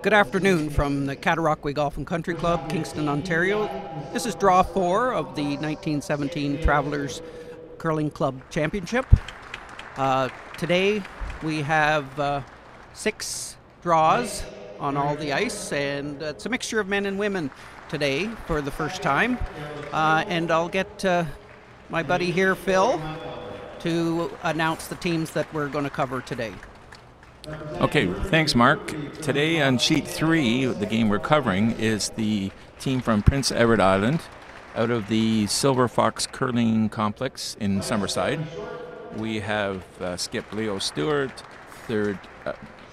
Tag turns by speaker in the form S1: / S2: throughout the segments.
S1: Good afternoon from the Cataraqui Golf and Country Club, Kingston, Ontario. This is Draw 4 of the 1917 Travelers Curling Club Championship. Today we have 6 draws on all the ice, and it's a mixture of men and women today for the first time. And I'll get my buddy here, Phil, to announce the teams that we're going to cover today.
S2: Okay, thanks, Mark. Today on sheet 3, the game we're covering is the team from Prince Edward Island out of the Silver Fox Curling Complex in Summerside. We have skip Leo Stewart, third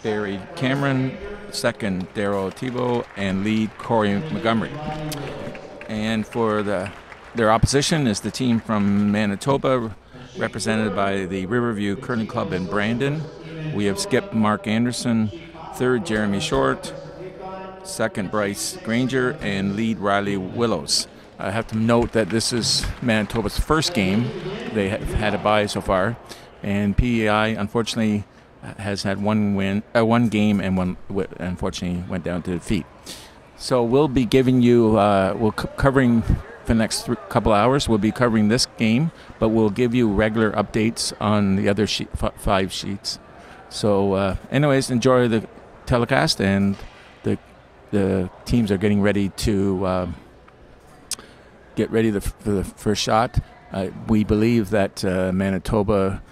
S2: Barry Cameron, second Darryl Thibault, and lead Corey Montgomery. And for their opposition is the team from Manitoba, represented by the Riverview Curling Club in Brandon. We have skip Mark Anderson, third Jeremy Short, second Bryce Granger, and lead Riley Willows. I have to note that this is Manitoba's first game. They have had a bye so far, and PEI unfortunately has had one game and one unfortunately went down to defeat. So we'll be giving you, covering for the next couple hours. We'll be covering this game, but we'll give you regular updates on the other 5 sheets. So anyways, enjoy the telecast, and the teams are getting ready to get ready for the first shot. We believe that Manitoba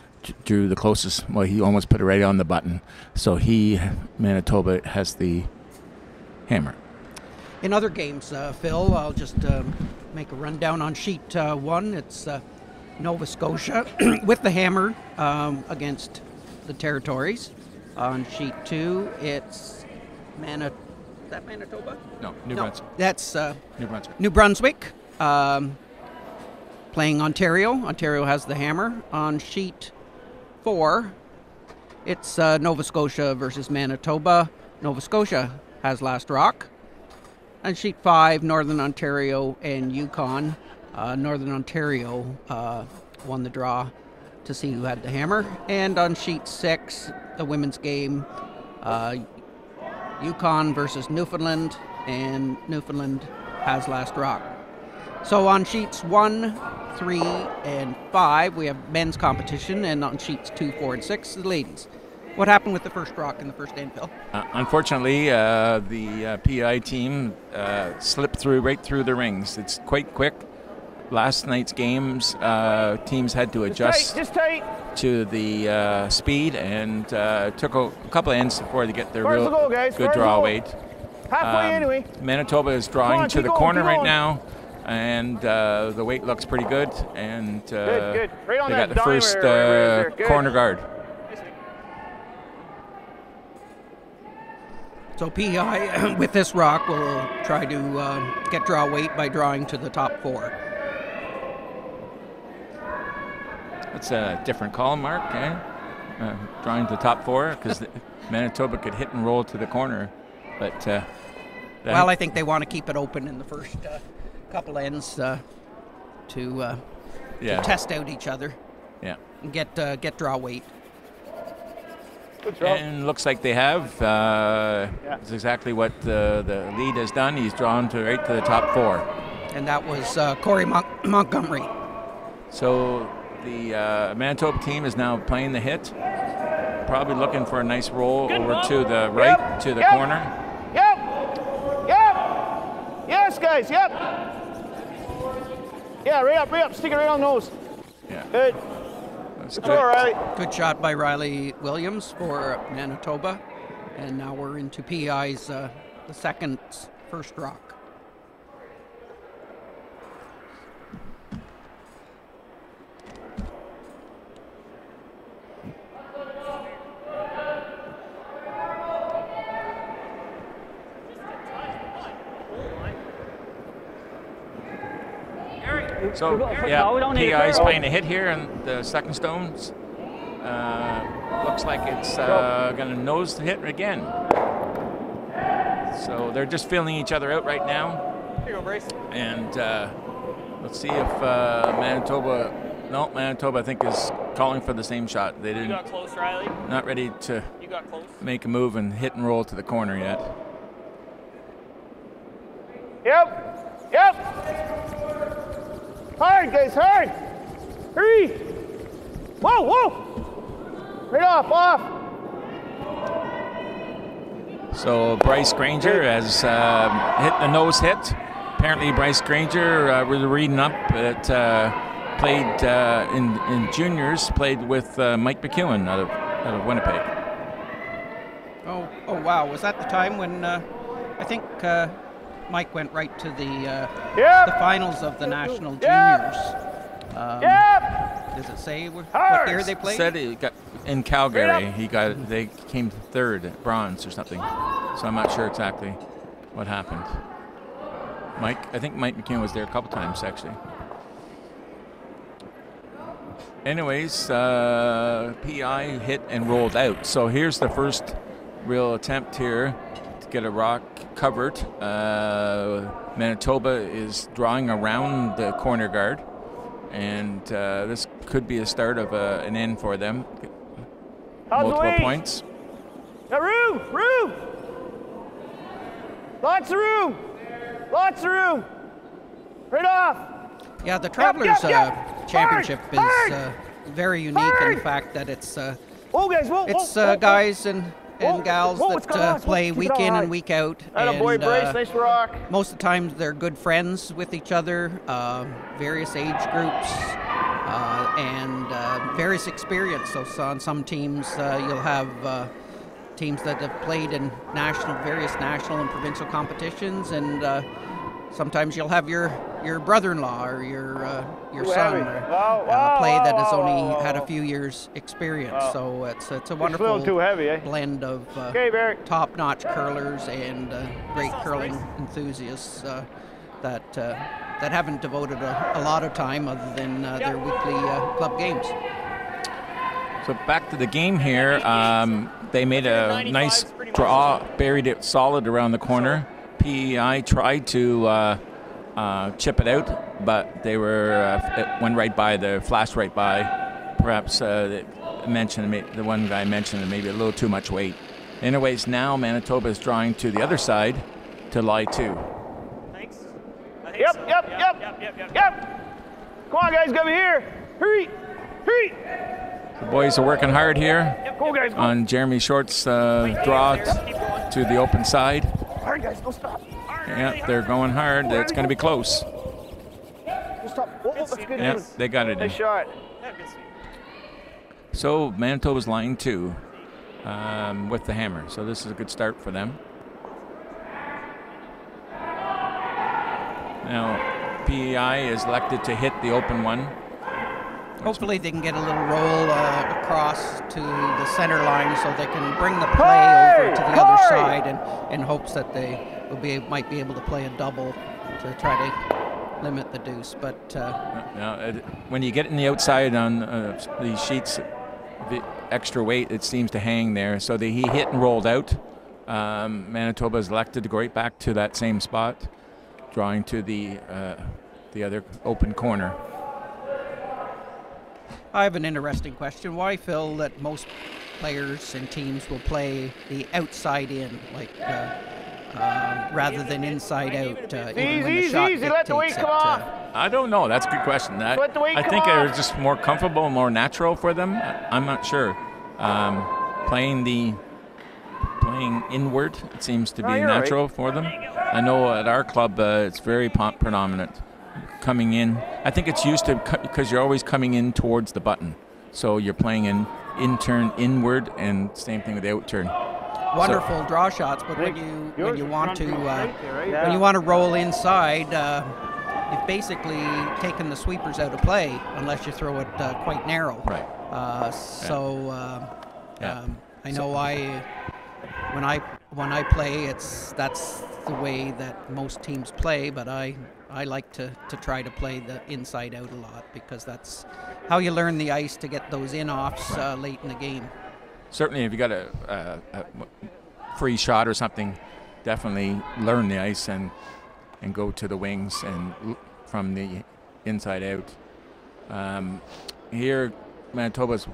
S2: drew the closest. Well, he almost put it right on the button. So Manitoba has the hammer.
S1: In other games, Phil, I'll just make a rundown on sheet 1. It's Nova Scotia with the hammer against the Territories. On sheet 2, it's Is that Manitoba?
S2: No, New Brunswick.
S1: That's
S2: New Brunswick.
S1: New Brunswick playing Ontario. Ontario has the hammer. On sheet 4, it's Nova Scotia versus Manitoba. Nova Scotia has last rock. On sheet 5, Northern Ontario and Yukon. Northern Ontario won the draw to see who had the hammer. And on sheet 6, the women's game, Yukon versus Newfoundland, and Newfoundland has last rock. So on sheets 1, 3, and 5, we have men's competition, and on sheets 2, 4, and 6, the ladies. What happened with the first rock in the first end, Phil?
S2: Unfortunately, the PI team slipped right through the rings. It's quite quick. Last night's games, teams had to adjust to the speed, and took a couple of ends before they get their good draw weight.
S3: Halfway anyway.
S2: Manitoba is drawing to the corner right now, and the weight looks pretty good. And
S3: good. Right on
S2: they
S3: that
S2: got the first corner guard.
S1: So PEI, with this rock, will try to get draw weight by drawing to the top 4.
S2: That's a different call, Mark. Eh? Drawing to the top 4, because Manitoba could hit and roll to the corner. But
S1: well, I think they want to keep it open in the first couple ends to test out each other.
S2: Yeah.
S1: And get draw weight.
S2: And looks like they have. It's exactly what the lead has done. He's drawn right to the top 4.
S1: And that was Corey Montgomery.
S2: So the Manitoba team is now playing the hit. Probably looking for a nice roll over to the right, to the corner.
S3: Yep. Yes, guys, yep. Yeah, right up. Stick it right on the nose.
S2: Yeah.
S3: Good.
S2: That's
S3: Good
S2: good.
S3: throw, Riley.
S1: Good shot by Riley Williams for Manitoba. And now we're into PEI's the second first rock.
S2: So, PEI's playing a hit here, and the second stones. Looks like it's going to nose the hit again. So they're just feeling each other out right now.
S3: Here you go, Brace.
S2: And let's see if Manitoba No, Manitoba, I think, is calling for the same shot. They didn't.
S4: You got close, Riley.
S2: Not ready to
S4: You got close.
S2: make a move and hit and roll to the corner yet.
S3: Yep. Yep. Hard, guys, hard. Hurry. Whoa, whoa. Right off.
S2: So Bryce Granger has hit the nose hit. Apparently Bryce Granger, we're reading up, played in juniors, played with Mike McEwen out of Winnipeg.
S1: Oh, wow. Was that the time when I think Mike went right to the finals of the national juniors? Does it say what year they played?
S2: Said he got in Calgary. They came third, bronze or something. So I'm not sure exactly what happened. I think Mike McEwen was there a couple times actually. Anyways, PI hit and rolled out. So here's the first real attempt here to get a rock covered. Manitoba is drawing around the corner guard, and this could be a start of an end for them. Multiple points.
S3: Now room. Lots of room. Right off.
S1: Yeah, the Travelers Championship is very unique in the fact that it's guys and gals that play week in and week out.
S3: Boy, Bryce, nice rock.
S1: Most of the time they're good friends with each other, various age groups, and various experience. So on some teams you'll have teams that have played in various national and provincial competitions, and sometimes you'll have your brother-in-law or your son play that has only had a few years experience. So it's a wonderful blend of top-notch curlers and great curling enthusiasts that haven't devoted a lot of time other than their weekly club games.
S2: So back to the game here. They made a nice draw, buried it solid around the corner. PEI tried to chip it out, but they it went right by, flashed right by. Perhaps the one guy mentioned maybe a little too much weight. Anyways, now Manitoba is drawing to the other side to lie two.
S3: Thanks. Yep. Come on, guys, come here. Hurry.
S2: The boys are working hard here
S3: Go, guys, go.
S2: on Jeremy Short's draw to the open side.
S3: Hard, guys, don't stop.
S2: Yeah, they're going hard. It's going to be close.
S3: Don't stop. That's good.
S2: Yeah, they got it in.
S3: Nice shot.
S2: So Manitoba's line two with the hammer. So this is a good start for them. Now PEI is elected to hit the open one.
S1: Hopefully they can get a little roll across to the center line so they can bring the play over to the other side, and in hopes that they might be able to play a double to try to limit the deuce. But
S2: now, when you get in the outside on these sheets, the extra weight, it seems to hang there. So he hit and rolled out. Manitoba is elected to go right back to that same spot, drawing to the other open corner.
S1: I have an interesting question. Why, Phil, that most players and teams will play the outside in, like rather than inside out, even when the shot dictates it?
S3: I
S2: don't know. That's a good question. I think it's just more comfortable, more natural for them. I'm not sure. Playing inward, it seems to be natural for them. I know at our club it's very predominant. Coming in, I think it's used to because you're always coming in towards the button, so you're playing in turn inward, and same thing with the out turn.
S1: Wonderful draw shots, but when you want to roll inside, you've basically taken the sweepers out of play unless you throw it quite narrow.
S2: Right.
S1: I know when I play, that's the way that most teams play, but I like to try to play the inside out a lot, because that's how you learn the ice to get those in-offs late in the game.
S2: Certainly, if you got a free shot or something, definitely learn the ice and go to the wings and from the inside out. Here, Manitoba's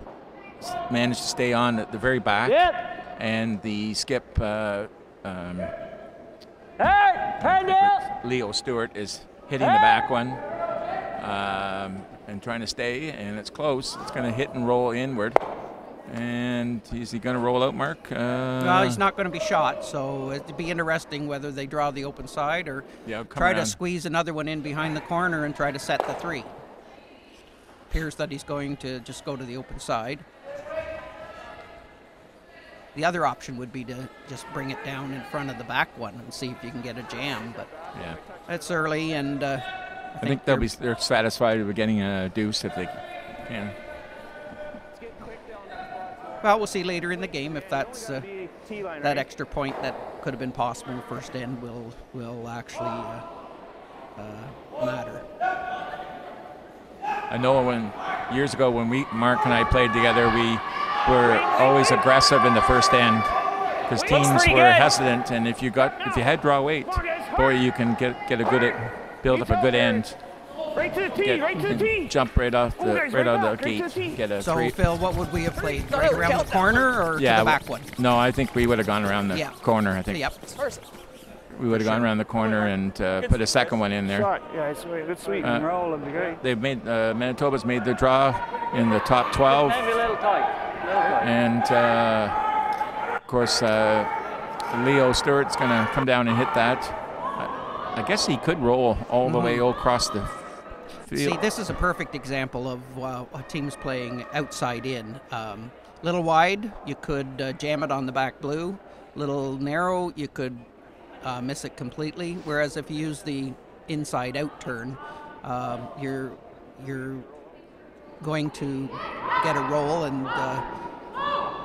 S2: managed to stay on at the very back, and the skip.
S3: Hey, hand out!
S2: Leo Stewart is hitting the back one and trying to stay, and it's close. It's going to hit and roll inward. And is he going to roll out, Mark?
S1: Well, he's not going to be shot, so it'd be interesting whether they draw the open side or try to squeeze another one in behind the corner and try to set the 3. Appears that he's going to just go to the open side. The other option would be to just bring it down in front of the back one and see if you can get a jam, but it's early, and I think
S2: they're satisfied with getting a deuce if they can.
S1: Well, we'll see later in the game if that's that extra point that could have been possible in the first end will actually matter.
S2: I know years ago when Mark and I played together, we were always aggressive in the first end because teams were hesitant, and if you had draw weight, boy, you can build up a good end.
S3: Right to the tee, right to the tee.
S2: Jump right out of the gate. Get a 3.
S1: So, Phil, what would we have played? Right around the corner or to the back one?
S2: No, I think we would have gone around the corner. I think.
S1: Yep.
S2: We would have gone around the corner and put a second one in there.
S3: Yeah, it's good sweet. Roll would be great.
S2: They've made Manitoba's made the draw in the top 12.
S3: Maybe a little tight.
S2: And of course, Leo Stewart's going to come down and hit that. I guess he could roll all the way across the field.
S1: See, this is a perfect example of teams playing outside in. Little wide, you could jam it on the back blue. Little narrow, you could miss it completely. Whereas if you use the inside out turn, you're going to get a roll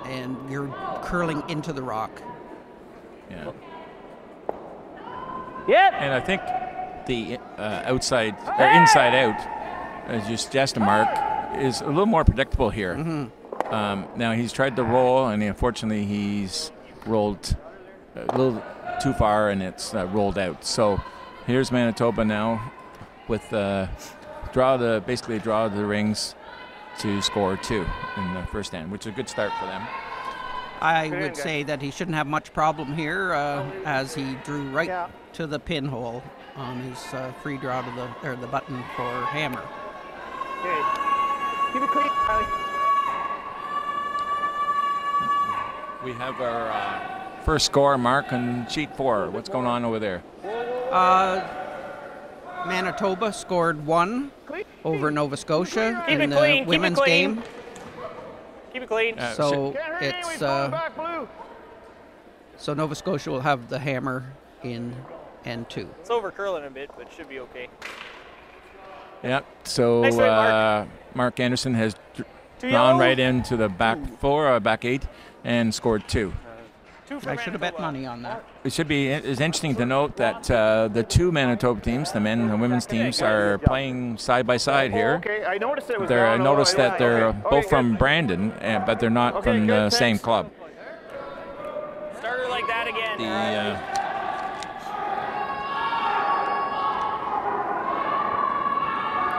S1: and you're curling into the rock.
S2: Yeah.
S3: Yep.
S2: And I think the inside out, as you suggested, Mark, is a little more predictable here. Now he's tried to roll, and unfortunately he's rolled a little too far, and it's rolled out. So here's Manitoba now with basically draw the rings to score 2 in the first end, which is a good start for them.
S1: I would say that he shouldn't have much problem here, as he drew right to the pinhole on his free draw to the button for hammer.
S3: Okay. Keep it clean, Riley.
S2: We have our first score, Mark, on sheet 4. What's going on over there?
S1: Manitoba scored 1 over Nova Scotia
S3: Keep
S1: in
S3: it
S1: the
S3: clean,
S1: women's
S3: keep it clean.
S1: game.
S3: Keep it clean.
S1: So it's so Nova Scotia will have the hammer in N2.
S3: It's over curling a bit, but it should be okay.
S2: Yeah. So
S3: Nice try, Mark.
S2: Mark Anderson has drawn right into the back 4, back 8, and scored 2.
S1: I should have bet money on that.
S2: It's interesting to note that the 2 Manitoba teams, the men and women's teams, are playing side by side here.
S3: Okay, I noticed it was
S2: I noticed that they're both from Brandon, but they're not from the same club.
S3: Start her like that again.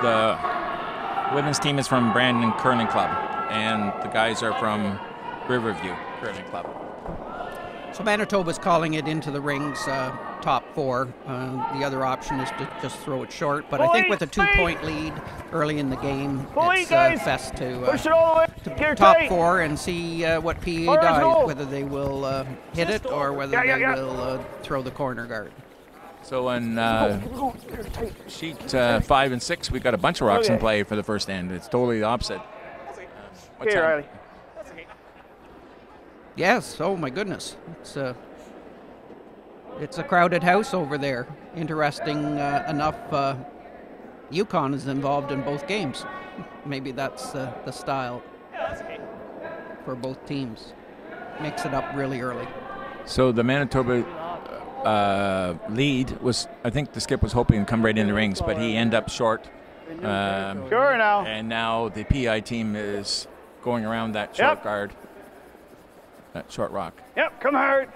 S2: The women's team is from Brandon Curling Club, and the guys are from Riverview Curling Club.
S1: So Manitoba's calling it into the rings, top 4. The other option is to just throw it short. But I think with a 2-point lead early in the game, it's best to
S3: push it all the way. Get
S1: top
S3: tight.
S1: 4 and see what PA does, whether they will hit it or whether they will throw the corner guard.
S2: So on sheet 5 and 6, we got a bunch of rocks in play for the first end. It's totally the opposite. What's
S3: Here,
S2: that?
S3: Riley.
S1: Yes. Oh my goodness. It's a crowded house over there. Interesting enough. Yukon is involved in both games. Maybe that's the style for both teams. Makes it up really early.
S2: So the Manitoba lead was, I think the skip was hoping to come right in the rings, but he ended up short.
S3: Sure now.
S2: And now the PI team is going around that short guard, that short rock.
S3: Yep, come hard.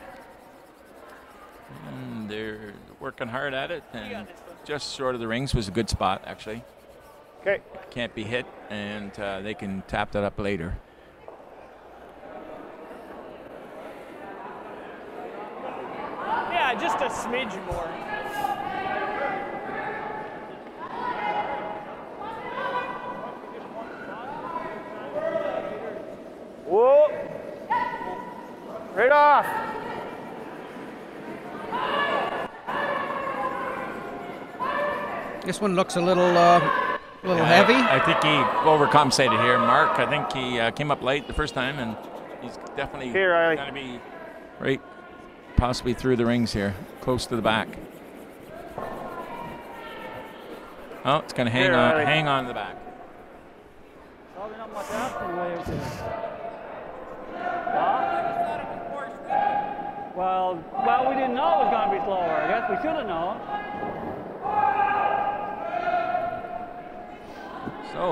S2: And they're working hard at it, and just short of the rings was a good spot, actually.
S3: Okay.
S2: Can't be hit, and they can tap that up later.
S3: Yeah, just a smidge more.
S4: Right off.
S1: This one looks a little heavy.
S2: I think he overcompensated here, Mark. I think he came up late the first time, and he's definitely going to be right, possibly through the rings here, close to the back. Oh, it's going to hang on to the back.
S4: Probably not much after way. Well, we didn't know it was going to be slower. I guess we should have known.
S2: So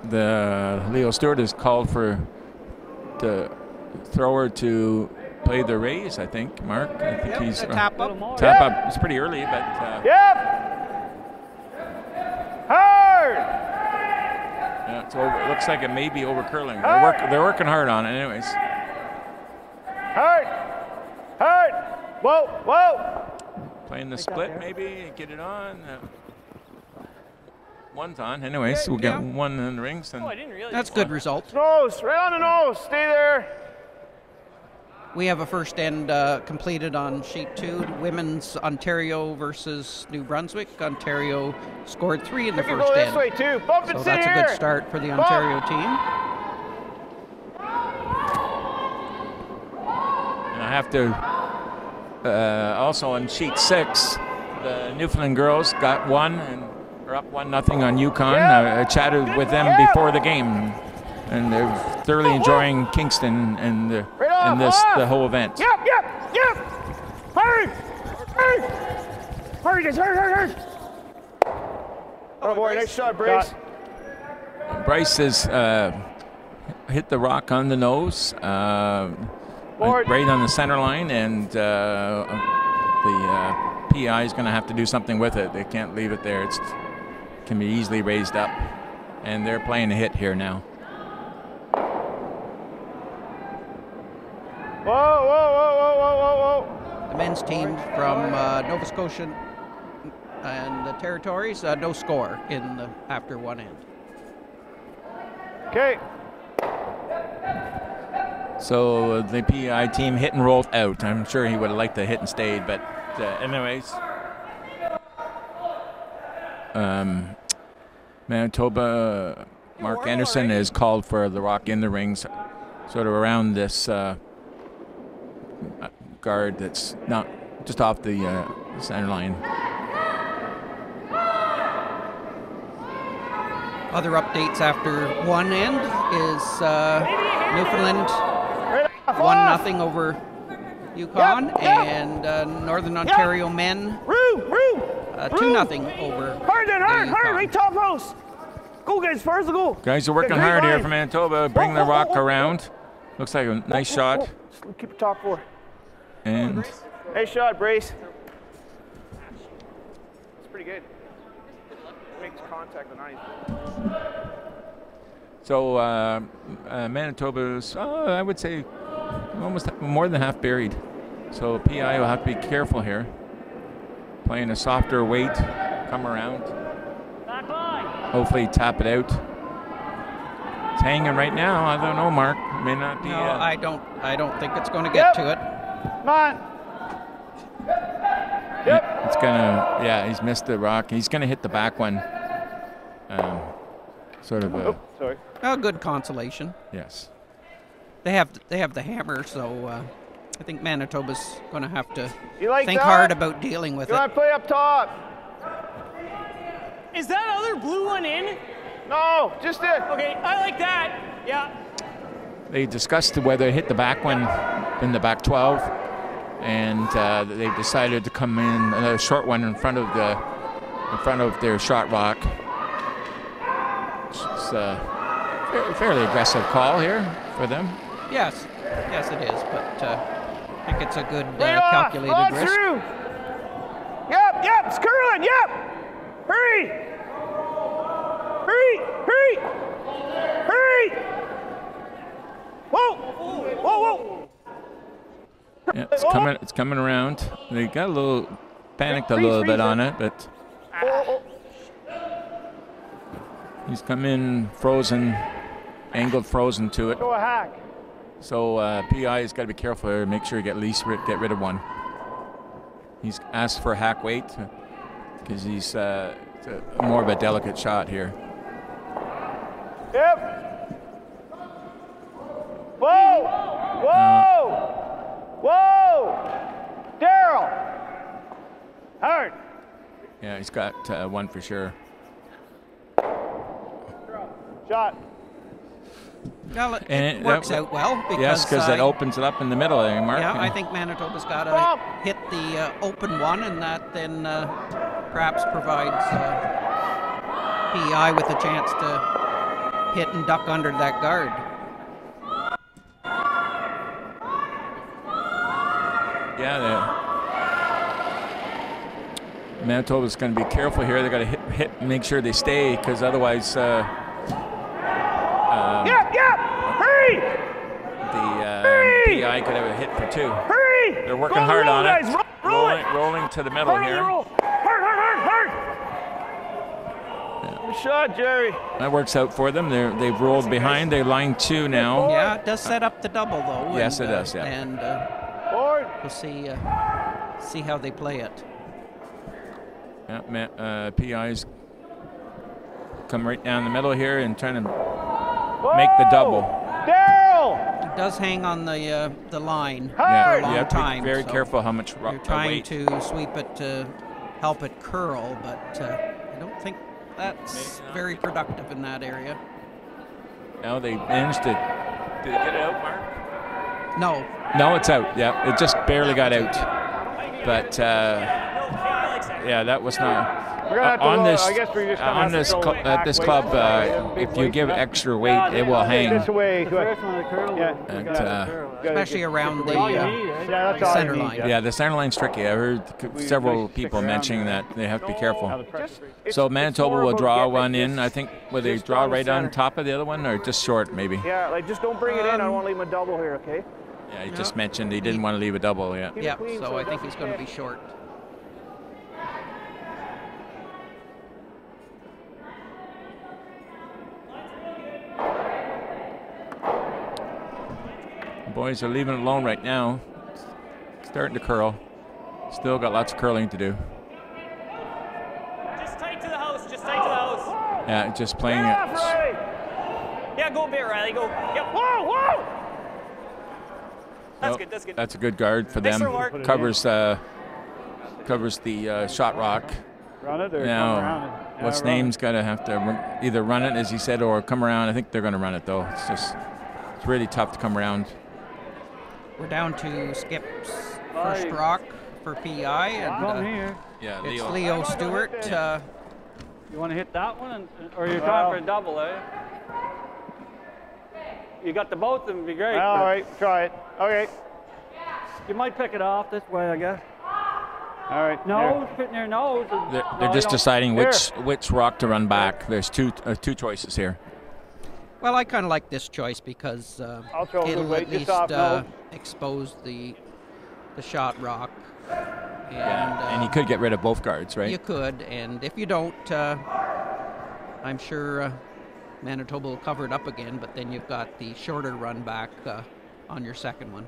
S2: the Leo Stewart is called for the thrower to play the raise, I think, Mark. I think he's
S1: tap up.
S2: Tap up. It's pretty early, but
S4: Hard.
S2: Yeah, it's over. It looks like it may be over curling. They're working hard on it, anyways.
S4: Hard. Whoa.
S2: Playing the split, maybe get it on. One's on, anyways. We'll get one in the rings, and
S3: I didn't realize
S1: that's good result.
S4: Nose, right on the nose. Stay there.
S1: We have a first end completed on sheet 2. Women's Ontario versus New Brunswick. Ontario scored 3 in the first
S4: Go this
S1: end.
S4: way too. Bump
S1: So
S4: and sit
S1: that's a
S4: here.
S1: good start for the Ontario team.
S2: And I have to also on sheet 6, the Newfoundland girls got 1 and are up 1-0 on Yukon. I chatted with them before the game, and they're thoroughly enjoying Kingston and the whole event.
S4: Yep. Hurry, guys, hurry. Oh boy, nice shot, Bryce.
S2: Bryce has hit the rock on the nose, right on the center line, and the PI is going to have to do something with it. They can't leave it there. It can be easily raised up, and they're playing a hit here now.
S4: Whoa.
S1: The men's team from Nova Scotia and the Territories, no score after one end.
S4: Okay.
S2: So the PI team hit and rolled out. I'm sure he would have liked to hit and stayed, but anyways. Manitoba, Mark Anderson is called for the rock in the rings, sort of around this guard that's not just off the center line.
S1: Other updates after one end is Newfoundland 1-0 over Yukon, and Northern Ontario men 2-0 over
S4: Hard, right top post. Go guys, first go.
S2: Guys are working hard here for Manitoba. Bring the rock around. Looks like a nice shot.
S4: Keep it top 4.
S2: And
S4: nice shot, Brace. It's pretty good. Makes contact on ice.
S2: so Manitoba's, I would say, almost more than half buried. So PI will have to be careful here. Playing a softer weight, come around. Hopefully tap it out. It's hanging right now. I don't know, Mark. May not be.
S1: No, I don't think it's going to get to it.
S4: Come on.
S2: It's gonna. Yeah, he's missed the rock. He's gonna hit the back one. Sort of a.
S4: Sorry.
S1: A good consolation.
S2: Yes.
S1: They have the hammer, so I think Manitoba's going to have to
S4: like
S1: think
S4: that?
S1: hard about dealing with
S4: You
S1: it.
S4: want to play up top?
S3: Is that other blue one in?
S4: No, just it.
S3: Okay, I like that. Yeah.
S2: They discussed whether to hit the back one in the back 12, and they decided to come in a short one in front of their shot rock. It's a fairly aggressive call here for them.
S1: Yes, it is, but I think it's a good calculated risk.
S4: Through. Yep, it's curling, yep. Hurry. Whoa.
S2: Yeah, it's coming around. They got a little panicked a little bit on it, but he's come in frozen, angled frozen to it.
S4: Go a hack.
S2: So PI's got to be careful here, make sure you get rid of one. He's asked for hack weight because he's more of a delicate shot here.
S4: Yep. Whoa! Whoa! Whoa! Daryl! Hard.
S2: Yeah, he's got one for sure.
S4: Shot.
S1: Well, it works out well because
S2: yes, because it opens it up in the middle there, Mark.
S1: Yeah, I think Manitoba's got to hit the open one, and that then perhaps provides PEI with a chance to hit and duck under that guard.
S2: Yeah, Manitoba's going to be careful here. They got to hit, and make sure they stay, because otherwise,
S4: Hurry!
S2: the PI could have a hit for two.
S4: Hurry!
S2: They're working hard on it.
S4: Guys,
S2: Rolling to the middle here.
S4: Hard! Good shot, Jerry.
S2: That works out for them. They've rolled behind. They line two now.
S1: Yeah, it does set up the double though.
S2: Yes, it does. Yeah.
S1: And we'll see how they play it.
S2: Yeah, PI's come right down the middle here and trying to make the double.
S4: Daryl!
S1: It does hang on the line
S2: Yeah,
S1: for a long
S2: you have to
S1: time.
S2: be very
S1: so
S2: careful how much
S1: you're trying
S2: weight.
S1: to sweep it to help it curl, but I don't think that's very productive in that area.
S2: Now they managed to. Did it get it out, Mark?
S1: No.
S2: No, it's out. Yeah, it just barely got out. But yeah, that was not. On this club, if you give extra weight, it will hang.
S1: Especially around the center line.
S2: Yeah, the center line's tricky. I heard several people mentioning that they have to be careful. So Manitoba will draw one in. I think, will they draw right on top of the other one, or just short maybe?
S4: Yeah, like just don't bring it in. I don't want to leave him a double here, okay?
S2: Yeah, he just mentioned he didn't want to leave a double. Yeah.
S1: Yeah, so I think he's going to be short.
S2: Boys are leaving it alone right now. Starting to curl. Still got lots of curling to do.
S3: Just tight to the house. Just tight to the house.
S2: Yeah, just playing it.
S3: Yeah, go a bit, Riley. Go. Yep.
S4: Whoa!
S3: That's good. That's good.
S2: That's a good guard for
S3: Nice
S2: them.
S3: work.
S2: Covers the shot rock.
S4: Run it or
S2: Now,
S4: come around it.
S2: what's name's got to have to either run it, as he said, or come around. I think they're going to run it though. It's really tough to come around.
S1: We're down to Skip's first rock for PI, and
S2: Yeah,
S1: it's Leo Stewart.
S4: You want to hit that one, or you're trying for a double, eh? You got the both of them, would be great. All right, try it. Okay. You might pick it off this way, I guess. All right. Nose, hitting your nose.
S2: They're just deciding which rock to run back. There's two choices here.
S1: Well, I kind of like this choice because it'll at least expose the shot rock.
S2: And you could get rid of both guards, right?
S1: You could, and if you don't, I'm sure Manitoba will cover it up again, but then you've got the shorter run back on your second one.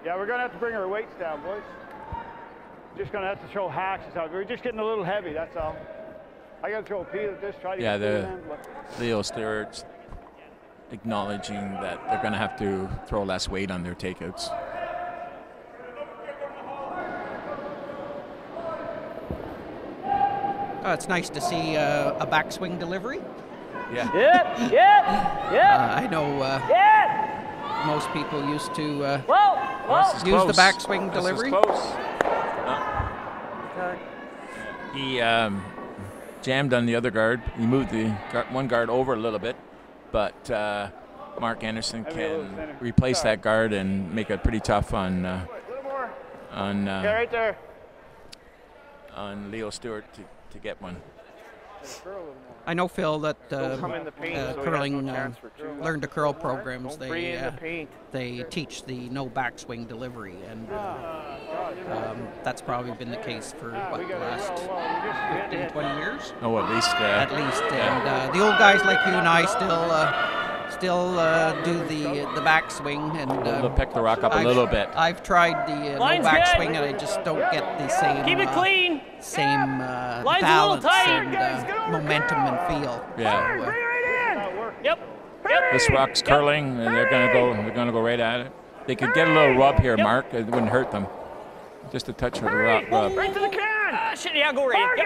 S4: Yeah, we're going to have to bring our weights down, boys. Just going to have to throw hacks and stuff. We're just getting a little heavy, that's all. I got to throw a peel at this, try to get
S2: Leo Stewart's acknowledging that they're going to have to throw less weight on their takeouts.
S1: It's nice to see a backswing delivery.
S2: Yeah.
S1: I know most people used to use the backswing delivery.
S2: He jammed on the other guard. He moved the one guard over a little bit, but Mark Anderson can replace that guard and make it pretty tough on
S4: right there.
S2: on Leo Stewart to get one.
S1: I know, Phil, that curling learn to curl programs, they teach the no backswing delivery, and that's probably been the case for the last 15, 20 years.
S2: Oh, at least.
S1: At least, and the old guys like you and I still still do the backswing, and
S2: They'll pick the rock up a little bit.
S1: I've tried the no
S3: Line's
S1: backswing,
S3: good.
S1: and I just don't get the same
S3: Keep it clean.
S1: same
S3: Line's a little
S1: balance
S3: tight.
S1: and momentum and feel.
S2: Yeah.
S1: So,
S3: Yep. Yep.
S2: This rock's curling, and they're gonna go right at it. They could get a little rub here, Mark. It wouldn't hurt them. Just a touch of the rub.
S3: Right to the can. Shit, yeah, go right.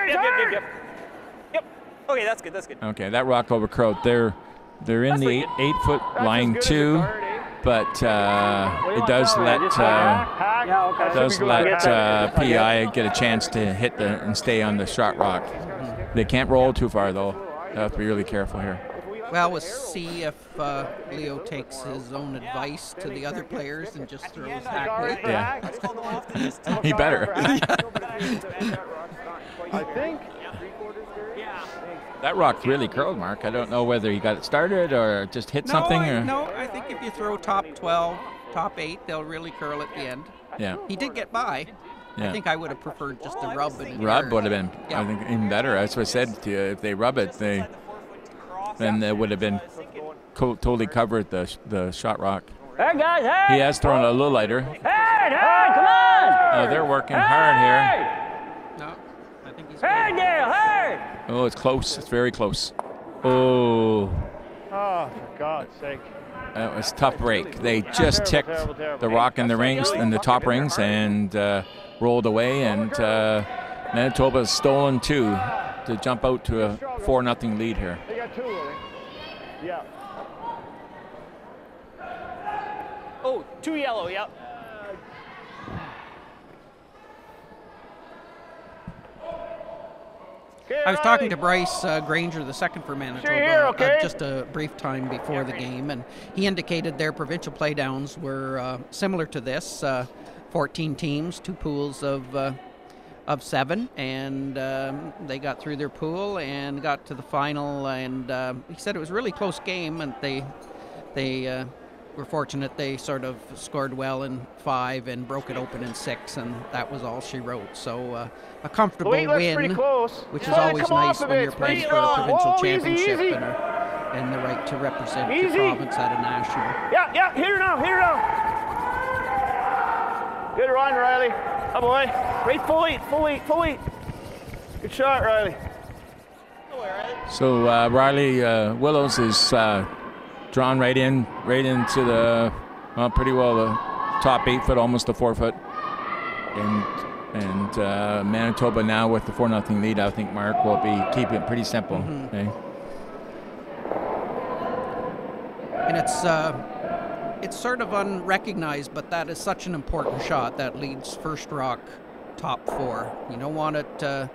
S3: Yep. Okay, that's good. That's good.
S2: Okay, that rock over curled. They're in the 8-foot line too, but it does let PI get a chance to hit and stay on the shot rock. They can't roll too far though. They have to be really careful here.
S1: well, we'll see if Leo takes his own advice to the other players and just throws hack.
S2: Yeah, he better.
S4: I think.
S2: That rock really curled, Mark. I don't know whether he got it started or just hit something.
S1: No, I think if you throw top 12, top 8, they'll really curl at the end.
S2: Yeah.
S1: He did get by.
S2: Yeah.
S1: I think I would have preferred just a rub.
S2: Rub would have been,
S1: Yeah.
S2: I think, even better. That's what I said to you. If they rub it, then they would have been totally covered the shot rock.
S3: Hey, guys, hey!
S2: He has thrown a little lighter.
S3: Hey, come on!
S2: They're working hard here.
S1: No, I think he's
S3: Hey,
S1: good.
S3: Dale, hey!
S2: Oh, it's close. It's very close. Oh,
S4: Oh, for God's sake.
S2: that was a tough break. They just ticked the rock in the rings, in the top rings, and rolled away. And Manitoba's stolen 2 to jump out to a 4-0 lead here.
S4: They got 2, I think. Yeah.
S3: Oh, 2 yellow, yep.
S1: I was talking to Bryce Granger, the second for Manitoba,
S4: here, okay?
S1: just a brief time before the game, and he indicated their provincial playdowns were similar to this, 14 teams, 2 pools of 7, and they got through their pool and got to the final, and he said it was a really close game, and they were fortunate. They sort of scored well in 5 and broke it open in 6, and that was all she wrote. So a comfortable
S4: The weight looks pretty
S1: win,
S4: close.
S1: which is
S4: Slowly
S1: always
S4: come off
S1: nice
S4: of
S1: when
S4: it.
S1: you're
S4: It's
S1: playing
S4: pretty
S1: for a
S4: long.
S1: provincial
S4: Whoa, easy,
S1: championship
S4: easy.
S1: and the right to represent
S4: Easy.
S1: your province at a national.
S4: Yeah, hit her now, Good run, Riley. Oh, boy. Right, full eight. Good shot, Riley.
S2: So Riley Willows is drawn right into the pretty well the top 8-foot, almost the 4-foot, and Manitoba now with the 4-0 lead. I think Mark will be keeping it pretty simple.
S1: Mm-hmm.
S2: Okay?
S1: And it's sort of unrecognized, but that is such an important shot. That leads first rock top 4. You don't want it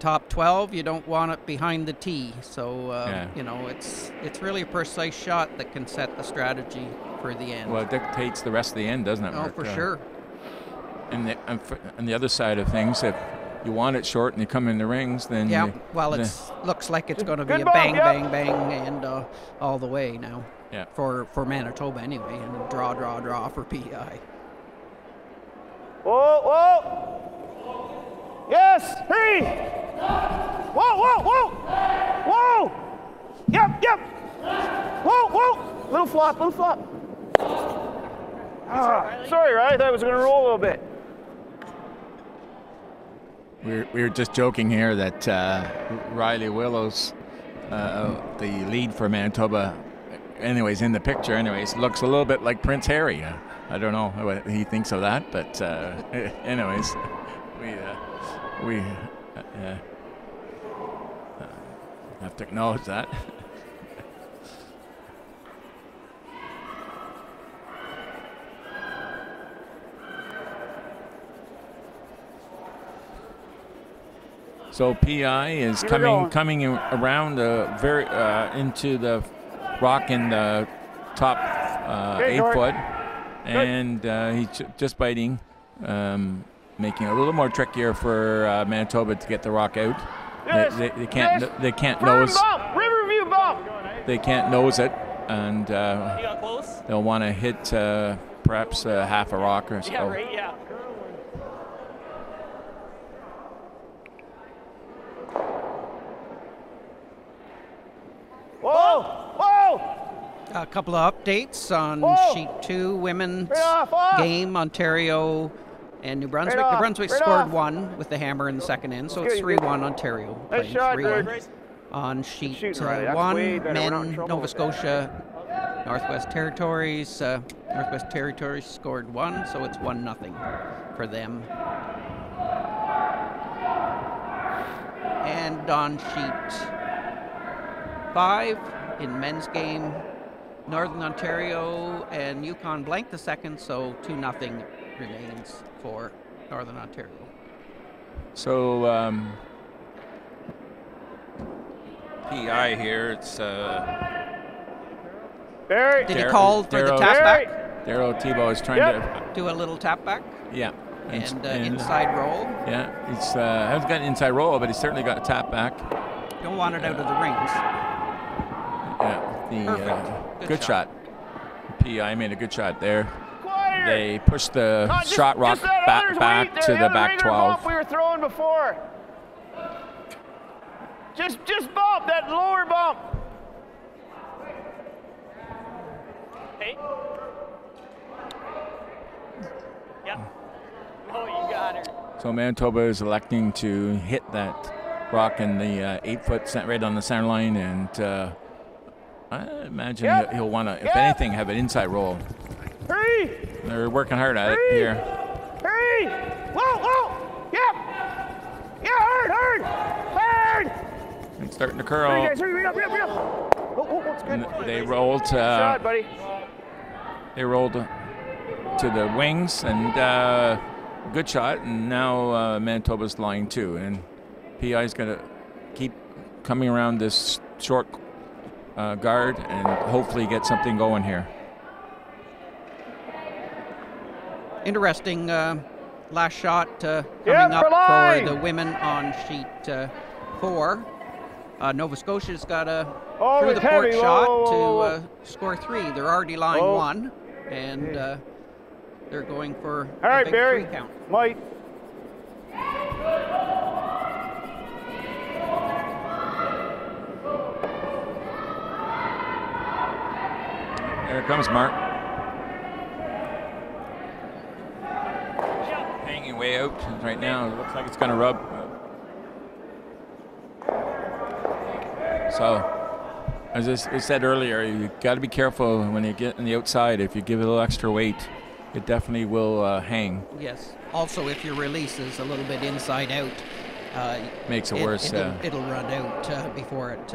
S1: top 12. You don't want it behind the tee. So you know, it's really a precise shot that can set the strategy for the end.
S2: Well, it dictates the rest of the end, doesn't it, Mark?
S1: for sure.
S2: And the other side of things, if you want it short and you come in the rings, then
S1: Yeah. Well, it looks like it's going to be
S4: Good
S1: a
S4: ball,
S1: bang,
S4: yep.
S1: bang, bang, and all the way now.
S2: Yeah.
S1: For Manitoba anyway, and draw for PI.
S4: Whoa. Yes, 3. Whoa. Yep. Whoa. Little flop. Sorry, Riley. I thought it was going to roll a little bit.
S2: We were just joking here that Riley Willows, the lead for Manitoba, anyways, in the picture, looks a little bit like Prince Harry. I don't know what he thinks of that, but anyways, we have to acknowledge that. So PI is coming around very into the rock in the top 8-foot, and he's just biting, making it a little more trickier for Manitoba to get the rock out.
S4: Yes.
S2: They can't nose.
S4: Riverview bump.
S2: They can't nose it, and
S3: You got close?
S2: they'll want to hit perhaps half a rock or so.
S3: Yeah, right, yeah.
S4: Whoa.
S1: A couple of updates on sheet 2, women's
S4: off.
S1: game, Ontario and New Brunswick.
S4: Right
S1: New
S4: off,
S1: Brunswick
S4: right
S1: scored
S4: off.
S1: 1 with the hammer in the second end, so it's
S4: Good, good.
S1: 3-1 Ontario.
S4: Nice
S1: playing
S4: shot,
S1: 3-1.
S4: Greg.
S1: On sheet
S4: Shooting right. That's
S1: 1,
S4: way better. We're not in
S1: men,
S4: trouble
S1: Nova
S4: with that.
S1: Scotia, Northwest Territories. Northwest Territories scored 1, so it's 1-0 for them. And on sheet 5, in men's game, Northern Ontario and Yukon blank the second, so 2-0 remains for Northern Ontario.
S2: So PI here. It's
S4: Barry.
S1: Did he call for the tap
S4: Barry.
S1: back?
S2: Darryl Tebow is trying
S4: Yep.
S1: Do a little tap back
S2: yeah.
S1: and
S2: and
S1: inside roll.
S2: Yeah, he's hasn't got an inside roll, but he's certainly got a tap back.
S1: Don't want it out of the rings.
S2: Yeah,
S1: Perfect.
S2: good shot. PI made a good shot there.
S4: Quieter.
S2: They pushed the
S4: Just-
S2: shot rock
S4: just that
S2: back
S4: other's weight
S2: to
S4: there,
S2: the
S4: other
S2: back
S4: regular
S2: 12.
S4: Bump we were throwing before. Just bump that lower bump.
S3: Hey. Yep. Oh, you got her.
S2: So Manitoba is electing to hit that rock in the 8-foot right on the center line, and I imagine
S4: Yep.
S2: he'll want to, if
S4: Yep.
S2: anything, have an inside roll.
S4: Hurry.
S2: They're working hard at it
S4: Hurry.
S2: here.
S4: Hurry. Whoa. Yep. Yeah, hard.
S2: It's starting to
S4: Hurry,
S2: curl.
S4: guys, hurry up. Oh, that's good.
S2: And they rolled.
S4: Shot, buddy.
S2: They rolled to the wings, and good shot. And now Manitoba's line 2, and PI's going to keep coming around this short guard and hopefully get something going here.
S1: Interesting last shot coming
S4: Yeah,
S1: up
S4: for line.
S1: for the women on sheet 4. Nova Scotia's got a
S4: Oh,
S1: through
S4: it's
S1: the port
S4: heavy.
S1: shot
S4: Whoa.
S1: to score 3. They're already lying
S4: Oh.
S1: 1, and they're going for
S4: All
S1: a
S4: right,
S1: big
S4: Barry.
S1: 3 count.
S4: Mike.
S2: There comes Mark. Hanging way out right now. It looks like it's going to rub. So, as I said earlier, you got to be careful when you get on the outside. If you give it a little extra weight, it definitely will hang.
S1: Yes. Also, if your release is a little bit inside out,
S2: Makes it worse.
S1: It'll run out before it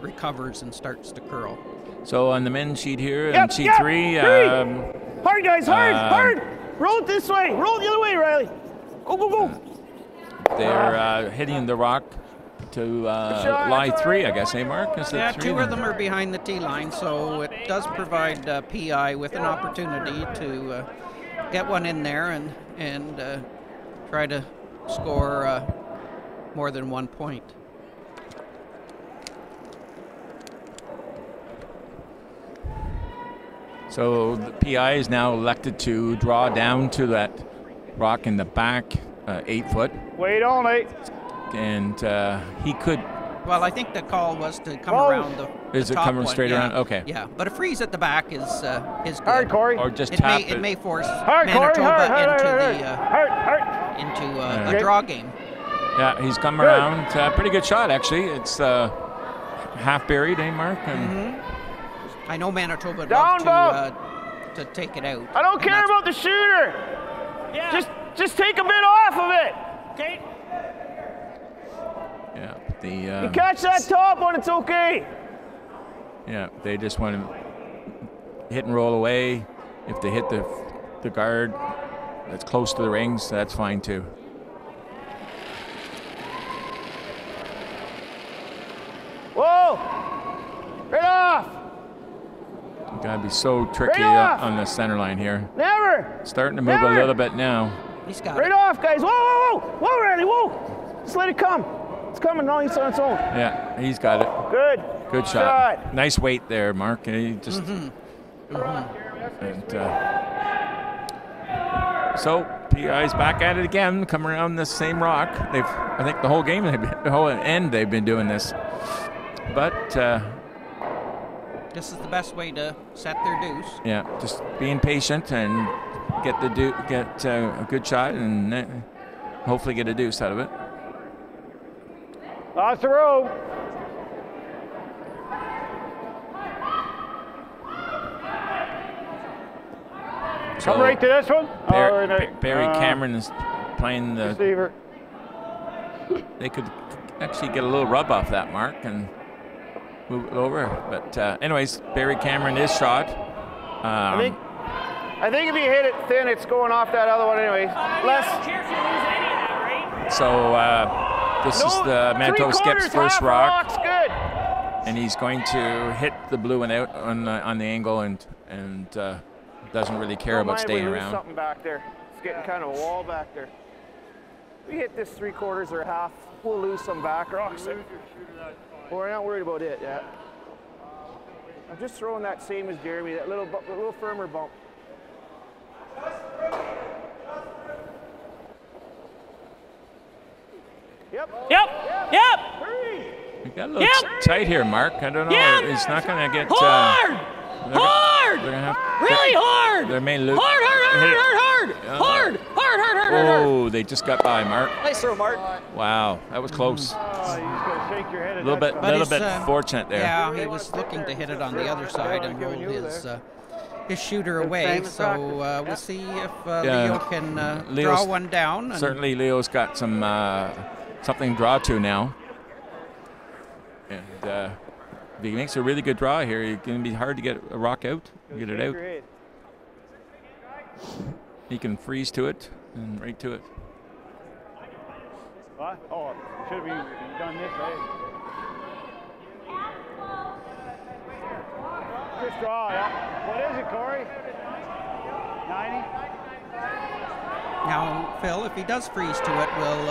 S1: recovers and starts to curl.
S2: So on the men's sheet here,
S4: Yep,
S2: on sheet
S4: yep,
S2: 3,
S4: Hard, guys, hard. Roll it this way. Roll it the other way, Riley. Go.
S2: they're hitting the rock to
S4: shot.
S2: lie 3, I guess, Mark? Is it
S1: Yeah,
S2: 3?
S1: 2 of them are behind the tee line, so it does provide PI with an opportunity to get one in there and try to score more than 1 point.
S2: So the PI is now elected to draw down to that rock in the back, 8 foot,
S4: Wait only.
S2: and he could.
S1: Well, I think the call was to come
S4: Oh.
S1: around the
S2: Is it
S1: top
S2: coming
S1: one,
S2: straight
S1: yeah.
S2: around? Okay.
S1: Yeah, but a freeze at the back is good.
S4: Hard, Corey.
S2: Or just
S1: It
S2: tap
S1: may, it may force
S4: Hard, Corey.
S1: Manitoba
S4: Hard.
S1: into
S2: Yeah.
S1: a draw game.
S2: Yeah, he's come
S4: Good.
S2: around. Pretty good shot, actually. It's half buried, Mark? And
S1: I know Manitoba would
S4: Down,
S1: love to take it out.
S4: I don't
S1: and
S4: care
S1: that's-
S4: about the shooter.
S3: Yeah.
S4: Just take a bit off of it.
S3: Okay.
S2: yeah,
S4: You catch that top one, it's okay.
S2: yeah, they just want to hit and roll away. If they hit the guard that's close to the rings, that's fine too.
S4: Whoa. Right off.
S2: You gotta be so tricky
S4: Right off.
S2: on the center line here.
S4: Never.
S2: Starting to move a
S4: Never.
S2: little bit now.
S1: He's got
S4: Right
S1: it.
S4: off, guys. Whoa, Riley, whoa. Just let it come. It's coming on its own.
S2: Yeah, he's got it.
S4: Good.
S2: Good shot. Nice weight there, Mark. He just. And, so PI's back at it again, come around this same rock. I think the whole game, the whole end, they've been doing this. But
S1: This is the best way to set their deuce.
S2: Yeah, just being patient and get a good shot and hopefully get a deuce out of it.
S4: Lost the room.
S2: So
S4: Come right to this one.
S2: Barry Cameron is playing the
S4: receiver.
S2: They could actually get a little rub off that mark and move it over. But anyways, Barry Cameron is shot.
S5: I think if you hit it thin, it's going off that other one anyways.
S2: So this is the Manitoba Skip's first rock.
S5: Good.
S2: And he's going to hit the blue one out on the angle and doesn't really care about staying around.
S5: Something back there. It's getting kind of a wall back there. We hit this 3/4 or half, we'll lose some back rocks. Well, we're not worried about it yet. I'm just throwing that same as Jeremy, that little firmer bump. Yep.
S2: We got a little tight here, Mark. I don't know.
S3: Yep.
S2: He's not going to get
S3: Hard!
S2: They're gonna have
S3: Really hard!
S2: Their main loop.
S3: Hard!
S2: Oh, they just got by, Mark.
S3: Nice throw, Mark.
S2: Wow, that was close.
S4: Oh, you just gotta shake your head.
S2: A little bit fortunate there.
S1: Yeah, he was looking to hit it on the other side and roll his shooter away. So we'll see if Leo can draw one down.
S2: Certainly, Leo's got some something to draw to now. And if he makes a really good draw here, it's going to be hard to get a rock out, get it out. He can freeze to it and right to it.
S4: What? Oh, should have done this, eh? Just draw, yeah. What is it, Corey? 90?
S1: Now, Phil, if he does freeze to it, will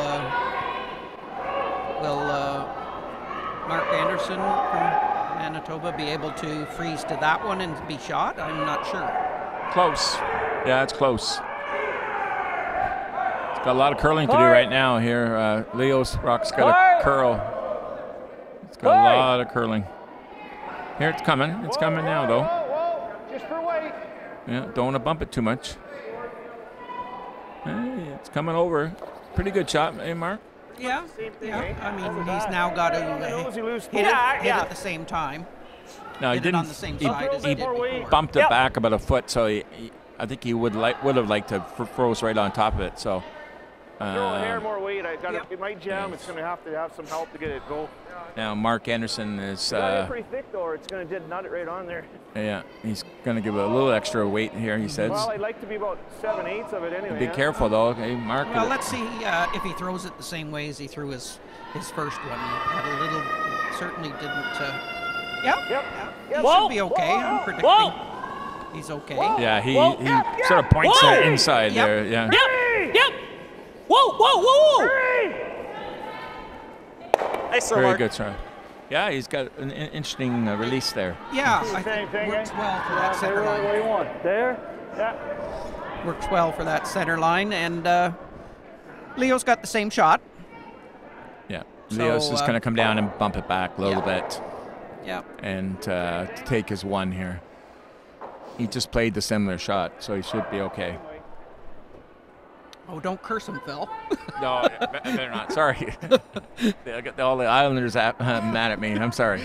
S1: Mark Anderson from Manitoba be able to freeze to that one and be shot? I'm not sure.
S2: Close. Yeah, it's close. It's got a lot of curling to do right now here. Leo's rock's got a curl. It's got a lot of curling. Here it's coming. It's coming now, though.
S4: Whoa. Just for weight.
S2: Yeah, don't want to bump it too much. Hey, it's coming over. Pretty good shot, eh, Mark?
S1: Yeah. I mean, he's now got to hit it at the same time.
S2: No, he didn't.
S1: On the same side as he did before.
S2: Bumped it back about a foot, so I think he would have liked to froze right on top of it. So.
S5: Throw a hair more weight. It might jam. It's going to have some help to get it go.
S2: Now Mark Anderson is.
S5: Pretty thick though, or it's going to nut it right on there.
S2: Yeah, he's going to give it a little extra weight here. He says.
S5: Well, I'd like to be about 7/8 of it anyway.
S2: Be careful though, okay, Mark.
S1: Well, let's see if he throws it the same way as he threw his first one. He had a little, certainly didn't. Yep. He should be okay. I'm predicting he's okay.
S2: Yeah, he sort of points it inside there. Yeah.
S3: Yep. Whoa. Nice throw,
S1: Very
S3: Mark.
S1: good try.
S2: Yeah, he's got an interesting release there.
S1: Yeah, I think works well for that center line.
S4: What do you want? There? Yeah.
S1: Works well for that center line, and Leo's got the same shot.
S2: Yeah, Leo's just going to come down and bump it back a little bit.
S1: Yeah.
S2: And take his one here. He just played the similar shot, so he should be okay.
S1: Oh, don't curse him, Phil.
S2: No, better not. Sorry. All the Islanders mad at me. I'm sorry.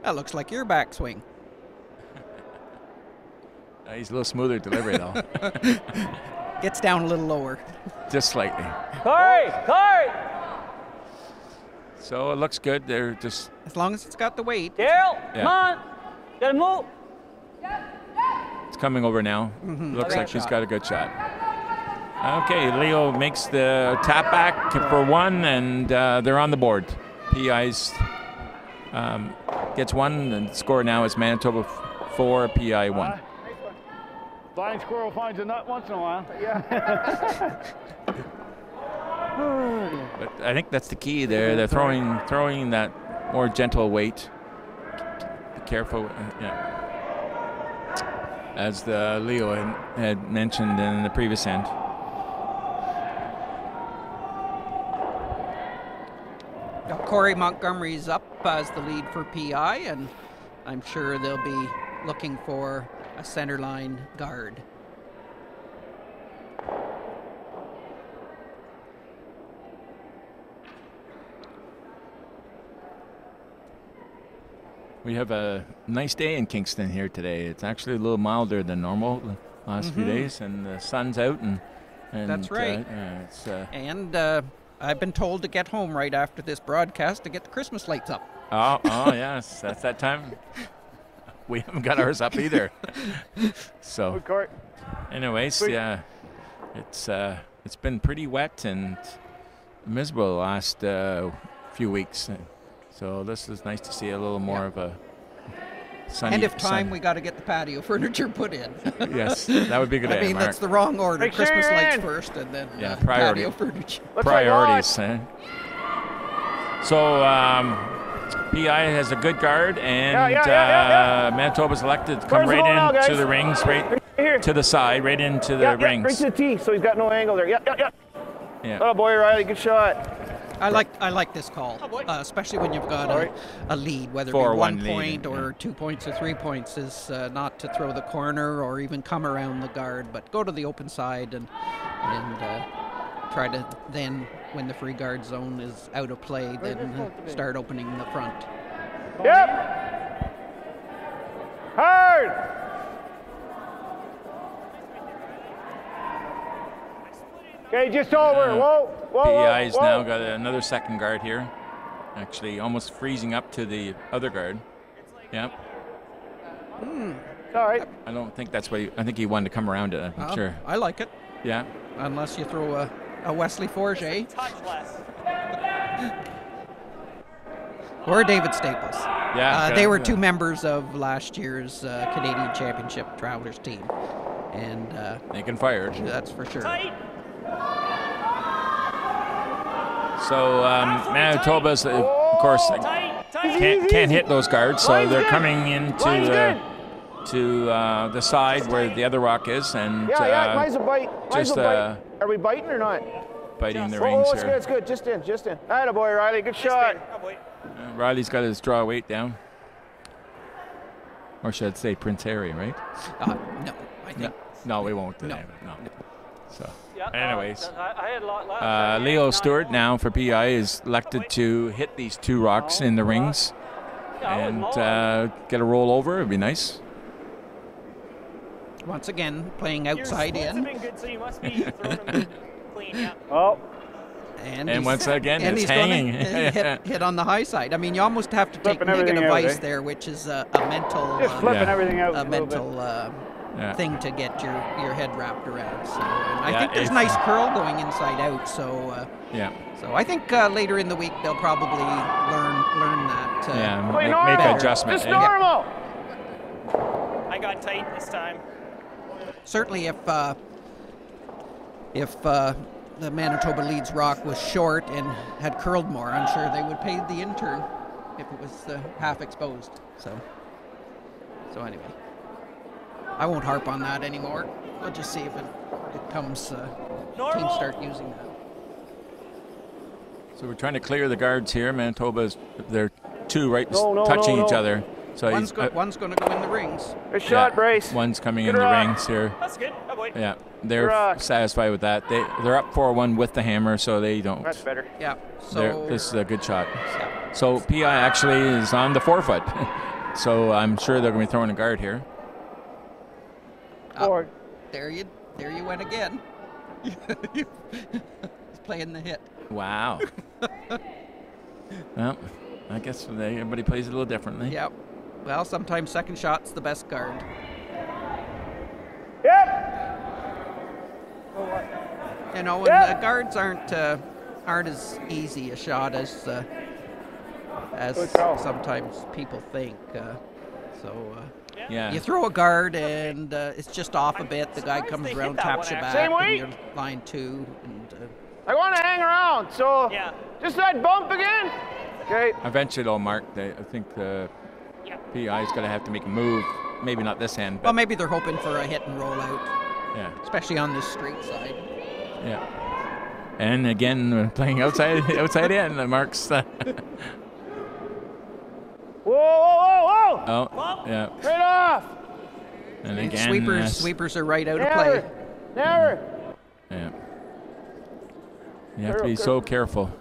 S1: That looks like your backswing.
S2: He's a little smoother delivery, though.
S1: Gets down a little lower.
S2: Just slightly.
S3: Corey!
S2: So it looks good. They're just.
S1: As long as it's got the weight.
S3: Daryl, come on. Gotta move.
S2: It's coming over now. Looks like he's got a good shot. Okay, Leo makes the tap back for one, and they're on the board. PI's gets one, and the score now is Manitoba 4, PI 1.
S4: Blind squirrel finds a nut once in a while. Yeah.
S2: But I think that's the key there. They're throwing that more gentle weight. Be careful. As the Leo had mentioned in the previous end.
S1: Corey Montgomery's up as the lead for PI, and I'm sure they'll be looking for a centerline guard.
S2: We have a nice day in Kingston here today. It's actually a little milder than normal the last few days, and the sun's out. And
S1: That's right.
S2: It's,
S1: And I've been told to get home right after this broadcast to get the Christmas lights up.
S2: oh, yes, that's that time. We haven't got ours up either. So,
S4: Good court.
S2: anyways, yeah, it's been pretty wet and miserable the last few weeks. So this is nice to see a little more of a sunny.
S1: And if time, we got to get the patio furniture put in.
S2: Yes, that would be a good.
S1: I mean,
S2: Mark.
S1: that's the wrong order.
S4: Make sure
S1: Christmas
S4: you're
S1: lights
S4: in.
S1: first, and then
S2: priority.
S1: patio furniture.
S4: Looks
S2: Priorities.
S4: Like
S2: So PI has a good guard, and
S4: Yeah.
S2: Manitoba's elected to come
S4: Where's the ball now,
S2: right into
S4: guys?
S2: the rings, right
S4: here.
S2: to the side, right into the
S4: yeah,
S2: rings.
S4: right to the tee, so he's got no angle there. Yeah.
S2: Yeah.
S4: Oh boy, Riley, good shot.
S1: I like this call, especially when you've got a lead, whether it be
S2: 4-1
S1: 1
S2: lead,
S1: point or 2 points or 3 points, is not to throw the corner or even come around the guard, but go to the open side and try to then, when the free guard zone is out of play, then start opening the front.
S4: Yep. Hard. Okay, just over. Whoa.
S2: PI's now got another second guard here, actually almost freezing up to the other guard. Yeah.
S4: It's all right.
S2: I don't think that's what I think he wanted to come around it. I'm sure.
S1: I like it,
S2: Yeah.
S1: unless you throw a Wesley Forget
S3: Touch less.
S1: or a David Staples.
S2: Yeah.
S1: They were two members of last year's Canadian Championship Travelers team, and
S2: They can fire it.
S1: that's for sure.
S3: Tight.
S2: So Manitoba's, of course,
S3: Tight.
S2: can't hit those guards, so
S4: Line's
S2: they're
S4: good.
S2: coming into
S4: Line's good.
S2: the side where the other rock is, and
S4: Yeah, mine's a bite.
S2: just
S4: Are we biting or not?
S2: biting the
S4: Oh,
S2: rings
S4: it's good,
S2: here.
S4: it's good. Just in. Atta boy, Riley, good shot.
S3: Oh, boy.
S2: Riley's got his draw weight down, or should I say Prince Harry, right?
S1: No, I think
S2: No, we won't.
S1: No.
S2: No. So,
S3: Yeah,
S2: anyways.
S3: I had a lot left.
S2: Leo Stewart now for PI is elected to hit these two rocks in the rings and get a roll over. It'd be nice.
S1: once again playing
S3: Your
S1: outside
S3: splits have
S1: in,
S3: been good, so you must be throwing them clean. Yeah.
S4: Oh,
S1: and
S2: And
S1: he's-
S2: once again,
S1: and
S2: it's
S1: he's gonna
S2: hanging.
S1: hit on the high side. I mean, you almost have to take
S4: Flipping everything
S1: negative
S4: out,
S1: ice
S4: eh?
S1: there, which is a mental
S4: just flipping
S2: Yeah.
S4: everything out
S1: a
S4: a little bit.
S1: mental
S2: Yeah.
S1: thing to get your head wrapped around. So, and I
S2: Yeah,
S1: think there's
S2: if-
S1: nice curl going inside out. So
S2: Yeah.
S1: so I think later in the week they'll probably learn that.
S2: Yeah.
S4: Wait,
S2: Make
S4: normal.
S2: an adjustment.
S4: Just
S2: eh?
S4: normal.
S3: I got tight this time.
S1: Certainly, if the Manitoba Leeds rock was short and had curled more, I'm sure they would pay the intern if it was half exposed. So anyway, I won't harp on that anymore. We'll just see if it comes. Teams
S3: Normal.
S1: start using that.
S2: So we're trying to clear the guards here. Manitoba's, they're two right
S4: No,
S2: touching
S4: no.
S2: each other. So
S1: One's going to go in the rings.
S4: Good shot, Brace.
S2: One's coming
S4: Good
S2: in the
S4: rock.
S2: rings here.
S3: That's good. Oh, boy.
S2: Yeah, they're
S4: rock.
S2: satisfied with that. They're up 4-1 with the hammer, so they don't.
S4: That's better.
S1: Yeah.
S2: They're-
S1: So
S2: this is a good shot.
S1: yeah.
S2: So PI actually is on the forefoot, so I'm sure they're going to be throwing a guard here.
S4: Forward.
S1: there you went again. He's playing the hit.
S2: Wow. Well, I guess everybody plays it a little differently.
S1: Yep. Well, sometimes second shot's the best guard.
S4: Yep.
S1: You know, and
S4: Yeah.
S1: guards aren't as easy a shot as
S4: Good call.
S1: sometimes people think.
S2: Yeah.
S1: You throw a guard and it's just off a bit. The guy
S3: surprised
S1: comes
S3: they hit
S1: around,
S3: that
S1: taps
S3: one,
S1: you back,
S3: actually.
S4: Same
S1: and
S4: weight?
S1: you're line two. And
S4: I want to hang around, so
S3: Yeah.
S4: just that bump again. Okay.
S2: Eventually, though, Mark, I think the
S3: Yeah.
S2: PI is going to have to make a move. Maybe not this hand, but
S1: well, maybe they're hoping for a hit and roll out,
S2: yeah,
S1: especially on this straight side.
S2: yeah. And again, playing outside in. Mark's.
S4: Whoa, whoa, whoa, whoa!
S2: Oh, yeah.
S4: Right off!
S2: And again,
S1: Sweepers are right out of play.
S4: Never!
S2: Yeah. You have to be so careful.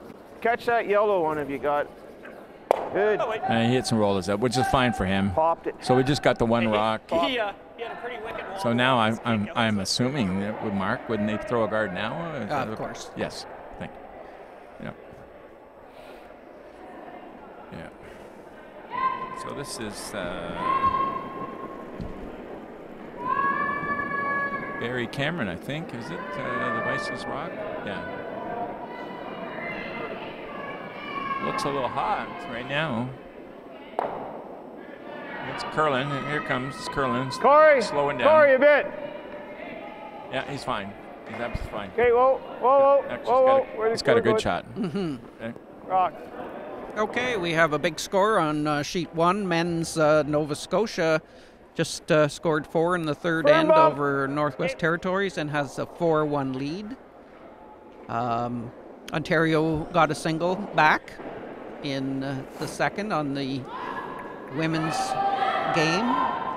S5: Catch that yellow one if you got. Good.
S2: He hits and rollers up, which is fine for him.
S5: Popped it.
S2: So we just got the one rock.
S3: He had a pretty wicked wall.
S2: So now I'm assuming that with Mark, wouldn't they throw a guard now?
S1: Of course.
S2: Yes. Thank you. Yeah. Yeah. So this is Barry Cameron, I think. Is it the Vice's rock? Yeah. Looks a little hot right now. It's curling. Here comes curling.
S4: Corey!
S2: Slowing down.
S4: Corey, a bit!
S2: Yeah, he's fine. He's absolutely fine.
S4: Okay, whoa, whoa, whoa,
S2: Actually,
S4: whoa, whoa.
S2: he's got a good shot.
S1: Mm-hmm.
S4: Rock.
S1: Okay, we have a big score on sheet 1. Men's Nova Scotia just scored 4 in the third
S4: Firm
S1: end
S4: up.
S1: over Northwest Territories and has a 4-1 lead. Ontario got a single back in the second on the women's game,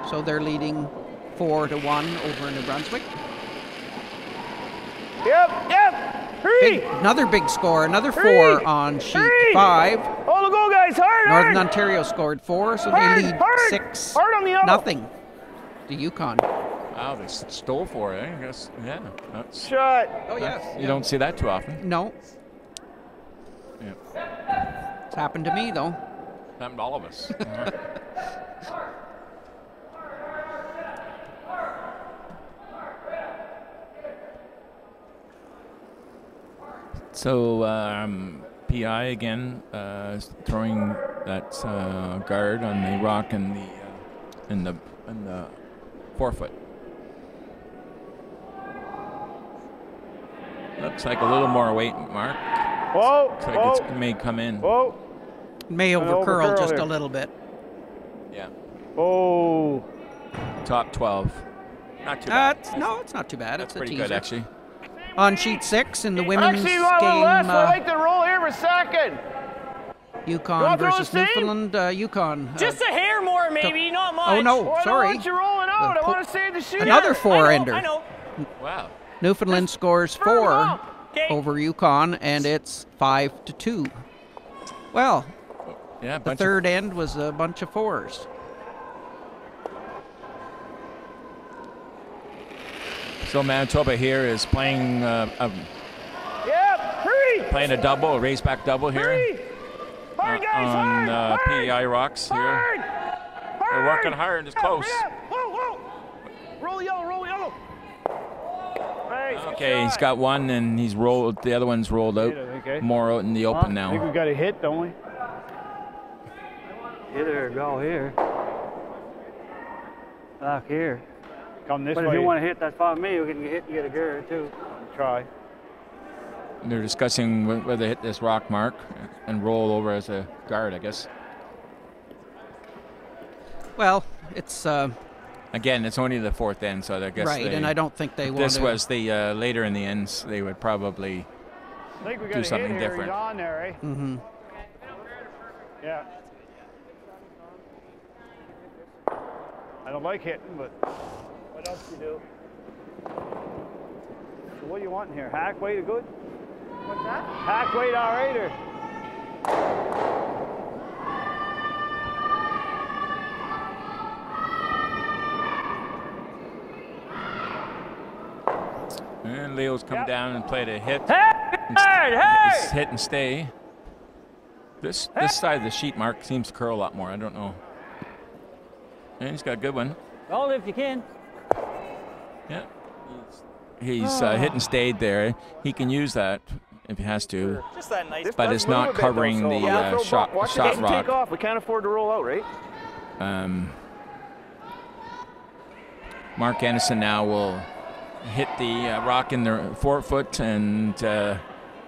S1: so they're leading 4-1 over New Brunswick.
S4: Yep! Hurry!
S1: Another big score, another 4
S4: Hurry!
S1: on sheet
S4: Hurry!
S1: 5.
S4: Oh, the goal, guys! Hard!
S1: Northern
S4: hard!
S1: Ontario scored 4, so
S4: Hard,
S1: they lead
S4: hard,
S1: 6
S4: hard on the yellow.
S1: nothing to Yukon.
S2: Wow, they stole 4, I guess. Yeah. That's,
S4: Shot!
S1: Oh yes,
S2: you don't see that too often.
S1: No,
S2: Yeah.
S1: it's happened to me though.
S2: Happened to all of us. So PI again throwing that guard on the rock and the forefoot. Looks like a little more weight, Mark.
S4: Whoa!
S2: Looks like
S4: Whoa!
S2: it may come in.
S4: Whoa!
S1: May
S4: An
S1: overcurl
S4: overcurl
S1: just
S4: here.
S1: a little bit.
S2: Yeah.
S4: Oh!
S2: Top 12. Not too bad.
S1: No, it's not too bad.
S2: That's
S1: it's a
S2: pretty
S1: teaser.
S2: good, actually.
S1: On sheet 6 in the women's
S4: Actually, you got a little less.
S1: game,
S4: I like the roll here for a second.
S1: Yukon
S4: wanna throw
S1: versus
S4: the same?
S1: Newfoundland. Yukon.
S3: Just a hair more, maybe, not much.
S1: Oh no,
S4: Well, I don't
S1: sorry.
S4: want you rolling out. I
S1: The
S4: want to save the shooter.
S1: Another 4-ender.
S3: I know.
S2: Wow.
S1: Newfoundland scores
S4: Firm
S1: 4
S4: up.
S3: Okay.
S1: over Yukon, and it's 5-2. Well,
S2: Yeah,
S1: the third end was a bunch of 4s.
S2: So Manitoba here is playing
S4: Yep! Hurry!
S2: a double, a raceback double here
S4: Hurry! Hard, guys!
S2: on
S4: hard! hard!
S2: PEI rocks here.
S4: Hard! Hard!
S2: They're working hard. It's close.
S4: Whoa, whoa! Roll yellow, roll yellow. Nice, good
S2: Okay, he's
S4: shot.
S2: got one and he's rolled. The other one's rolled out.
S4: Okay.
S2: More out in the
S4: Well,
S2: open
S4: I think
S2: now.
S4: we got a hit, don't we?
S6: Either go here. Back here.
S4: Come this
S6: But
S4: way.
S6: if you want to hit that fine me, we can hit and get a girl too.
S4: Try.
S2: They're discussing whether to hit this rock mark and roll over as a guard, I guess.
S1: Well, it's
S2: Again, it's only the fourth end, so I guess
S1: right, and I don't think they
S2: if
S1: want
S2: this
S1: to.
S2: was the later in the ends, they would probably.
S4: I think we
S2: Do
S4: got a
S2: something
S4: hit here.
S2: different.
S4: He's on there, eh?
S1: Mm-hmm.
S4: Yeah. I don't like hitting, but what else you do? So what do you want in here? Hack weight, a good?
S5: What's that?
S4: Hack weight, all right, or?
S2: And Leo's come
S4: Yep.
S2: down and played a hit.
S4: Hey!
S2: It's hit and stay. This side of the sheet mark seems to curl a lot more. I don't know. And he's got a good one.
S6: Roll if you can.
S2: Yeah. He's hit and stayed there. He can use that if he has to.
S3: Just that nice.
S2: But
S5: Let's
S2: it's
S5: move
S2: not
S5: a bit,
S2: covering
S5: though,
S2: the
S5: so yeah, throw
S2: shot
S5: watch
S2: shot
S5: the game take
S2: rock.
S5: off. We can't afford to roll out, right?
S2: Mark Anderson now will hit the rock in the forefoot, and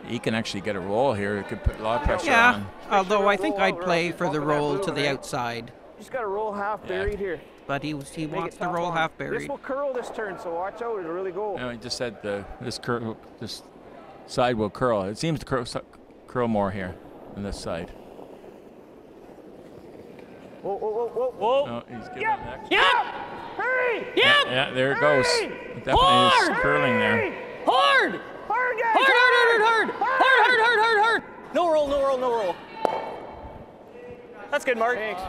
S2: he can actually get a roll here. It could put a lot of pressure
S1: Yeah,
S2: on.
S1: although I think
S5: roll
S1: I'd
S5: out
S1: play
S5: right
S1: for
S5: off
S1: the
S5: the top of that
S1: roll
S5: blue,
S1: to the
S5: right?
S1: outside,
S5: Just got to roll half buried here.
S1: but he
S5: Make
S1: wants
S5: it
S1: to
S5: top
S1: roll
S5: on.
S1: half
S5: This
S1: buried.
S5: will curl this turn, so watch out. It'll really go.
S2: No, he just said this curl. This side will curl. It seems to curl more here on this side.
S5: Whoa, whoa, whoa, whoa, whoa.
S2: Oh, he's getting it next.
S3: Yep.
S5: Hurry!
S3: Yep.
S2: Yeah, there it goes.
S5: Hurry!
S2: It definitely is curling there.
S3: Hard.
S5: Hard, guys!
S3: Hard, hard, hard, hard, hard, hard, hard, hard. No roll, no roll, no roll. That's good, Mark.
S5: Thanks.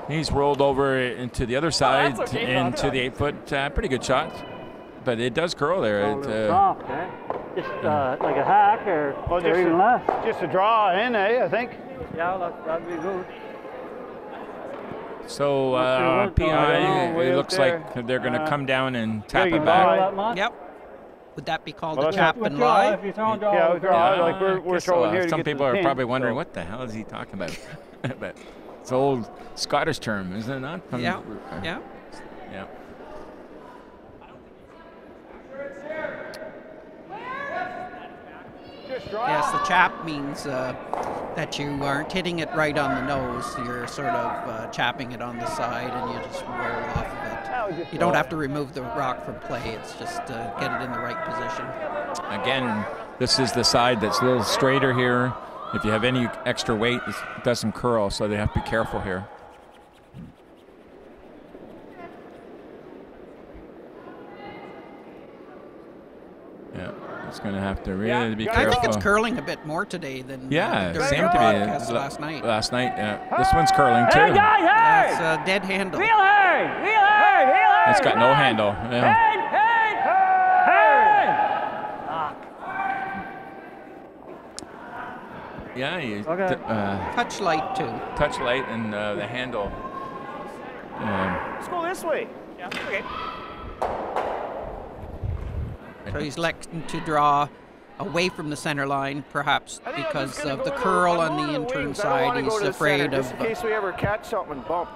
S2: He's rolled over into the other side,
S3: that's okay.
S2: into the 8-foot. Pretty good shot, but it does curl there.
S6: A little soft, eh? Just like a hack or,
S4: Well,
S6: or even less.
S4: just a draw in, I think.
S6: Yeah, that'd be good.
S2: So
S6: Not too much,
S2: PI,
S4: way
S2: it
S4: out
S2: looks
S4: there.
S2: like they're going to come down and tap
S4: you
S2: it
S4: can
S2: back.
S4: buy-
S6: That much?
S1: Yep. Would that be called
S4: Well,
S1: a
S4: that's
S1: tap
S6: With
S1: and
S6: draw,
S1: lie?
S6: if you don't draw,
S4: Yeah,
S6: we
S4: draw.
S6: draw.
S4: like we're
S2: guess
S4: throwing here to
S2: Some
S4: get to
S2: people
S4: the
S2: are
S4: pin,
S2: probably wondering,
S4: so.
S2: what the hell is he talking about? But it's an old Scottish term, isn't it not? From-
S1: Yeah. Yeah.
S2: Yeah.
S4: Just draw.
S1: Yes, the chap means that you aren't hitting it right on the nose. You're sort of chapping it on the side, and you just roll off of it. You don't have to remove the rock from play. It's just get it in the right position.
S2: Again, this is the side that's a little straighter here. If you have any extra weight, it doesn't curl, so they have to be careful here. Yeah, it's going to have to really be
S1: I
S2: careful.
S1: think it's curling a bit more today than
S2: Yeah, it
S1: during
S2: seemed
S1: the
S2: to
S1: broadcast
S2: be
S1: last night.
S2: Last night, yeah. This one's curling too.
S3: Hey, guys, hard.
S1: It's a dead handle.
S3: Real hard. Real hard. Real hard.
S2: It's got no handle. Yeah.
S3: Hand, hand, hand.
S2: Yeah, you
S6: Okay.
S1: Touch light too.
S2: touch light and the handle.
S5: Let's go this way.
S3: Yeah, okay.
S1: So he's electing to draw away from the center line, perhaps
S5: I think I'm
S1: because
S5: just gonna
S1: of
S5: go
S1: the
S5: to
S1: curl
S5: I'm
S1: on
S5: going
S1: the
S5: to
S1: intern
S5: wings. I don't
S1: side.
S5: wanna go
S1: He's
S5: to the
S1: afraid
S5: center,
S1: of.
S5: just in case we ever catch something and bump.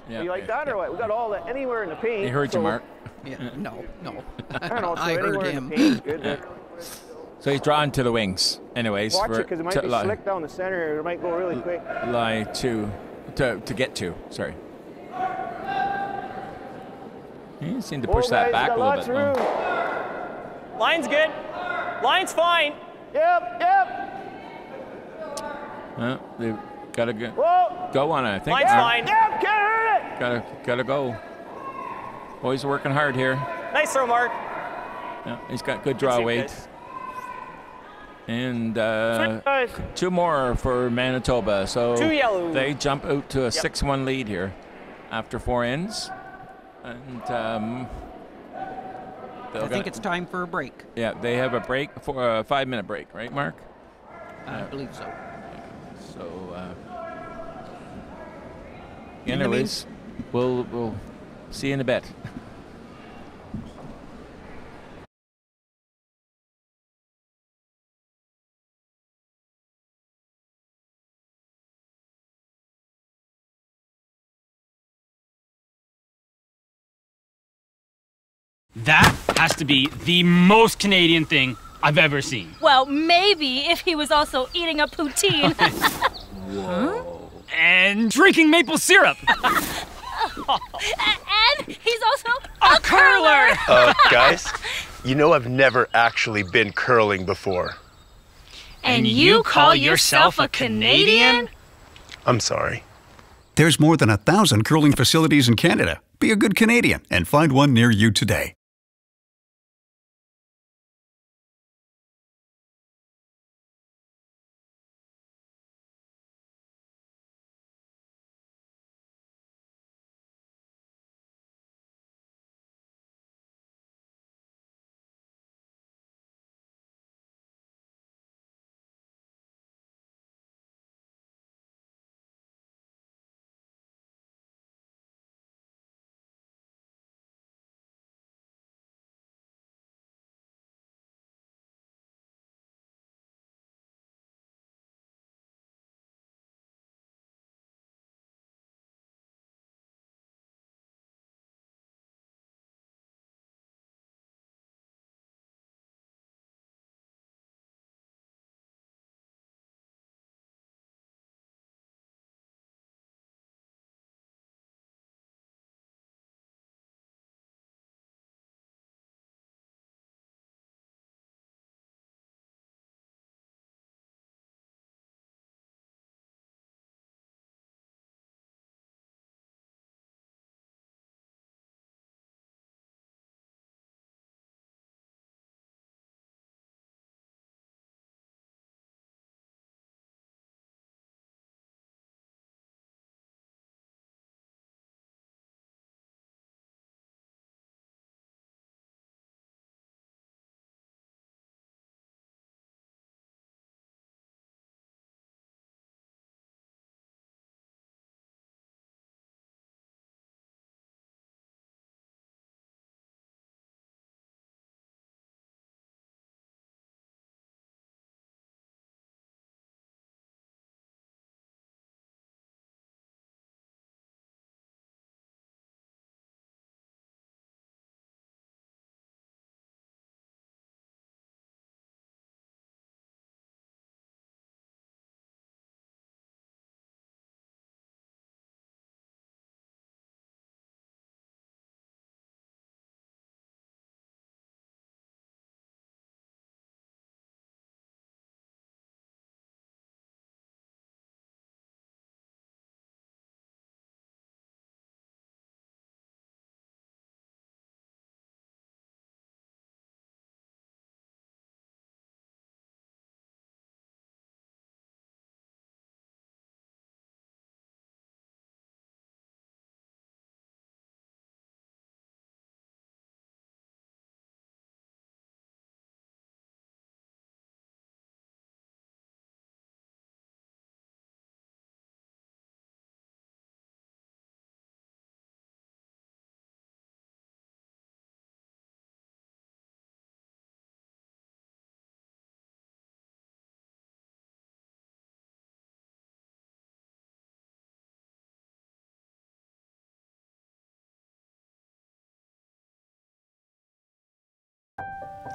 S2: Yeah,
S5: You like
S2: yeah,
S5: that or what? We got all that anywhere in the paint.
S2: He heard
S5: so,
S2: you, Mark.
S1: Yeah, no.
S5: I don't know. So
S1: I heard
S5: anywhere in
S1: him.
S5: the paint is good.
S2: Yeah. So he's drawn to the wings, anyways.
S5: Watch
S2: for-
S5: it because it might
S2: to
S5: be
S2: lie-
S5: slick down the center. It might go really quick.
S2: lie to get to. Sorry. He seemed to push that
S5: guys,
S2: back
S5: got
S2: a little
S5: lots
S2: bit.
S5: of
S2: though.
S5: room.
S3: Line's good. Line's fine.
S5: Yep, yep.
S2: They've got to
S5: Whoa.
S2: go on it, I think.
S3: Line's fine.
S5: Yep, can't hurt it.
S2: Gotta go. Boys are working hard here.
S3: Nice throw, Mark.
S2: Yeah, he's got good draw
S3: Good
S2: weight.
S3: guys.
S2: And
S5: Guys.
S2: 2 more for Manitoba. So
S3: 2 yellow.
S2: they jump out to a 6-1 lead here after 4 ends. And
S1: I think it's time for a break.
S2: Yeah, they have a break for a 5-minute break, right, Mark?
S1: I believe so.
S2: So,
S1: In the
S2: anyways, we'll see you in a bit.
S7: That has to be the most Canadian thing I've ever seen.
S8: Well, maybe if he was also eating a poutine.
S7: And drinking maple syrup.
S8: And he's also a
S7: curler.
S9: Guys, you know I've never actually been curling before.
S8: And you call yourself a Canadian?
S9: I'm sorry.
S10: There's more than 1,000 curling facilities in Canada. Be a good Canadian and find one near you today.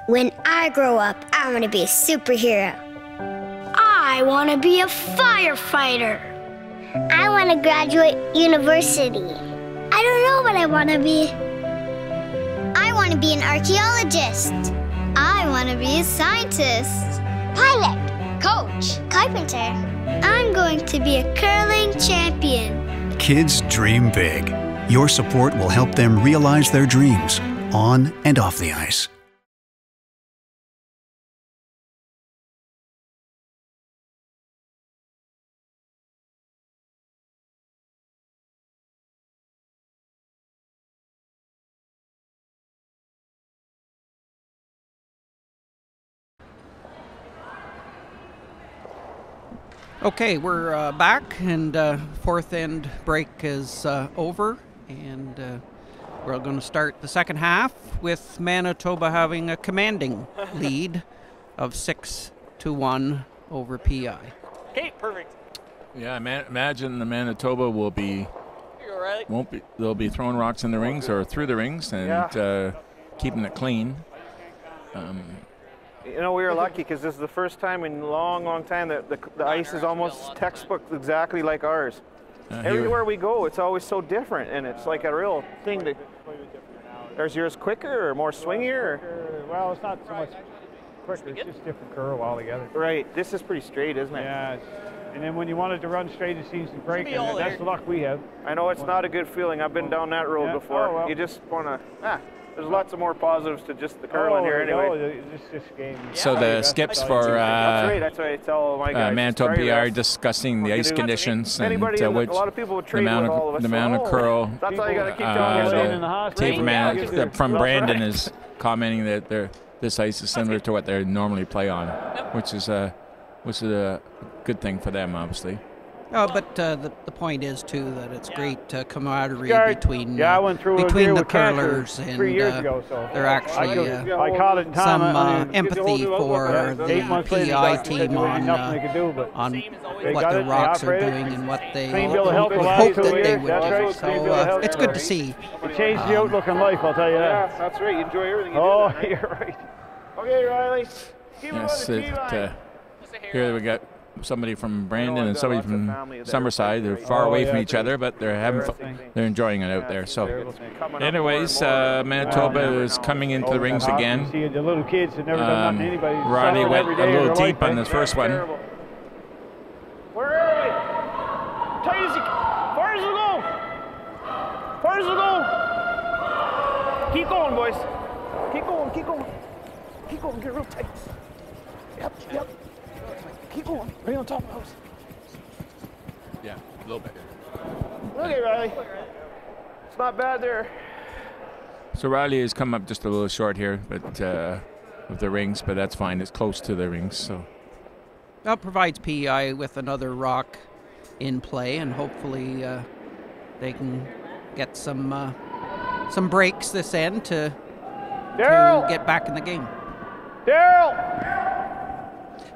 S11: When I grow up, I want to be a superhero. I want to be a firefighter. I want to graduate university. I don't know what I want to be. I want to be an archaeologist. I want to be a scientist. Pilot. Coach. Carpenter. I'm going to be a curling champion.
S10: Kids dream big. Your support will help them realize their dreams on and off the ice.
S1: Okay, we're back, and fourth end break is over, and we're going to start the second half with Manitoba having a commanding lead of 6-1 over PI.
S3: Okay, perfect.
S2: Yeah, imagine the Manitoba will be they'll be throwing rocks in the rings or through the rings and keeping it clean.
S5: You know, we were lucky because this is the first time in a long, long time that the ice is almost textbook exactly like ours. Everywhere we go, it's always so different, and it's like a real thing. Is yours quicker or more swingier?
S4: Well, it's not so much quicker. It's just different curl altogether.
S5: Right. This is pretty straight, isn't it?
S4: Yeah. And then when you want it to run straight, it seems to break. And that's the luck we have.
S5: I know it's not a good feeling. I've been down that road before.
S4: Oh, well.
S5: You just want to. There's lots of more positives to just the curling here anyway.
S4: This game.
S2: So the skips for
S5: that's right. I tell my guys.
S2: Manitoba PI are discussing the ice conditions and which
S5: a lot of people would trade
S2: the amount of curl.
S5: That's all you got to keep telling me.
S2: From Brandon is commenting that this ice is similar to what they normally play on, which is a good thing for them, obviously.
S1: But the point is too that it's great camaraderie between the curlers, and
S4: 3 years ago, so
S1: they're actually
S4: I caught it in time,
S1: some empathy for the PI team on what the Rocks are doing and what they hope that they would do. So it's good to see.
S4: It changed the outlook on life, I'll tell you that.
S5: Yeah, that's right. You enjoy everything.
S4: Oh, you're right.
S5: Okay, Riley.
S2: Here we got somebody from Brandon and somebody from Summerside. They're far away from each other, but they're enjoying it out there. So, anyways, Manitoba is coming into the rings again.
S4: See, the little kids have never done nothing to anybody.
S2: Riley went a little deep on this first one.
S5: Where are we? Tight as far as we go. Far as we go. Keep going, boys. Keep going. Keep going. Keep going. Get real tight. Yep. Keep going. Right on top of the house.
S2: Yeah, a little bit.
S5: Okay, Riley. It's not bad there.
S2: So Riley has come up just a little short here, but with the rings, but that's fine. It's close to the rings, so.
S1: That provides PEI with another rock in play, and hopefully they can get some breaks this end to get back in the game.
S4: Daryl!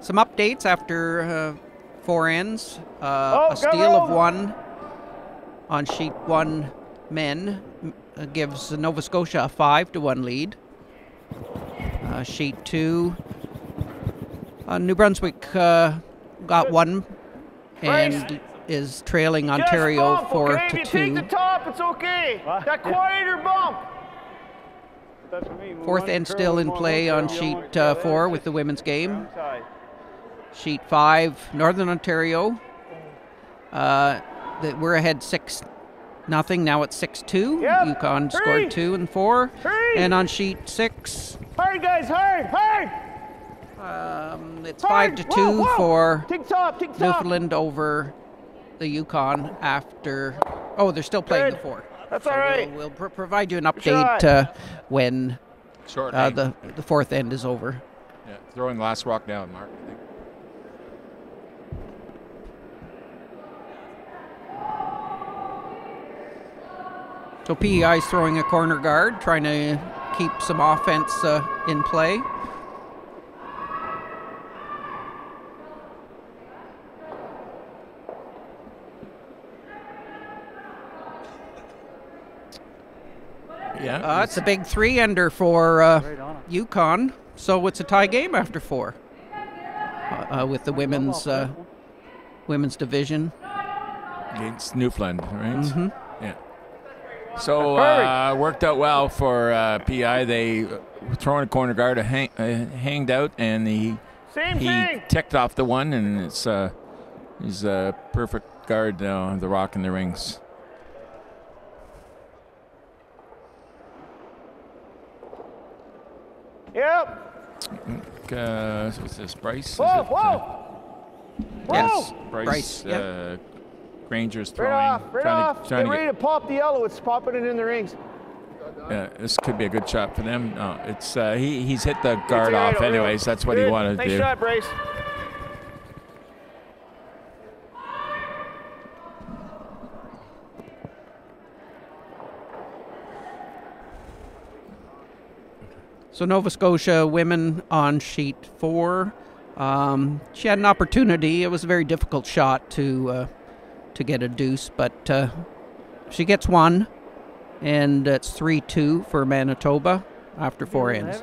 S1: Some updates after 4 ends. A steal of 1 on sheet 1 men gives Nova Scotia a 5-1 lead. Sheet 2, New Brunswick got 1 and is trailing Ontario 4-2.
S5: You take the top, it's okay. That quieter bump.
S1: Fourth end still in play on sheet 4 with the women's game. Sheet 5, Northern Ontario. We're ahead 6-0. Now it's 6-2.
S5: Yep.
S1: Yukon scored 2 and 4. And on sheet 6,
S5: hard guys, hard.
S1: It's 5-2 for
S5: Tick top.
S1: Newfoundland over the Yukon after. Oh, they're still playing the 4.
S5: That's all right.
S1: We'll provide you an update when the fourth end is over.
S2: Yeah, throwing last rock down, Mark. I think.
S1: So PEI is throwing a corner guard, trying to keep some offense in play.
S2: Yeah,
S1: it's a big 3-ender for Yukon. So it's a tie game after 4 with the women's division
S2: against Newfoundland, right?
S1: Mm-hmm.
S2: Yeah. So worked out well for PI. They throwing a corner guard, hanged out, and he ticked off the one, and he's a perfect guard now. The rock in the rings.
S5: Yep.
S2: What's this, Bryce?
S5: Whoa.
S1: Yes,
S2: Bryce.
S1: Yep.
S2: Granger's throwing.
S5: Right off. Get ready to pop the yellow. It's popping it in the rings.
S2: Yeah, this could be a good shot for them. No, it's he's hit the guard off anyways. That's what he wanted to do.
S5: Nice shot, Bryce.
S1: So Nova Scotia women on sheet 4. She had an opportunity. It was a very difficult shot to get a deuce, but she gets one, and it's 3-2 for Manitoba after 4 ends.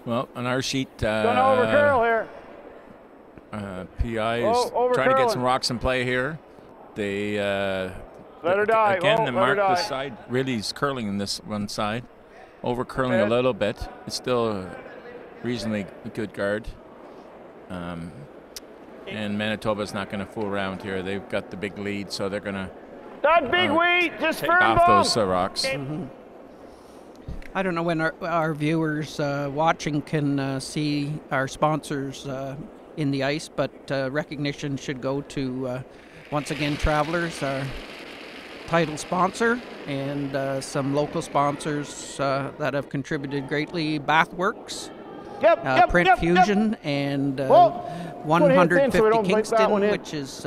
S2: Well, on our sheet,
S5: Gonna overcurl here.
S2: PI is trying to get some rocks in play here. They
S5: let her die.
S2: Again, the mark this side really is curling in this one side. Over curling a little bit. It's still a reasonably good guard. And Manitoba's not going to fool around here. They've got the big lead, so they're going to
S5: that big weight, just
S2: take off those rocks.
S1: Mm-hmm. I don't know when our viewers watching can see our sponsors in the ice, but recognition should go to, once again, Travelers, our title sponsor, and some local sponsors that have contributed greatly. Bathworks, Print Fusion, and 150 Kingston, which is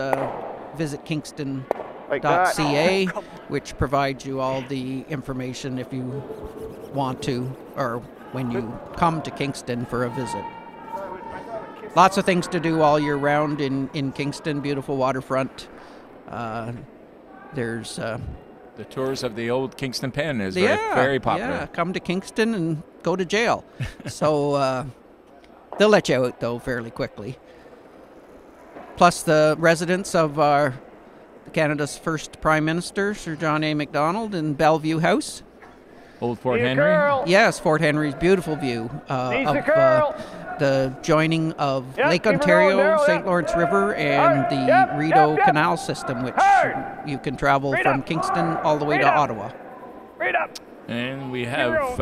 S1: visit kingston.ca, which provides you all the information if you want to, or when you come to Kingston for a visit. Lots of things to do all year round in Kingston. Beautiful waterfront. There's
S2: the tours of the old Kingston Pen is very popular.
S1: Yeah, come to Kingston and go to jail. So they'll let you out, though, fairly quickly. Plus the residents of Canada's first Prime Minister, Sir John A. Macdonald, in Bellevue House.
S2: Old Fort Henry?
S1: Yes, Fort Henry's beautiful view of the joining of Lake Ontario, St. Lawrence River, and the Rideau Canal system, which you can travel from Kingston all the way to Ottawa.
S2: And we have,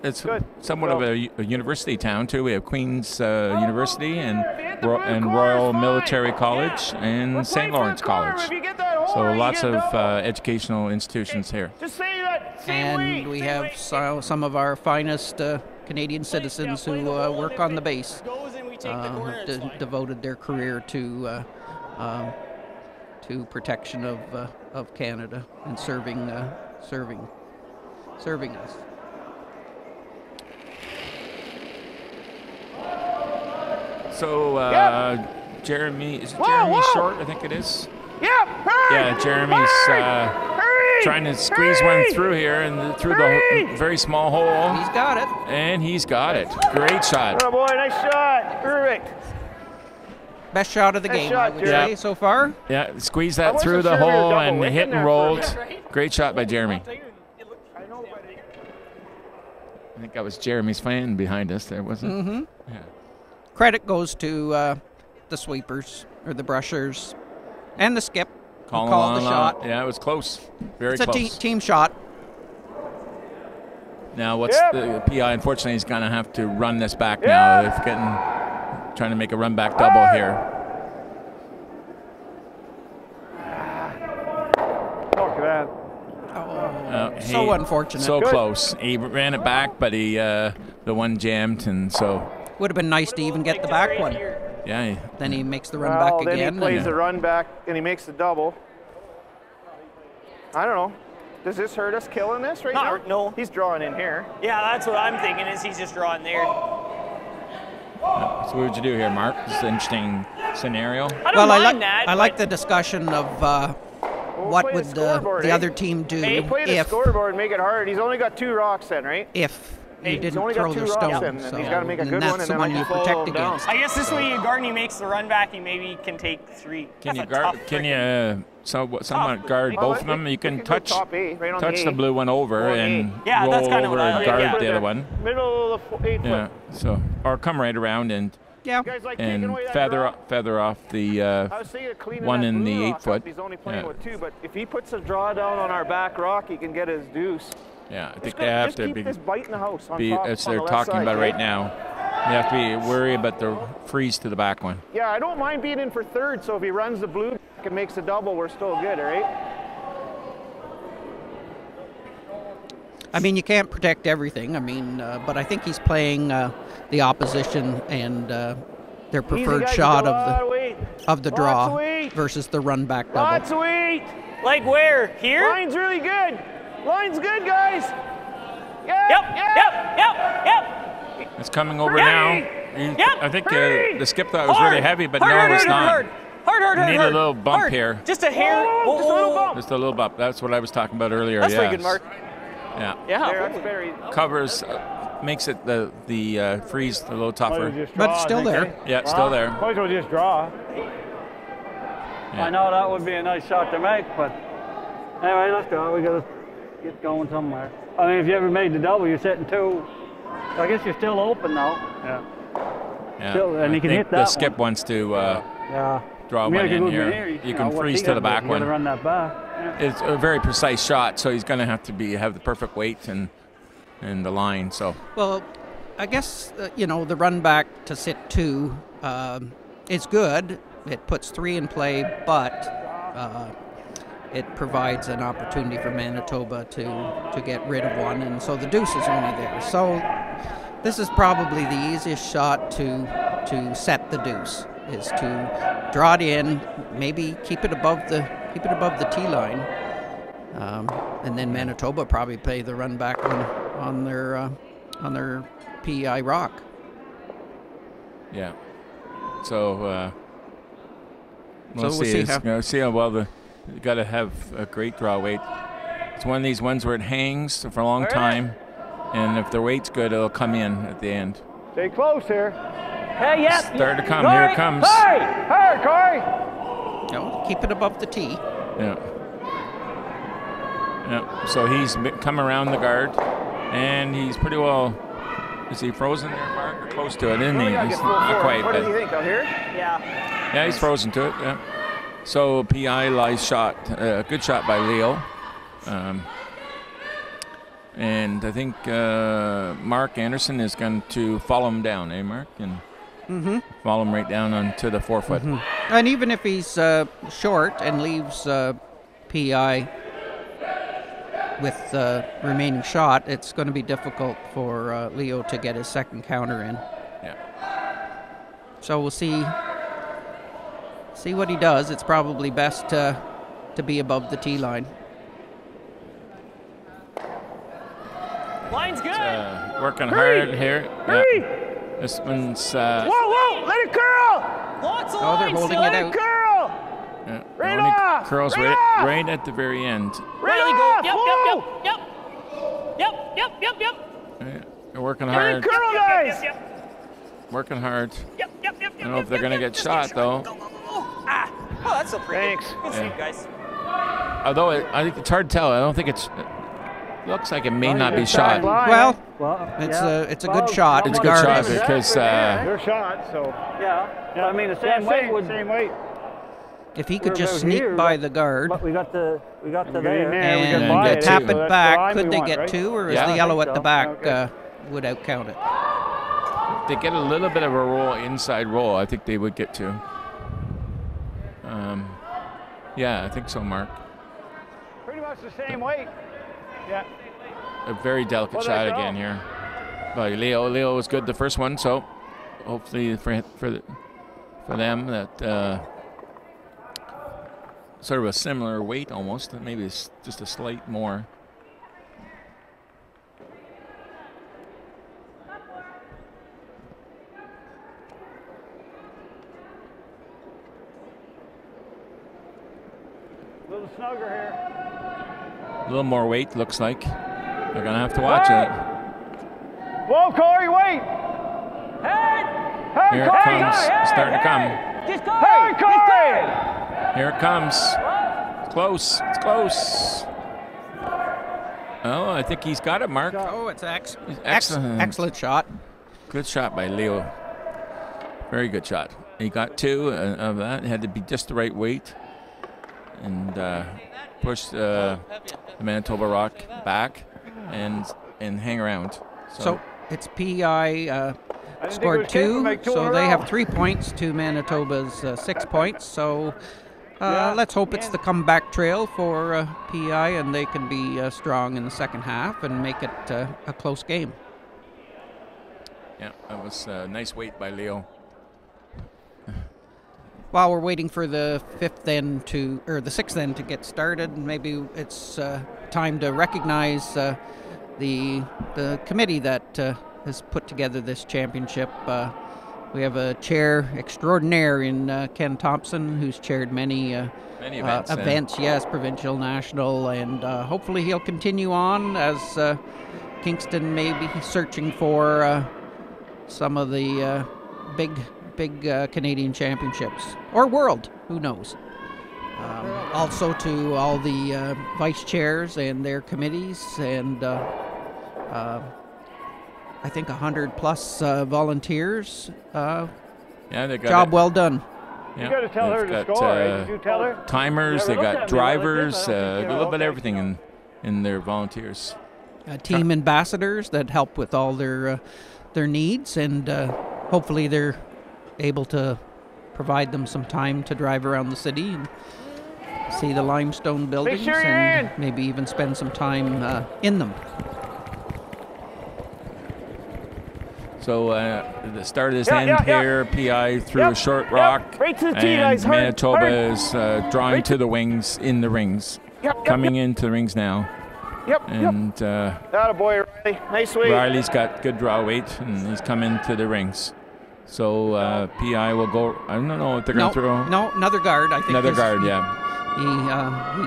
S2: it's somewhat of a university town, too. We have Queen's University and Royal Military College and St. Lawrence College. So lots of educational institutions here.
S1: And we have some of our finest Canadian citizens who work on the base, devoted their career to protection of Canada and serving us.
S2: So Jeremy Short, I think it is. Yeah, Jeremy's trying to squeeze one through here and through the very small hole.
S1: He's got it.
S2: And he's got it. Great shot.
S5: Oh boy, nice shot. Perfect.
S1: Best shot of the game, I would say, so far.
S2: Yeah, squeeze that through the hole and hit and rolled. Great shot by Jeremy. I think that was Jeremy's fan behind us there, wasn't it?
S1: Mm-hmm.
S2: Yeah.
S1: Credit goes to the sweepers, or the brushers, and the skip. Called the shot.
S2: Yeah, it was close. Very
S1: close.
S2: It's
S1: a team shot.
S2: Now, the PI, unfortunately, is going to have to run this back now. They're trying to make a run back double here.
S5: Look at that.
S1: So unfortunate.
S2: So close. He ran it back, but the one jammed, and so.
S1: Would have been nice to even get the back one.
S2: Yeah.
S1: Then he makes the run back again.
S5: Then he plays the run back, and he makes the double. I don't know. Does this hurt us killing this right now?
S3: No.
S5: He's drawing in here.
S3: Yeah, that's what I'm thinking, is he's just drawing there.
S2: So what would you do here, Mark? This is an interesting scenario.
S1: I like the discussion of what would the other team do
S5: play the scoreboard and make it hard. He's only got 2 rocks then, right?
S1: If you
S5: He's
S1: didn't
S5: only
S1: throw
S5: got 2
S1: the
S5: rocks
S1: stone,
S5: then, and he's got to make a good
S1: that's
S5: one, and
S1: the
S5: then
S1: one
S5: I
S1: you
S5: can follow
S1: protect
S5: him down.
S1: against.
S3: I guess this way Gardner makes the run back, he maybe can take 3.
S2: Can you
S3: That's a tough
S2: somewhat guard both of them? You can touch
S5: top 8, right on
S2: touch
S5: the
S2: the blue one over and roll
S3: that's kinda
S2: over
S3: what I
S2: and
S3: like,
S2: guard
S3: yeah.
S2: the other one.
S5: Middle of the 8
S2: Yeah.
S5: foot.
S2: So or come right around and feather off the one in the 8 foot.
S5: He's only playing with 2, but if he puts a draw down on our back rock, he can get his deuce.
S2: Yeah, I think they have to be,
S5: this bite in the house
S2: as they're talking about right now. You have to be worried about the freeze to the back one.
S5: Yeah, I don't mind being in for 3rd, so if he runs the blue back and makes a double, we're still good, all right?
S1: I mean, you can't protect everything. I mean, but I think he's playing the opposition and their preferred shot of the draw versus the run back double.
S5: Lots of weight.
S3: Like where? Here?
S5: Line's really good. Line's good, guys.
S3: Yep.
S2: It's coming over now. I think the skip thought was really heavy, but no, it's not.
S3: Hard.
S2: Need a little bump here.
S3: Just a hair.
S5: Just a little bump.
S2: Just a little bump. That's what I was talking about earlier.
S3: That's
S2: yes.
S3: pretty good, Mark.
S2: Yeah.
S5: That's better.
S2: Covers, makes it the freeze a little tougher.
S1: But it's still there.
S2: Yeah, it's still there.
S4: Might as well just draw.
S2: Yeah.
S6: I know that would be a nice shot to make, but anyway, let's go. We got to get going somewhere. I mean, if you ever made the double, you're sitting 2. I guess you're still open now.
S2: Yeah.
S6: Still, and you can
S2: think
S6: hit that
S2: the skip wants to draw one in here. You can freeze to the back one.
S6: Run that back.
S2: It's a very precise shot, so he's going to have to have the perfect weight and the line. So
S1: well, I guess the run back to sit 2 is good. It puts 3 in play, but it provides an opportunity for Manitoba to get rid of one, and so the deuce is only there. So this is probably the easiest shot to set the deuce, is to draw it in, maybe keep it above the tee line, and then Manitoba probably play the run back on their PEI rock.
S2: Yeah. So we'll
S1: see
S2: how well you got to have a great draw weight. It's one of these ones where it hangs for a long time, and if the weight's good, it'll come in at the end.
S4: Stay close here.
S5: Hey, yes.
S2: Start to come. Here it comes.
S4: Hard, Corey.
S1: Keep it above the tee.
S2: Yeah. So he's come around the guard, and he's pretty well. Is he frozen there, Mark? Or close to it, isn't he? He's not quite.
S5: What do you think out here?
S2: Yeah, he's frozen to it. Yeah. So PI lies shot. Good shot by Leo. And I think Mark Anderson is going to follow him down, Mark? And follow him right down onto the 4 foot.
S1: And even if he's short and leaves PI with the remaining shot, it's going to be difficult for Leo to get his second counter in.
S2: Yeah.
S1: So we'll see what he does. It's probably best to be above the tee line.
S3: Line's good.
S2: Working hard here. Yeah. This one's.
S5: Whoa! Let it curl.
S3: Lots of
S1: they're holding it out.
S5: Curl.
S2: Yeah,
S5: Right off.
S2: Curls
S5: right off.
S2: right at the very end.
S5: Right
S3: off. Yep.
S2: Yeah, they're working hard.
S5: Curl, guys.
S2: Working hard.
S3: Yep.
S2: I don't know if they're going to get shot, though.
S3: Oh, that's so pretty.
S5: Thanks.
S3: Good save, guys.
S2: Although I think it's hard to tell. I don't think it's. Looks like it may not be shot.
S1: Well, it's a good shot.
S2: It's a good shot because
S4: Your shot, so.
S6: Yeah. I mean, the same weight would.
S4: Same weight.
S1: If he could just sneak by the guard
S6: But we got to there.
S1: and tap it back, could they get 2, or is
S2: Yeah.
S1: the yellow
S6: I
S1: at
S6: think
S1: the back would outcount it?
S2: they get a little bit of a roll, inside roll. I think they would get 2. Yeah, I think so, Mark.
S4: Pretty much the same weight. Yeah.
S2: A very delicate shot again here. But Leo was good the first one, so hopefully for them that sort of a similar weight almost, maybe it's just a slight more.
S4: A little snugger here.
S2: A little more weight, looks like. They're going to have to watch it.
S4: Whoa, Corey, wait!
S3: Hey!
S4: Hey,
S2: Here it
S4: Corey!
S2: comes. It's starting to come.
S3: Just go!
S4: Hey, Corey!
S2: Here it comes. It's close. It's close. Oh, I think he's got it, Mark.
S1: Oh, it's
S2: Excellent.
S1: excellent shot.
S2: Good shot by Leo. Very good shot. He got 2 of that. It had to be just the right weight. And push the Manitoba Rock back and hang around.
S1: So it's PEI scored 2, so they have 3 points to Manitoba's 6 points. So let's hope it's the comeback trail for PEI and they can be strong in the second half and make it a close game.
S2: Yeah, that was a nice weight by Leo.
S1: While we're waiting for the sixth end to get started, maybe it's time to recognize the committee that has put together this championship. We have a chair extraordinaire in Ken Thompson, who's chaired many events, yes, provincial, national, and hopefully he'll continue on as Kingston may be searching for some of the big Canadian championships or world, who knows. Also to all the vice chairs and their committees, and I think 100+ volunteers.
S2: Yeah, they got
S1: job well done.
S2: Yeah.
S4: You got to tell her to score, right? Did you tell her?
S2: Timers, they got drivers, a little bit of everything in their volunteers.
S1: Team ambassadors that help with all their needs, and hopefully they're able to provide them some time to drive around the city and see the limestone buildings and maybe even spend some time in them.
S2: So the start of this end here, PI threw a short rock, and Manitoba is drawing to the wings in the rings, coming into the rings now. And
S5: attaboy, Riley. Nice weight.
S2: Riley's got good draw weight, and he's come into the rings. So PI will go. I don't know if they're going to throw.
S1: No, another guard. I think
S2: another guard. Yeah.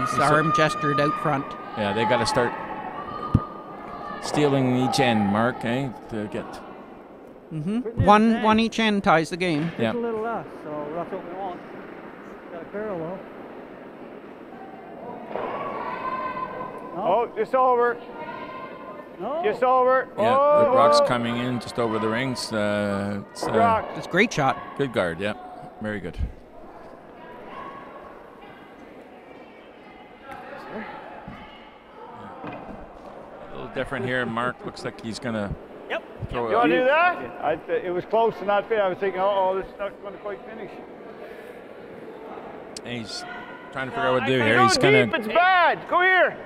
S1: He's arm gestured out front.
S2: Yeah, they got to start stealing each end, Mark. To get.
S1: One each end ties the game.
S6: Just a little less, so that's what we want. Got a parallel.
S4: Oh, just over.
S6: No.
S4: Just over.
S2: Yeah, the rock's coming in just over the rings. It's a
S1: great shot.
S2: Good guard, yeah. Very good. A little different here. Mark looks like he's going to throw it.
S4: You want to do that? It was close to not fit. I was thinking, this is not going to quite finish.
S2: And he's trying to figure out what to do here. He's
S5: going to. It's bad. Go here.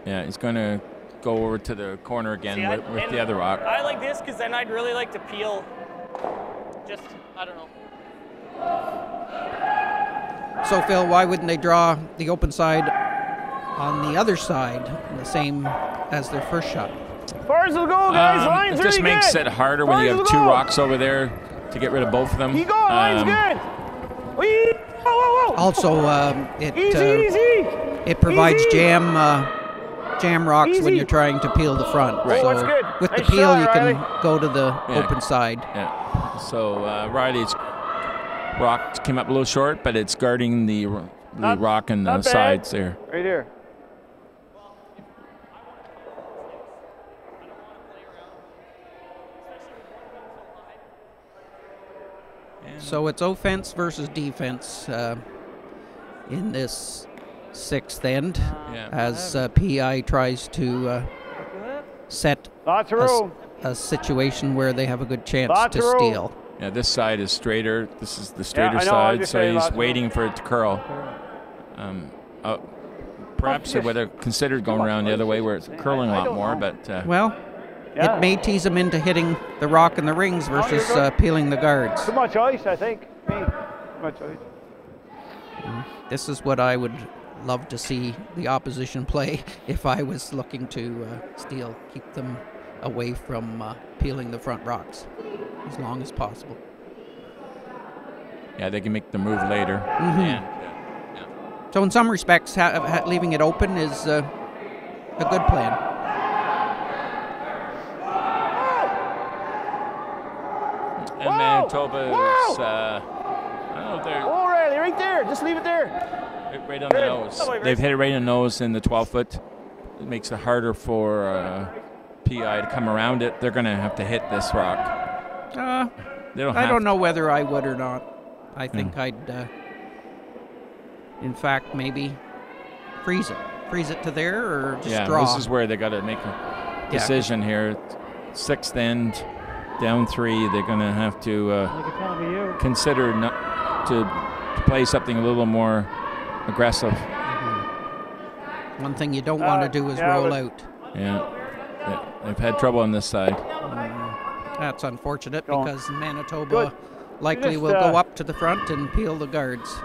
S2: Yeah, he's going to go over to the corner again with the other rock.
S3: I like this because then I'd really like to peel. I don't know.
S1: So Phil, why wouldn't they draw the open side on the other side, the same as their first shot?
S5: Far as the goal, guys. Line's
S2: it just
S5: really
S2: makes
S5: good.
S2: it harder when you have 2 rocks over there to get rid of both of them.
S5: Keep going. Line's good. Whoa, whoa, whoa.
S1: Also,
S5: easy.
S1: It provides jam rocks when you're trying to peel the front.
S2: Right.
S1: So
S5: that's good.
S1: with
S5: Nice
S1: the peel,
S5: shot,
S1: you
S5: Riley.
S1: can go to the open side.
S2: Yeah. So Riley's rock came up a little short, but it's guarding the rock and the sides there.
S4: Right here.
S1: So it's offense versus defense in this sixth end as PI tries to set a situation where they have a good chance to steal.
S2: Yeah, this side is straighter. This is the straighter side, so he's waiting for it to curl. Perhaps they would have considered going around the other way where it's curling a lot more, but...
S1: it may tease him into hitting the rock in the rings versus peeling the guards.
S4: Too much ice, I think. Too much ice.
S1: This is what I would love to see the opposition play if I was looking to steal, keep them away from peeling the front rocks as long as possible.
S2: Yeah, they can make the move later.
S1: So in some respects, leaving it open is a good plan.
S2: And Manitoba's,
S5: Oh, Riley, right there. Just leave it there.
S2: Right on the nose. They've hit it right on the nose in the 12-foot. It makes it harder for PI to come around it. They're going to have to hit this rock.
S1: I don't know whether I would or not. I think I'd, in fact, maybe freeze it. Freeze it to there or just draw.
S2: This is where they got to make a decision here. 6th end, down 3. They're going to have to consider to play something a little more aggressive.
S1: One thing you don't want to do is roll out.
S2: Yeah, they've had trouble on this side.
S1: That's unfortunate because Manitoba likely will go up to the front and peel the guards.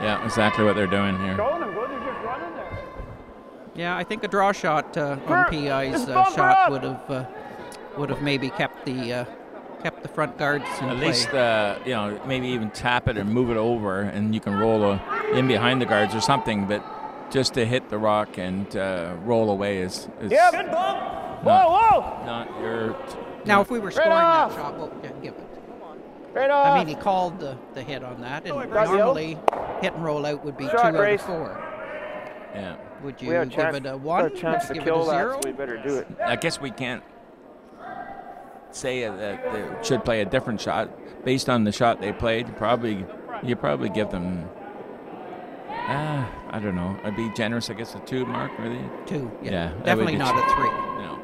S2: Yeah, exactly what they're doing here.
S1: Yeah, I think a draw shot on PI's shot would have maybe kept the front guards in
S2: At
S1: play.
S2: least maybe even tap it or move it over, and you can roll in behind the guards or something. But just to hit the rock and roll away is
S5: good bump. Whoa!
S2: Not your.
S1: Now, if we were scoring that shot, what would you give it?
S5: Right off.
S1: I mean, he called the hit on that, and normally hit and roll out would be 2 out of 4.
S2: Yeah.
S1: Would you give it a 1? Would you give it a 0?
S5: We better do it.
S2: I guess we can't say that they should play a different shot based on the shot they played. You probably give them. I don't know. I'd be generous. I guess a 2, Mark. Really?
S1: 2.
S2: Yeah.
S1: Definitely not a 3.
S2: No.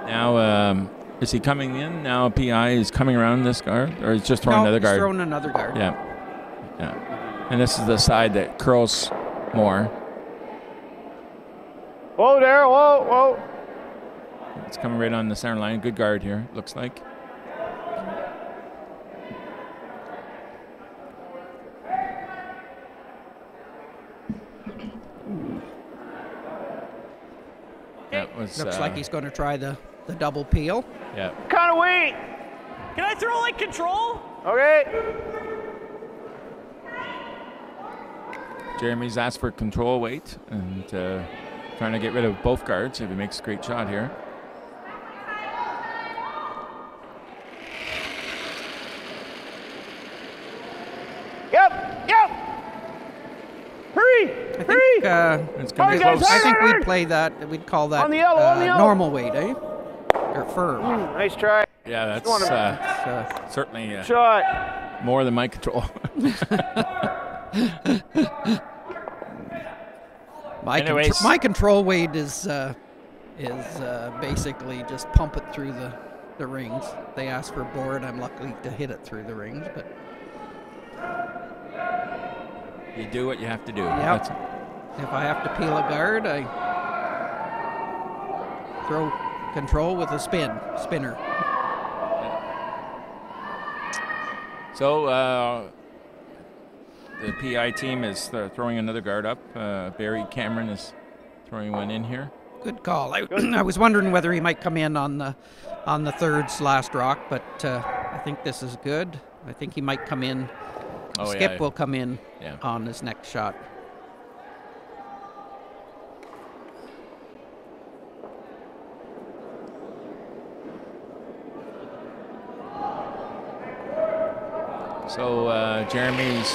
S2: Now, is he coming in? Now PI is coming around this guard, or he's just throwing another guard?
S1: He's throwing another guard.
S2: Yeah. And this is the side that curls more.
S5: Whoa there, whoa.
S2: It's coming right on the center line. Good guard here, looks like.
S1: Looks like he's going to try the double peel.
S2: Yeah.
S5: Kind of wait.
S3: Can I throw like control?
S5: Okay.
S2: Jeremy's asked for control weight and trying to get rid of both guards if he makes a great shot here.
S5: Yep. Hurry.
S2: It's going to be close.
S1: I think we'd play that. We'd call that
S5: on the yellow.
S1: Normal weight, eh? Or firm.
S5: Nice try.
S2: Yeah, that's certainly
S5: shot.
S2: More than my control.
S1: My control weight is basically just pump it through the rings. They ask for board. I'm lucky to hit it through the rings, but
S2: you do what you have to do.
S1: Yep. If I have to peel a guard, I throw control with a spinner.
S2: So the PI team is throwing another guard up. Barry Cameron is throwing one in here.
S1: Good call. I was wondering whether he might come in on the third's last rock, but I think this is good. I think he might come in. Skip will come in on his next shot.
S2: So Jeremy's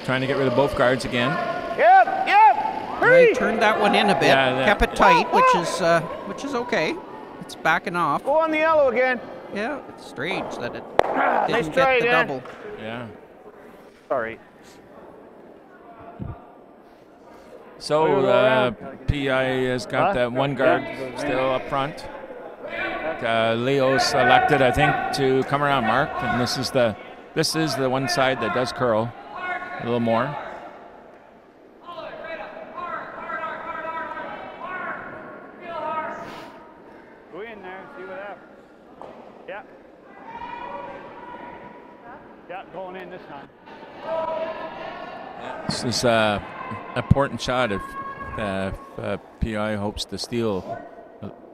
S2: trying to get rid of both guards again.
S5: Yep. Hurry.
S1: I turned that one in a bit, kept it tight, which is okay. It's backing off.
S5: Go on the yellow again.
S1: Yeah, it's strange that it
S5: nice
S1: didn't
S5: try,
S1: get the double.
S2: Yeah.
S5: Sorry.
S2: So PI has got that one guard still up front. Leo's elected, I think, to come around, Mark, and this is the one side that does curl a little more.
S4: Go in there and see what happens. Yeah. Yeah, going in this time.
S2: This is an important shot if PI hopes to steal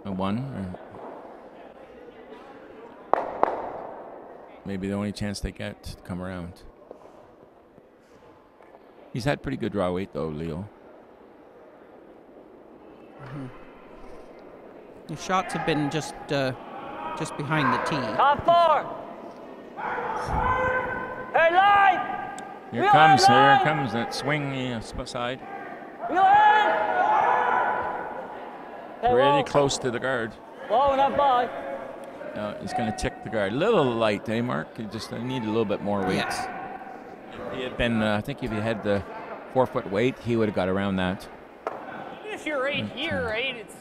S2: a one. maybe the only chance they get to come around. He's had pretty good draw weight though, Leo.
S1: The shots have been just behind the tee.
S6: Top 4. Hey, line!
S2: Here comes that swing side. Really close to the guard.
S6: Low and up by.
S2: No, he's going to tick the guard. A little light, eh, Mark? You just need a little bit more weight.
S1: Yes.
S2: If he had been, I think if he had the 4-foot weight, he would have got around that.
S3: If you're right here, right, it's...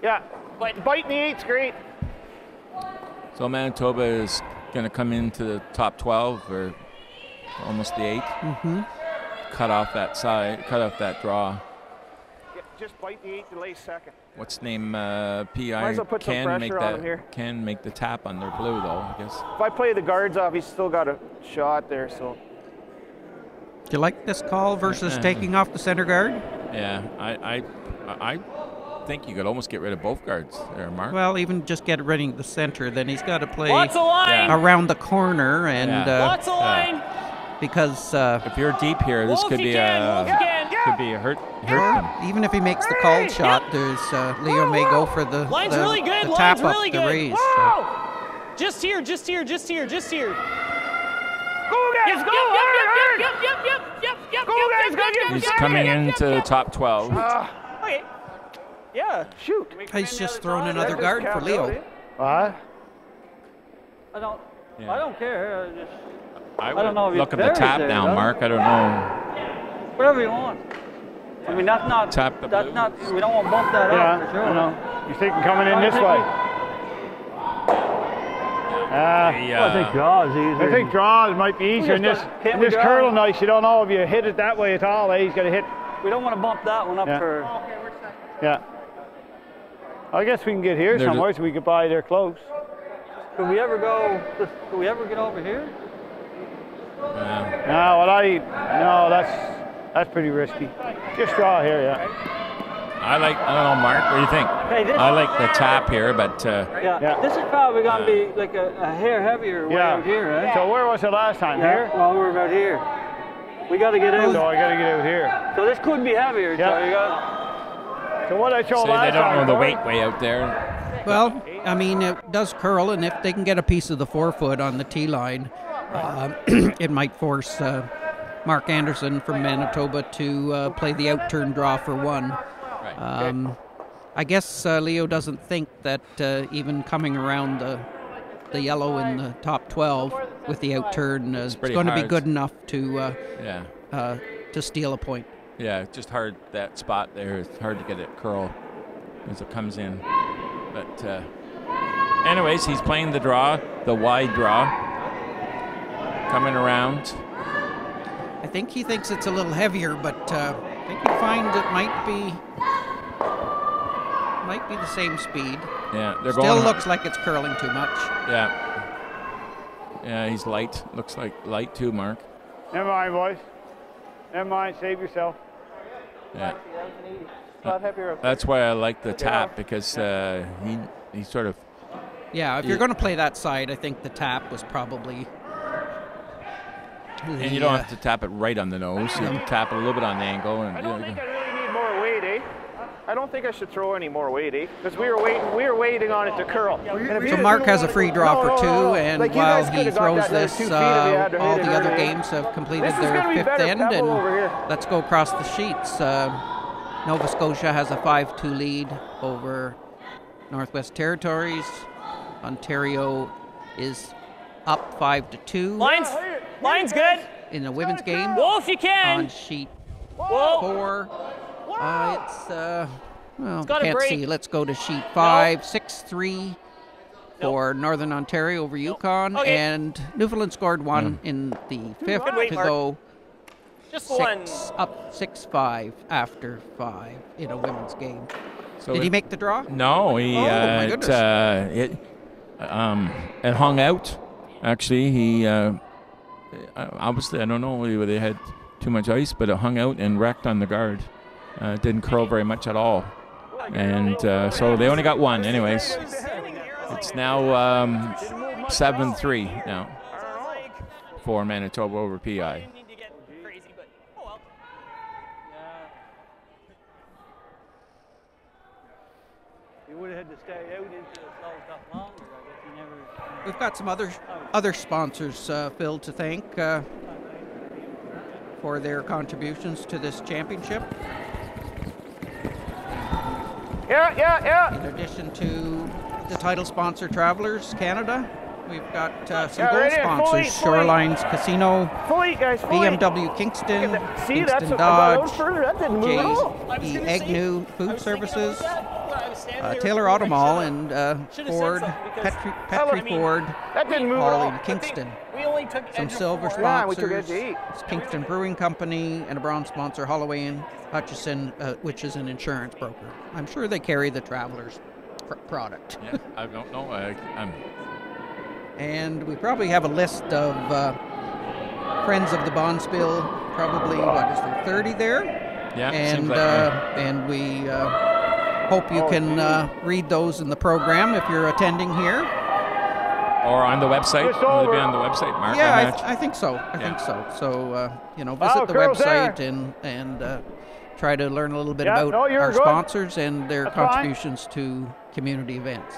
S4: Yeah, but biting the 8's great.
S2: So Manitoba is going to come into the top 12 or almost the 8.
S1: Mm-hmm.
S2: Cut off that side, cut off that draw.
S5: Yeah, just bite the 8 to lay second.
S2: What's name?
S5: Might
S2: PI
S5: as well put some
S2: can make
S5: pressure on him here.
S2: that. Can make the tap on their blue though, I guess.
S5: If I play the guards off, he's still got a shot there. So.
S1: Do you like this call versus taking off the center guard?
S2: Yeah, I think you could almost get rid of both guards there, Mark.
S1: Well, even just get rid of the center, then he's got to play
S3: Lots of line.
S1: around the corner and
S3: Lots of line.
S1: because
S2: if you're deep here, this could be a hurt him.
S1: even if he makes the called shot, there's Leo may go for the
S3: Line's
S1: the,
S3: really good.
S1: the
S3: Line's
S1: tap
S3: really
S1: up
S3: good.
S1: the raise.
S3: Whoa! Just here, just here, just here, just here.
S4: Go guys, go! Go guys, go!
S2: He's coming into top 12.
S3: Okay. Yeah.
S5: Shoot.
S1: He's just thrown another guard for Leo.
S4: What?
S6: I don't care.
S2: I
S6: don't know if
S2: look
S6: it's
S2: at the
S6: buried
S2: tap
S6: there,
S2: now,
S6: though.
S2: Mark. I don't know.
S6: Whatever you want. I mean, that's not.
S2: Tap the
S6: that's
S2: blue.
S6: not. We don't want to bump that up for sure.
S4: I know. You think coming in this way?
S6: I think draws easier.
S4: I think draws might be easier in this curl nice. You don't know if you hit it that way at all. He's got to hit.
S6: We don't want to bump that one up for.
S4: Yeah. I guess we can get here somewhere so we could buy there close.
S6: Could we ever go? Could we ever get over here?
S4: No, that's pretty risky. Just draw here, yeah.
S2: I don't know, Mark. What do you think?
S6: Hey,
S2: I like the tap here, but
S6: this is probably going to be like a hair heavier way out here, right?
S4: So where was it last time? Here?
S6: Well, we're about here. We got to get out.
S4: So I got to get out here.
S6: So this could be heavier.
S4: Yeah.
S6: So you got.
S4: So what I showed
S2: say
S4: last
S2: they don't
S4: time.
S2: know the weight way out there.
S1: Well, I mean, it does curl, and if they can get a piece of the 4-foot on the tee line, it might force Mark Anderson from Manitoba to play the out-turn draw for 1.
S2: Right.
S1: I guess Leo doesn't think that even coming around the yellow in the top 12 with the out-turn is going to be good enough to steal a point.
S2: Yeah, just hard that spot there. It's hard to get it curl as it comes in. But anyways, he's playing the draw, the wide draw, coming around.
S1: I think he thinks it's a little heavier, but I think you find it might be the same speed.
S2: Yeah, they're
S1: still
S2: going
S1: looks like it's curling too much.
S2: Yeah, he's light. Looks like light too, Mark.
S4: Never mind, boys. Never mind. Save yourself.
S2: Yeah. That's why I like the tap, because he sort of.
S1: Yeah, if you're going to play that side, I think the tap was probably.
S2: And you don't have to tap it right on the nose. You can tap it a little bit on the angle. And,
S5: I don't think I really need more weight, eh? I don't think I should throw any more weight, eh? Because we were waiting on it to curl.
S1: So Mark has a free draw for 2, and while he throws this, all the other games have completed their 5th end, and let's go across the sheets. Nova Scotia has a 5-2 lead over Northwest Territories. Ontario is up 5-2.
S3: Line's good.
S1: In the women's game.
S3: Wolf, you can.
S1: On sheet 4. Well, can't see. Let's go to sheet 5. 6-3 for Northern Ontario over Yukon.
S3: Okay.
S1: And Newfoundland scored 1 in the 5th to go
S3: Just 1.
S1: Up 6-5 after 5 in a women's game.
S2: So
S1: Did he make the draw?
S2: No, he
S1: my goodness.
S2: it hung out. Actually, he obviously I don't know whether they had too much ice, but it hung out and wrecked on the guard. Didn't curl very much at all, and so they only got 1. Anyways, it's now 7-3 now. for Manitoba over PI.
S3: Didn't need to get crazy, but oh well.
S6: You would have had to stay out into the slow stuff longer. I guess you never.
S1: We've got some other sponsors, Phil, to thank for their contributions to this championship. In addition to the title sponsor, Travelers Canada, we've got some gold sponsors: Shorelines Casino, BMW Kingston, Kingston Dodge, J.E. Agnew Food Services, Taylor Automall, and Ford, Petrie Ford, all in Kingston. Some silver sponsors: Kingston Brewing Company, and a bronze sponsor, Holloway and Hutchison, which is an insurance broker. I'm sure they carry the Travelers product.
S2: Yeah, I don't know.
S1: And we probably have a list of friends of the Bonspiel. Probably, what is there, 30 there?
S2: Yeah,
S1: and
S2: seems like right.
S1: And we hope you can read those in the program if you're attending here.
S2: Or on the website. Will they be on the website, Mark?
S1: Yeah, I think so. I think so. So, visit the website and try to learn a little bit about our sponsors and their contributions to community events.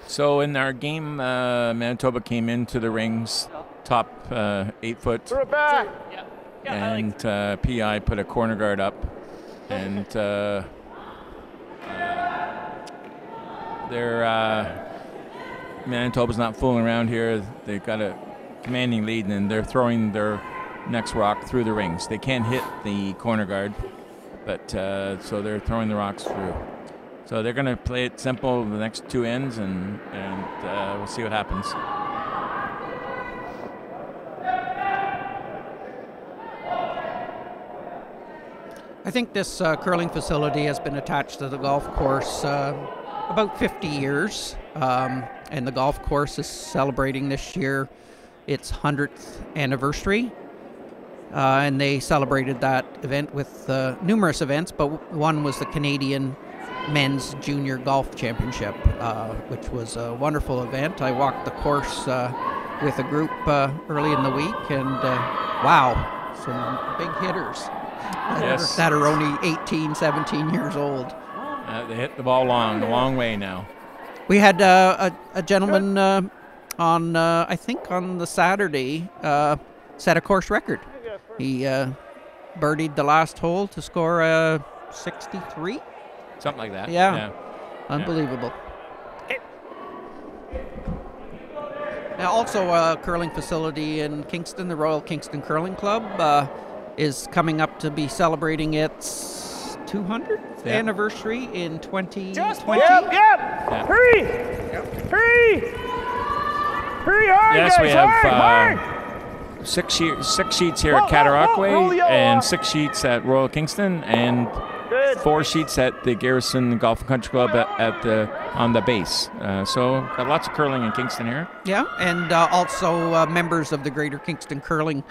S2: So in our game, Manitoba came into the rings top 8 foot. And PI put a corner guard up. And Manitoba's not fooling around here. They've got a commanding lead, and they're throwing their next rock through the rings. They can't hit the corner guard, but so they're throwing the rocks through. So they're going to play it simple the next 2 ends, and we'll see what happens.
S1: I think this curling facility has been attached to the golf course about 50 years, and the golf course is celebrating this year its 100th anniversary. And they celebrated that event with numerous events, but one was the Canadian Men's Junior Golf Championship, which was a wonderful event. I walked the course with a group early in the week, and wow, some big hitters that are only 18, 17 years old.
S2: They hit the ball a long way now.
S1: We had a gentleman on, I think on the Saturday, set a course record. He birdied the last hole to score 63.
S2: Something like that.
S1: Yeah. Unbelievable. Now, also a curling facility in Kingston, the Royal Kingston Curling Club, is coming up to be celebrating its 200th anniversary in 2020.
S5: Hurry! Hurry hard,
S2: yes,
S5: guys,
S2: we have
S5: hard!
S2: 6 sheets here at Cataraqui, and 6 sheets at Royal Kingston, and 4 sheets at the Garrison Golf and Country Club on the base. So got lots of curling in Kingston here.
S1: Yeah, and also members of the Greater Kingston Curling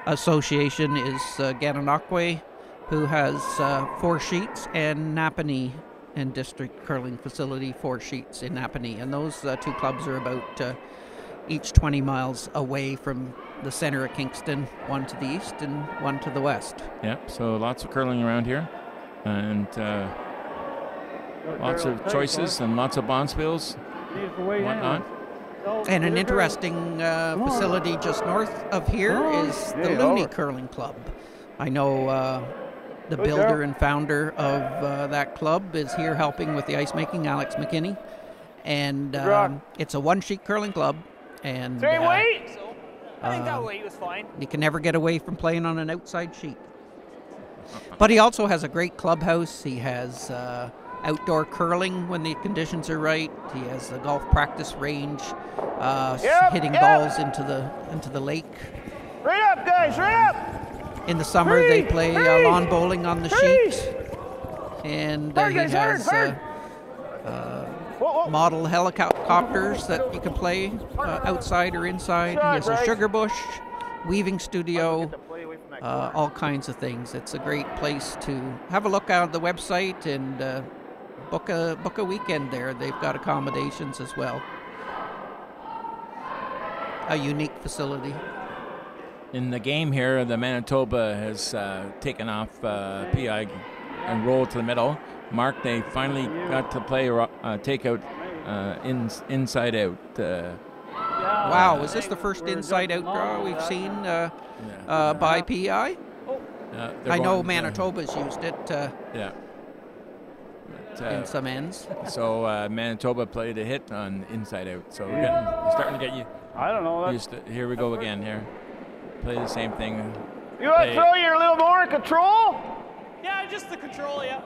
S1: Association is Gananoque, who has 4 sheets, and Napanee and District Curling Facility 4 sheets in Napanee. And those 2 clubs are about each 20 miles away from the center of Kingston, one to the east and one to the west.
S2: Yeah, so lots of curling around here, and lots of choices and lots of bonspiels and whatnot.
S1: And an interesting facility just north of here is the Looney Curling Club. I know the builder and founder of that club is here helping with the ice making, Alex McKinney. And it's a 1-sheet curling club. And
S3: Same weight? I think that weight was fine.
S1: You can never get away from playing on an outside sheet. But he also has a great clubhouse. He has outdoor curling when the conditions are right. He has a golf practice range, hitting balls into the lake.
S5: Right up, guys, right up!
S1: In the summer, they play lawn bowling on the sheet. And he has model helicopters that you can play outside or inside. He has a sugar bush, weaving studio, all kinds of things. It's a great place to have a look at the website and book a weekend there. They've got accommodations as well. a unique facility.
S2: In the game here, the Manitoba has taken off PI and rolled to the middle. Mark, they finally got to play takeout inside out.
S1: Wow, is this the first inside out draw we've seen by PI? I know Manitoba's used it in some ends.
S2: So Manitoba played a hit on inside out. So we're starting to get you.
S4: I don't know.
S2: Used to, here we go again. Here, play the same thing.
S5: You want to throw your little more control?
S3: Yeah, just the control, yeah.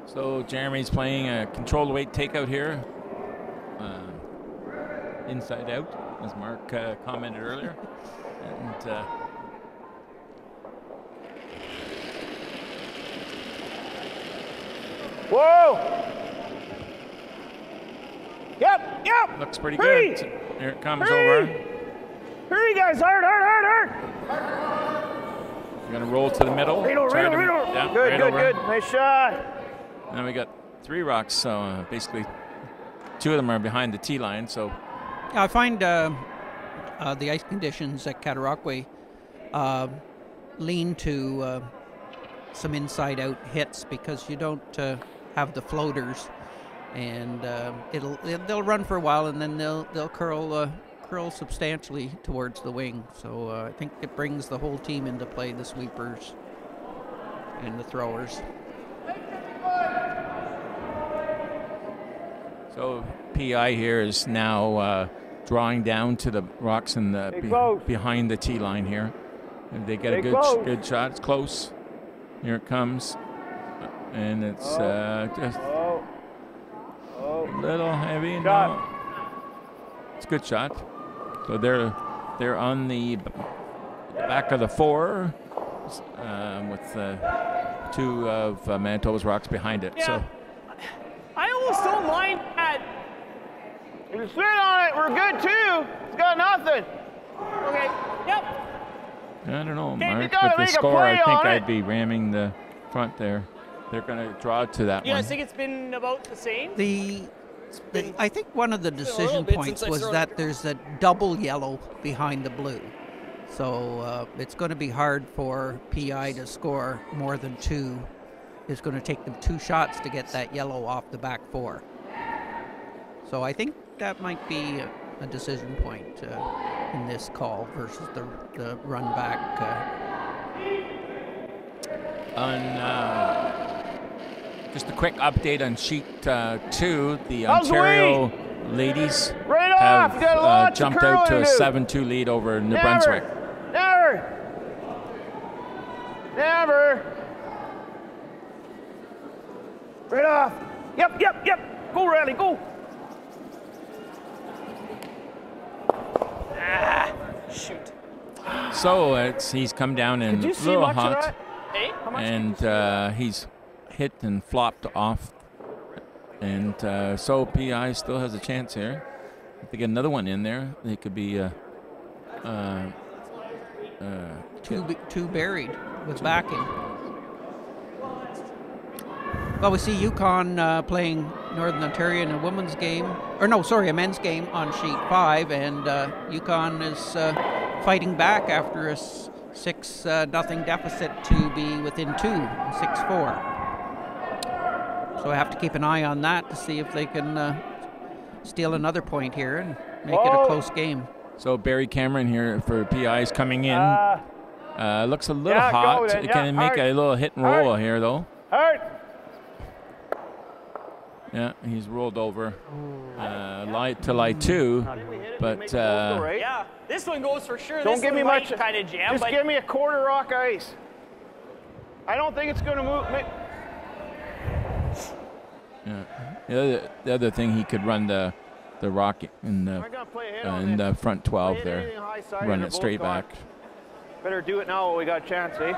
S2: So Jeremy's playing a controlled weight takeout here. Inside out, as Mark commented earlier. And
S5: whoa! Yep.
S2: Looks pretty good. Here it comes over.
S5: Hurry, guys! Hard!
S2: You're gonna roll to the middle.
S5: Right over.
S2: Yeah,
S5: Good. Nice shot.
S2: Now we got 3 rocks, so basically 2 of them are behind the tee line. So
S1: I find the ice conditions at Cataraqui lean to some inside-out hits because you don't have the floaters, and they'll run for a while and then they'll curl substantially towards the wing. So I think it brings the whole team into play, the sweepers and the throwers.
S2: So PI here is now drawing down to the rocks in the behind the tee line here. And they get a good shot. It's close. Here it comes, and it's just a little heavy. No, it's a good shot. So they're on the back of the 4 with 2 of Manitoba's rocks behind it.
S3: Yeah.
S2: So
S3: I almost don't mind that.
S5: You sit on it, we're good too. It's got nothing.
S3: Okay, yep.
S2: I don't know,
S5: Hey,
S2: Mark.
S5: you gotta
S2: With the
S5: make a
S2: score,
S5: play
S2: I think
S5: on
S2: I'd
S5: it.
S2: be ramming the front there. They're going to draw to that
S3: You
S2: one.
S3: guys think it's been about the same?
S1: I think one of the decision points was that there's a double yellow behind the blue. So it's going to be hard for PI to score more than 2. It's going to take them 2 shots to get that yellow off the back 4. So I think that might be a decision point in this call versus the run back.
S2: Just a quick update on sheet 2. The Ontario ladies have jumped out to a 7-2 lead over New Brunswick.
S5: Never. Right off. Yep. Go, Riley, go.
S3: Shoot.
S2: So he's come down and a little hot, and he's hit and flopped off, and so PI still has a chance here. If they get another one in there, they could be
S1: two buried with backing. Well, we see Yukon playing Northern Ontario in a women's game, a men's game on sheet 5, and Yukon is fighting back after a 6-0 deficit to be within 2, 6-4. So I have to keep an eye on that to see if they can steal another point here and make it a close game.
S2: So Barry Cameron here for PI is coming in. Looks a little hot. Can make a little hit and roll here though. Yeah, he's rolled over to lie 2, but
S3: yeah, this one goes for sure.
S5: Don't
S3: this
S5: give me much.
S3: Kind of jam.
S5: Just give me a quarter rock ice. I don't think it's going to move.
S2: Yeah. The other thing, he could run the rock in the front 12 there, run it straight back.
S5: Better do it now while we got a chance, eh?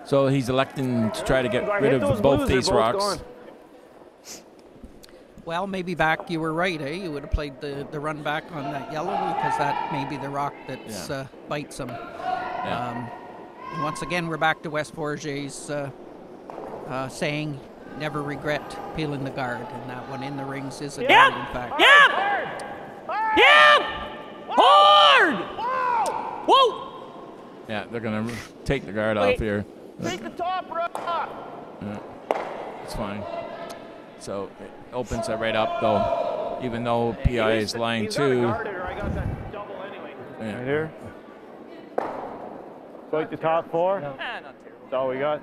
S2: So he's electing to try to get rid of both these rocks.
S1: Well, maybe back you were right, eh? You would have played the run back on that yellow because that may be the rock that bites them. Yeah. Once again, we're back to West Forget's saying never regret peeling the guard, and that one in the rings is a guard, in fact.
S3: Hard! Whoa!
S2: Yeah, they're going to take the guard off here.
S5: Take the top rock.
S2: Yeah, it's fine. So it opens it right up, though, even though PI is line 2.
S5: I got that double anyway.
S2: Yeah.
S4: Right here. Fight the top 4.
S3: Not terrible.
S4: That's all we got.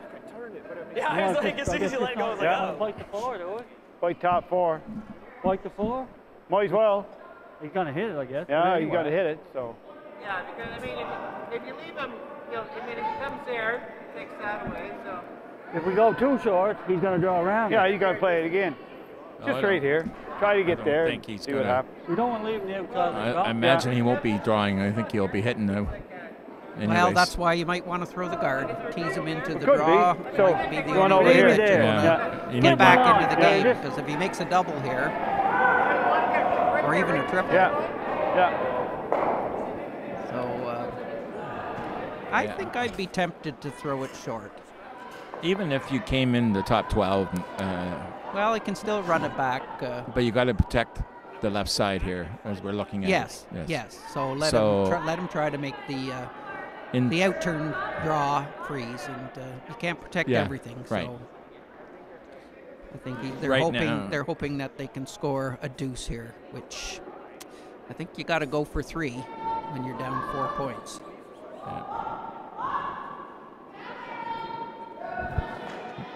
S3: Yeah, I was like, as soon as you let go, I was like, oh.
S6: Fight the 4, do we?
S4: Fight top 4.
S6: Fight the 4?
S4: Might as well.
S6: He's gonna hit it, I guess.
S4: Yeah,
S6: Anyway.
S4: you got to hit it. So.
S12: Yeah, because I mean, if you leave him, you know, I mean, if he comes there, takes that away. So.
S6: If we go too short, he's gonna draw around.
S4: Yeah, you got to play it again. Just right here. Try to get there.
S2: Think he's
S4: see what happens.
S6: We don't want to leave him the outside.
S2: I imagine he won't be drawing. I think he'll be hitting now.
S1: Well, that's why you might want to throw the guard, tease him into the
S4: Could
S1: draw.
S4: be. So,
S1: Might be the
S4: one
S1: only
S4: over
S1: way
S4: here.
S1: that you
S2: Yeah.
S1: want
S2: You
S1: to get
S2: need
S1: back
S2: one.
S1: into the game, because if he makes a double here, or even a triple.
S4: Yeah.
S1: So I think I'd be tempted to throw it short.
S2: Even if you came in the top 12,
S1: well, he can still run it back.
S2: but you got to protect the left side here, as we're looking at.
S1: Yes. So let him try to make the outturn draw freeze, and you can't protect everything.
S2: Right.
S1: So I think they're hoping that they can score a deuce here, which I think you got to go for 3 when you're down 4 points.
S2: Yeah.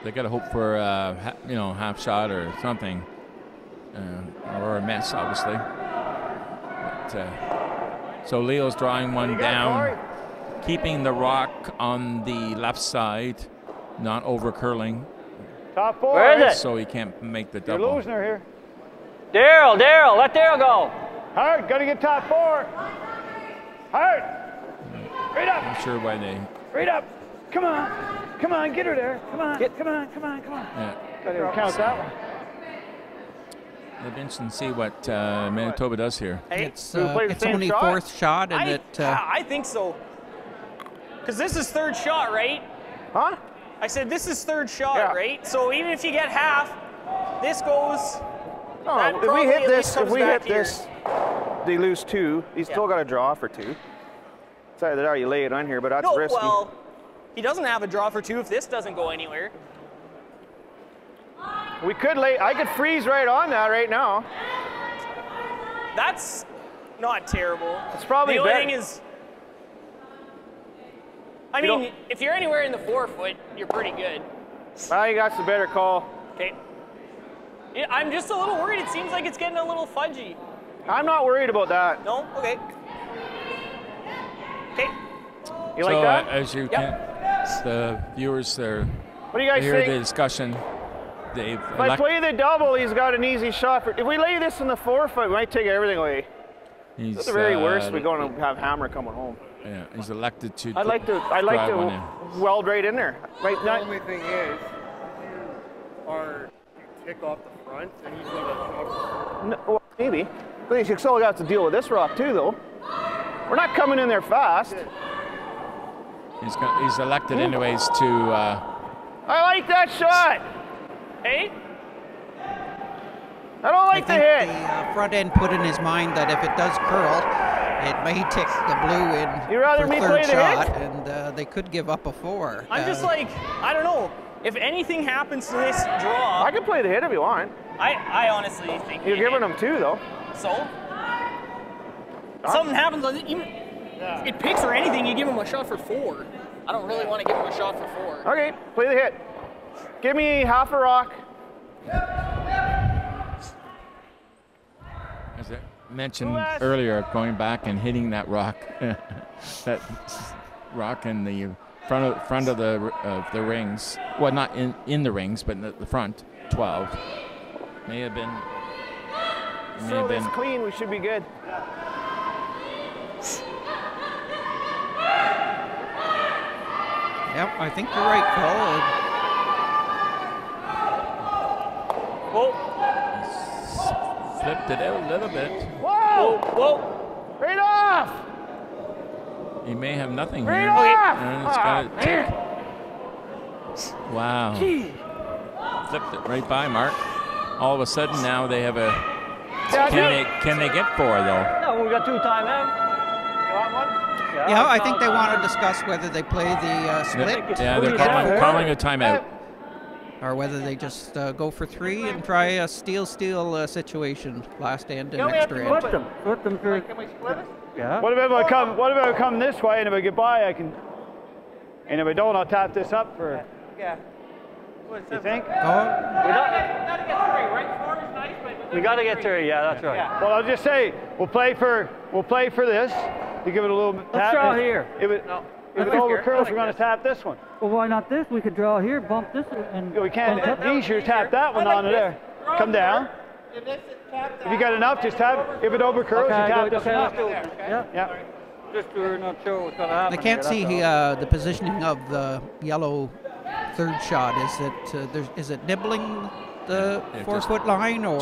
S2: They got to hope for half shot or something, or a mess, obviously. But, so Leo's drawing one down, keeping the rock on the left side, not over curling.
S4: Top 4.
S5: Where is it?
S2: So he can't make the double.
S4: You're losing her here.
S5: Daryl, let Daryl go.
S4: Hard, got to get top 4. Hard. Right up.
S2: I'm sure why they.
S4: Right up. Come on, get her there. Come on.
S2: Yeah.
S4: Gotta count that one.
S2: It'll be interesting to see what Manitoba does here.
S3: Hey,
S1: It's only 4th shot, and
S3: I think so. Because this is 3rd shot, right?
S5: Huh?
S3: I said this is 3rd shot, right? So even if you get half, this goes.
S5: No, if we hit this, they lose 2. He's still got to draw for 2. It's either that or you lay it on here, but that's risky.
S3: Well, he doesn't have a draw for 2 if this doesn't go anywhere.
S5: We could I could freeze right on that right now.
S3: That's not terrible.
S5: It's probably
S3: the only
S5: better.
S3: thing is, I mean, if you're anywhere in the 4 foot, you're pretty good.
S5: I think that's the better call.
S3: Okay. Yeah, I'm just a little worried. It seems like it's getting a little fudgy.
S5: I'm not worried about that.
S3: No? Okay. Okay.
S5: You like that?
S2: As you can, the viewers there.
S5: What do you guys
S2: hear
S5: think?
S2: the discussion. They've
S5: If I play the double, he's got an easy shot. If we lay this in the 4 foot, we might take everything away. At the very worst, we're going to have Hammer coming home.
S2: Yeah, he's elected to.
S5: I'd like to weld right in there. Right.
S13: The only thing is, you tick off the front, and he's going to shot.
S5: No, well, maybe. But you still got to deal with this rock too, though. We're not coming in there fast.
S2: He's elected anyways to.
S5: I like that shot.
S3: Hey.
S5: I don't like the hit.
S1: The front end put in his mind that if it does curl, it may tick the blue in
S5: You rather
S1: for
S5: me
S1: 3rd
S5: play the
S1: shot,
S5: hit?
S1: and they could give up a 4.
S3: I'm just like, I don't know. If anything happens to this draw,
S5: I can play the hit if you want.
S3: I honestly think
S5: You're giving them 2, though.
S3: So? Something happens, even it picks or anything, you give him a shot for 4. I don't really want to give him a shot for 4.
S5: Okay, play the hit. Give me half a rock.
S2: As I mentioned earlier, going back and hitting that rock, that rock in the front of the rings. Well, not in the rings, but in the front. 12 may have been.
S5: Throw this clean. We should be good.
S1: Yep, I think you're right, Phil.
S3: Whoa.
S2: Flipped it out a little bit.
S5: Whoa!
S3: Whoa!
S5: Right off!
S2: He may have nothing
S5: right
S2: here.
S5: Off!
S2: And it's got a tick. Wow.
S5: Gee.
S2: flipped it right by Mark. All of a sudden now they have a. Can they get 4 though?
S6: No, we got 2 timeouts.
S5: You want one?
S1: Yeah, I think they want to discuss whether they play the split.
S2: Yeah, they're calling a timeout.
S1: Or whether they just go for 3 and try a steal situation, last end and extra end.
S6: Split them through.
S12: Can we split it?
S6: Yeah.
S4: What about if I come this way, and if I get by, I can. And if I don't, I'll tap this up for.
S12: Yeah.
S4: You think?
S12: We gotta get 3, right? 4 is nice, but
S6: We got to get 3. Yeah, that's right.
S12: Yeah.
S4: Well, I'll just say we'll play for this. You give it a little tap.
S6: Let's draw here.
S4: If it overcurls, we're going to tap this one.
S6: Well, why not this? We could draw here, bump this, and
S4: We can't. Easier tap that one onto there. Come down. If you got enough, just tap. If it overcurls, you tap this one up.
S6: Yeah. Just we're not sure what's going to happen.
S1: I can't
S6: here,
S1: see the positioning of the yellow third shot. Is it nibbling the 4-foot line, or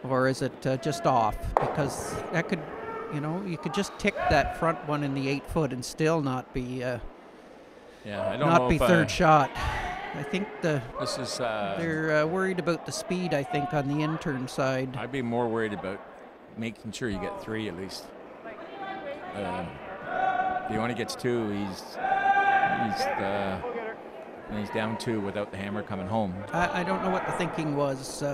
S1: or is it just off? Because that could, you could just tick that front one in the 8-foot and still not be
S2: I don't
S1: not
S2: know
S1: be
S2: if
S1: third shot. I think
S2: this is
S1: they're worried about the speed. I think on the intern side.
S2: I'd be more worried about making sure you get 3 at least. If he only gets 2, he's down 2 without the hammer coming home.
S1: I don't know what the thinking was,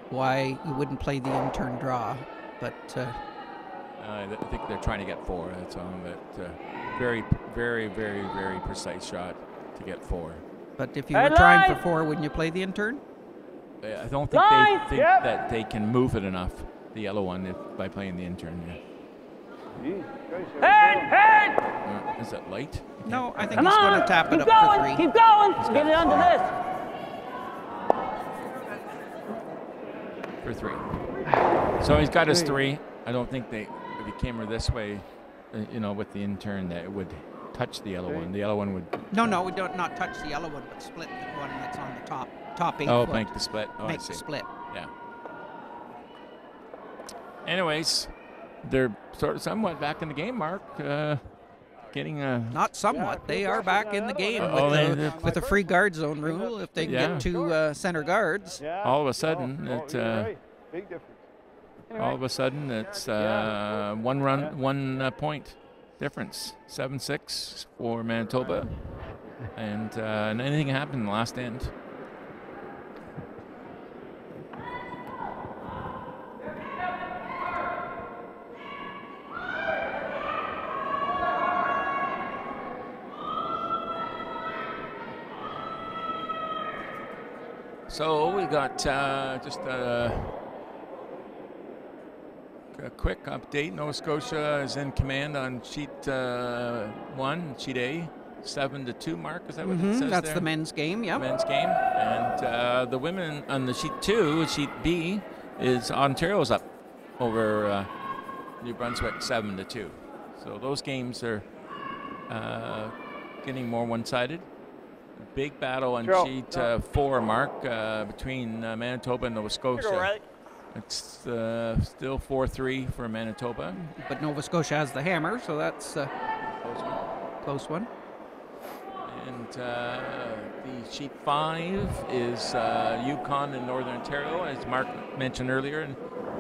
S1: why you wouldn't play the intern draw, but
S2: I think they're trying to get 4. That's all. But very, very, very, very precise shot to get 4.
S1: But if you were trying for 4, wouldn't you play the intern?
S2: I don't think they think that they can move it enough, the yellow one, by playing the intern.
S6: Head!
S2: Is that light?
S1: No, I think he's going to tap it up for 3.
S6: Keep going. Get it under this.
S2: For 3. So he's got his 3. I don't think if he came this way, with the intern, that it would touch the yellow one. The yellow one would.
S1: No, we don't not touch the yellow one, but split the one that's on the top 8
S2: Oh,
S1: foot.
S2: make the split. Oh,
S1: make
S2: I see.
S1: the split.
S2: Yeah. Anyways, they're sort of somewhat back in the game, Mark. Getting a.
S1: Not somewhat. They are back in the game with the free guard zone rule. If they can get 2 center guards,
S2: all of a sudden
S4: Big difference.
S2: All of a sudden, it's 1 point difference. 7-6 for Manitoba, and anything can happen in the last end. So we got just a quick update. Nova Scotia is in command on sheet 1, sheet A, 7-2. Mark, is that what it says
S1: That's
S2: there?
S1: the men's game, yeah.
S2: Men's game. And the women on the sheet 2, sheet B, is Ontario's up over New Brunswick 7-2. So those games are getting more one-sided. Big battle on sheet 4, Mark, between Manitoba and Nova Scotia. It's still 4-3 for Manitoba.
S1: But Nova Scotia has the hammer, so that's a close one.
S2: And the sheet 5 is Yukon and Northern Ontario, as Mark mentioned earlier. And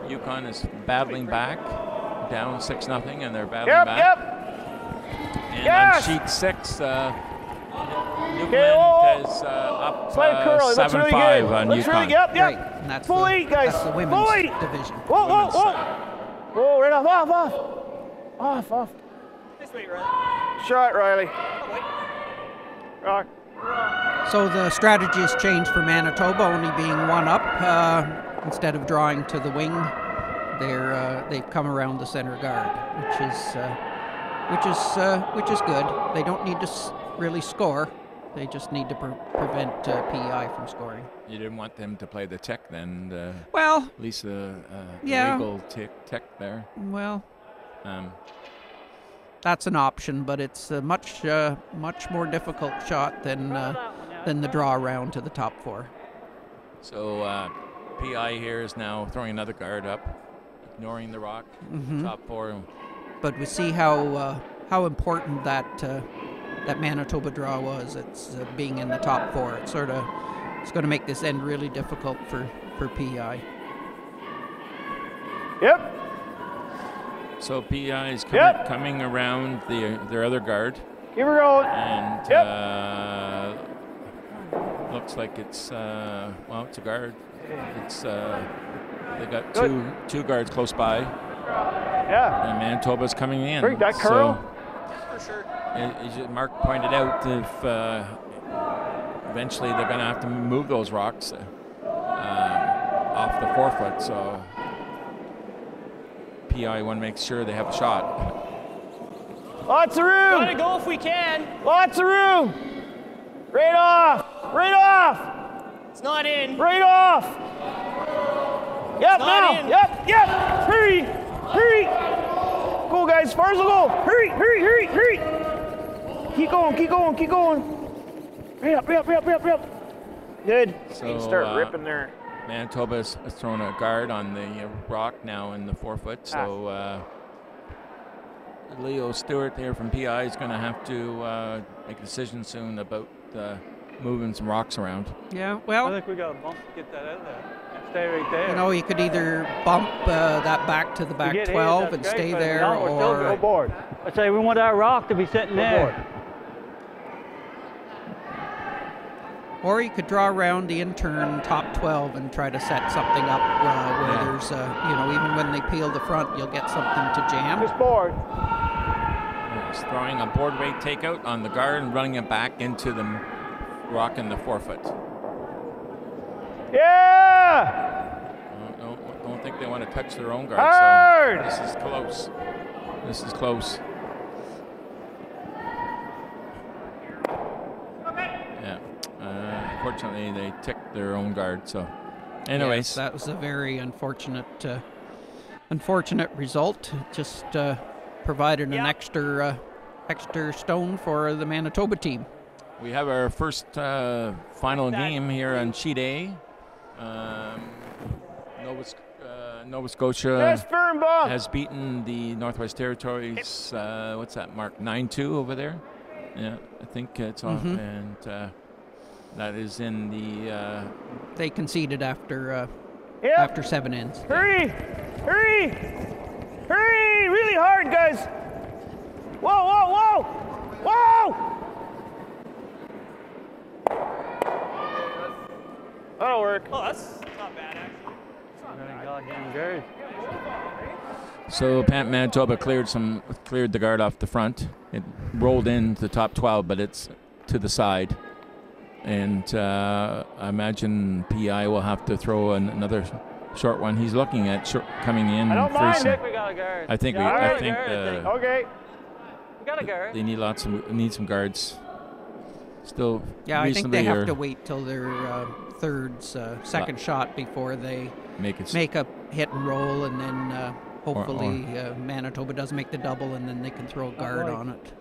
S2: Yukon is battling back, down 6-0, and they're battling back. And on sheet 6, Newfoundland is up 7-5 on Yukon.
S1: Right, and that's that's the women's division.
S5: Whoa, right off.
S12: This way, Riley.
S5: Shot, Riley.
S1: So the strategy has changed for Manitoba, only being 1 up. Instead of drawing to the wing, they've come around the center guard, which is good. They don't need to really score. They just need to prevent PEI from scoring.
S2: You didn't want them to play the tech then?
S1: Well,
S2: at least the
S1: yeah.
S2: legal tech there.
S1: Well, that's an option, but it's a much more difficult shot than the draw around to the top 4.
S2: So PEI here is now throwing another guard up, ignoring the rock, top 4.
S1: But we see how important that Manitoba draw was. It's being in the top 4. It sort of It's going to make this end really difficult for PEI.
S4: Yep.
S2: So PEI is coming around their other guard.
S4: Keep her going.
S2: And looks like it's well, it's a guard. It's they got two guards close by.
S4: Yeah.
S2: And Manitoba's coming in.
S4: Bring that curl.
S3: For sure.
S2: As Mark pointed out, if eventually they're going to have to move those rocks off the forefoot, so PI want to make sure they have a shot.
S4: Lots of room.
S3: Gotta go if we can.
S4: Lots of room. Right off. Right off.
S3: It's not in.
S4: Right off. Yep, now.
S3: in.
S4: Yep, yep. Hurry. Hurry. Go, guys. As far as we'll go. Hurry, hurry, hurry, hurry. Keep going, keep going, keep going. Hurry up, hurry up, hurry up, hurry up. Good.
S2: So
S5: start ripping there.
S2: Manitoba's thrown a guard on the rock now in the forefoot, so Leo Stewart there from PI is going to have to make a decision soon about moving some rocks around.
S1: Yeah, well,
S6: I think we got to bump to get that out of there and stay right there.
S1: You know, you could either bump that back to the back 12 and stay there, or
S4: board.
S6: I say we want our rock to be sitting there.
S1: Or you could draw around the intern top 12 and try to set something up where there's, you know, even when they peel the front, you'll get something to jam.
S4: This board.
S2: He's throwing a board weight takeout on the guard and running it back into the rock in the forefoot.
S4: Yeah!
S2: Don't think they want to touch their own guard.
S4: Hard!
S2: So this is close. This is close. Yeah. Unfortunately, they ticked their own guard. So, anyways,
S1: yes, that was a very unfortunate result. Just provided an extra stone for the Manitoba team.
S2: We have our first final game here on Sheet A. Nova Scotia has beaten the Northwest Territories. What's that, Mark? 9-2 over there. Yeah, I think it's on, and that is in the.
S1: They conceded after 7 ends.
S4: Hurry! Hurry! Hurry! Really hard, guys! Whoa! Whoa! Whoa! Whoa! That'll work.
S3: Oh, that's not bad, actually.
S6: Goddamn good.
S2: So Manitoba cleared the guard off the front. It rolled into the top 12, but it's to the side. And I imagine PI will have to throw another short one. He's looking at coming in.
S4: I don't mind it.
S6: We got a guard.
S2: I think
S4: okay.
S6: We got a guard.
S2: They need some guards. Still.
S1: Yeah, I think they have to wait till their second shot before they make a hit and roll, and then hopefully Manitoba does make the double, and then they can throw a guard on it.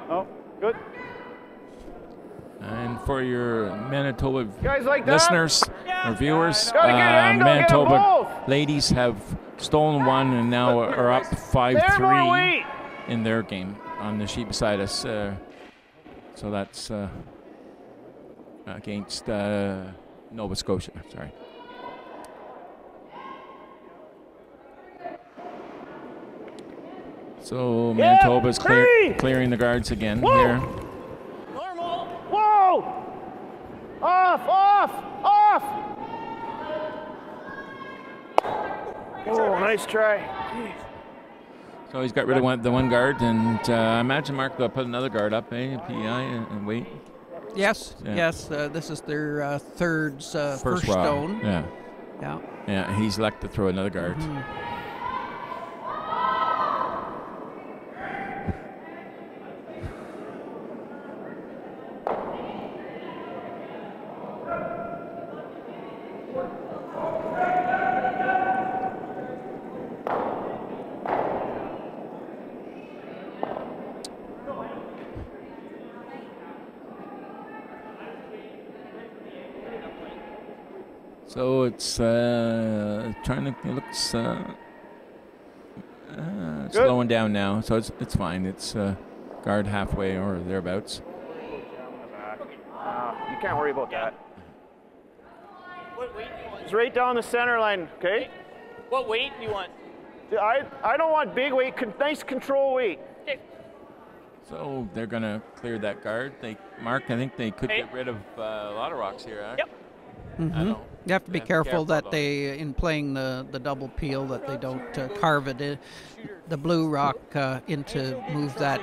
S4: Oh, good.
S2: And for your Manitoba
S4: guys like that?
S2: listeners or viewers,
S4: angle,
S2: Manitoba ladies have stolen one and now are up 5-3 in their game on the sheet beside us. So that's against Nova Scotia. Sorry. So Manitoba's clearing the guards again here.
S3: Normal.
S4: Whoa! Off! Off! Off! Oh, nice try. Jeez.
S2: So he's got rid of the one guard, and I imagine Mark they'll put another guard up, PI, and wait.
S1: Yes, yes. This is their third first
S2: row.
S1: stone.
S2: Yeah, he's elected to throw another guard. So it's trying to. It looks slowing down now. So it's fine. It's guard halfway or thereabouts.
S5: You can't worry about that.
S3: What weight do you want?
S5: It's right down the center line, okay?
S3: What weight do you want?
S5: I don't want big weight, nice control weight.
S3: Okay.
S2: So they're going to clear that guard. Mark, I think they could get rid of a lot of rocks here.
S3: Yep.
S1: You have to be careful that they, in playing the double peel, that they don't carve it the blue rock into move that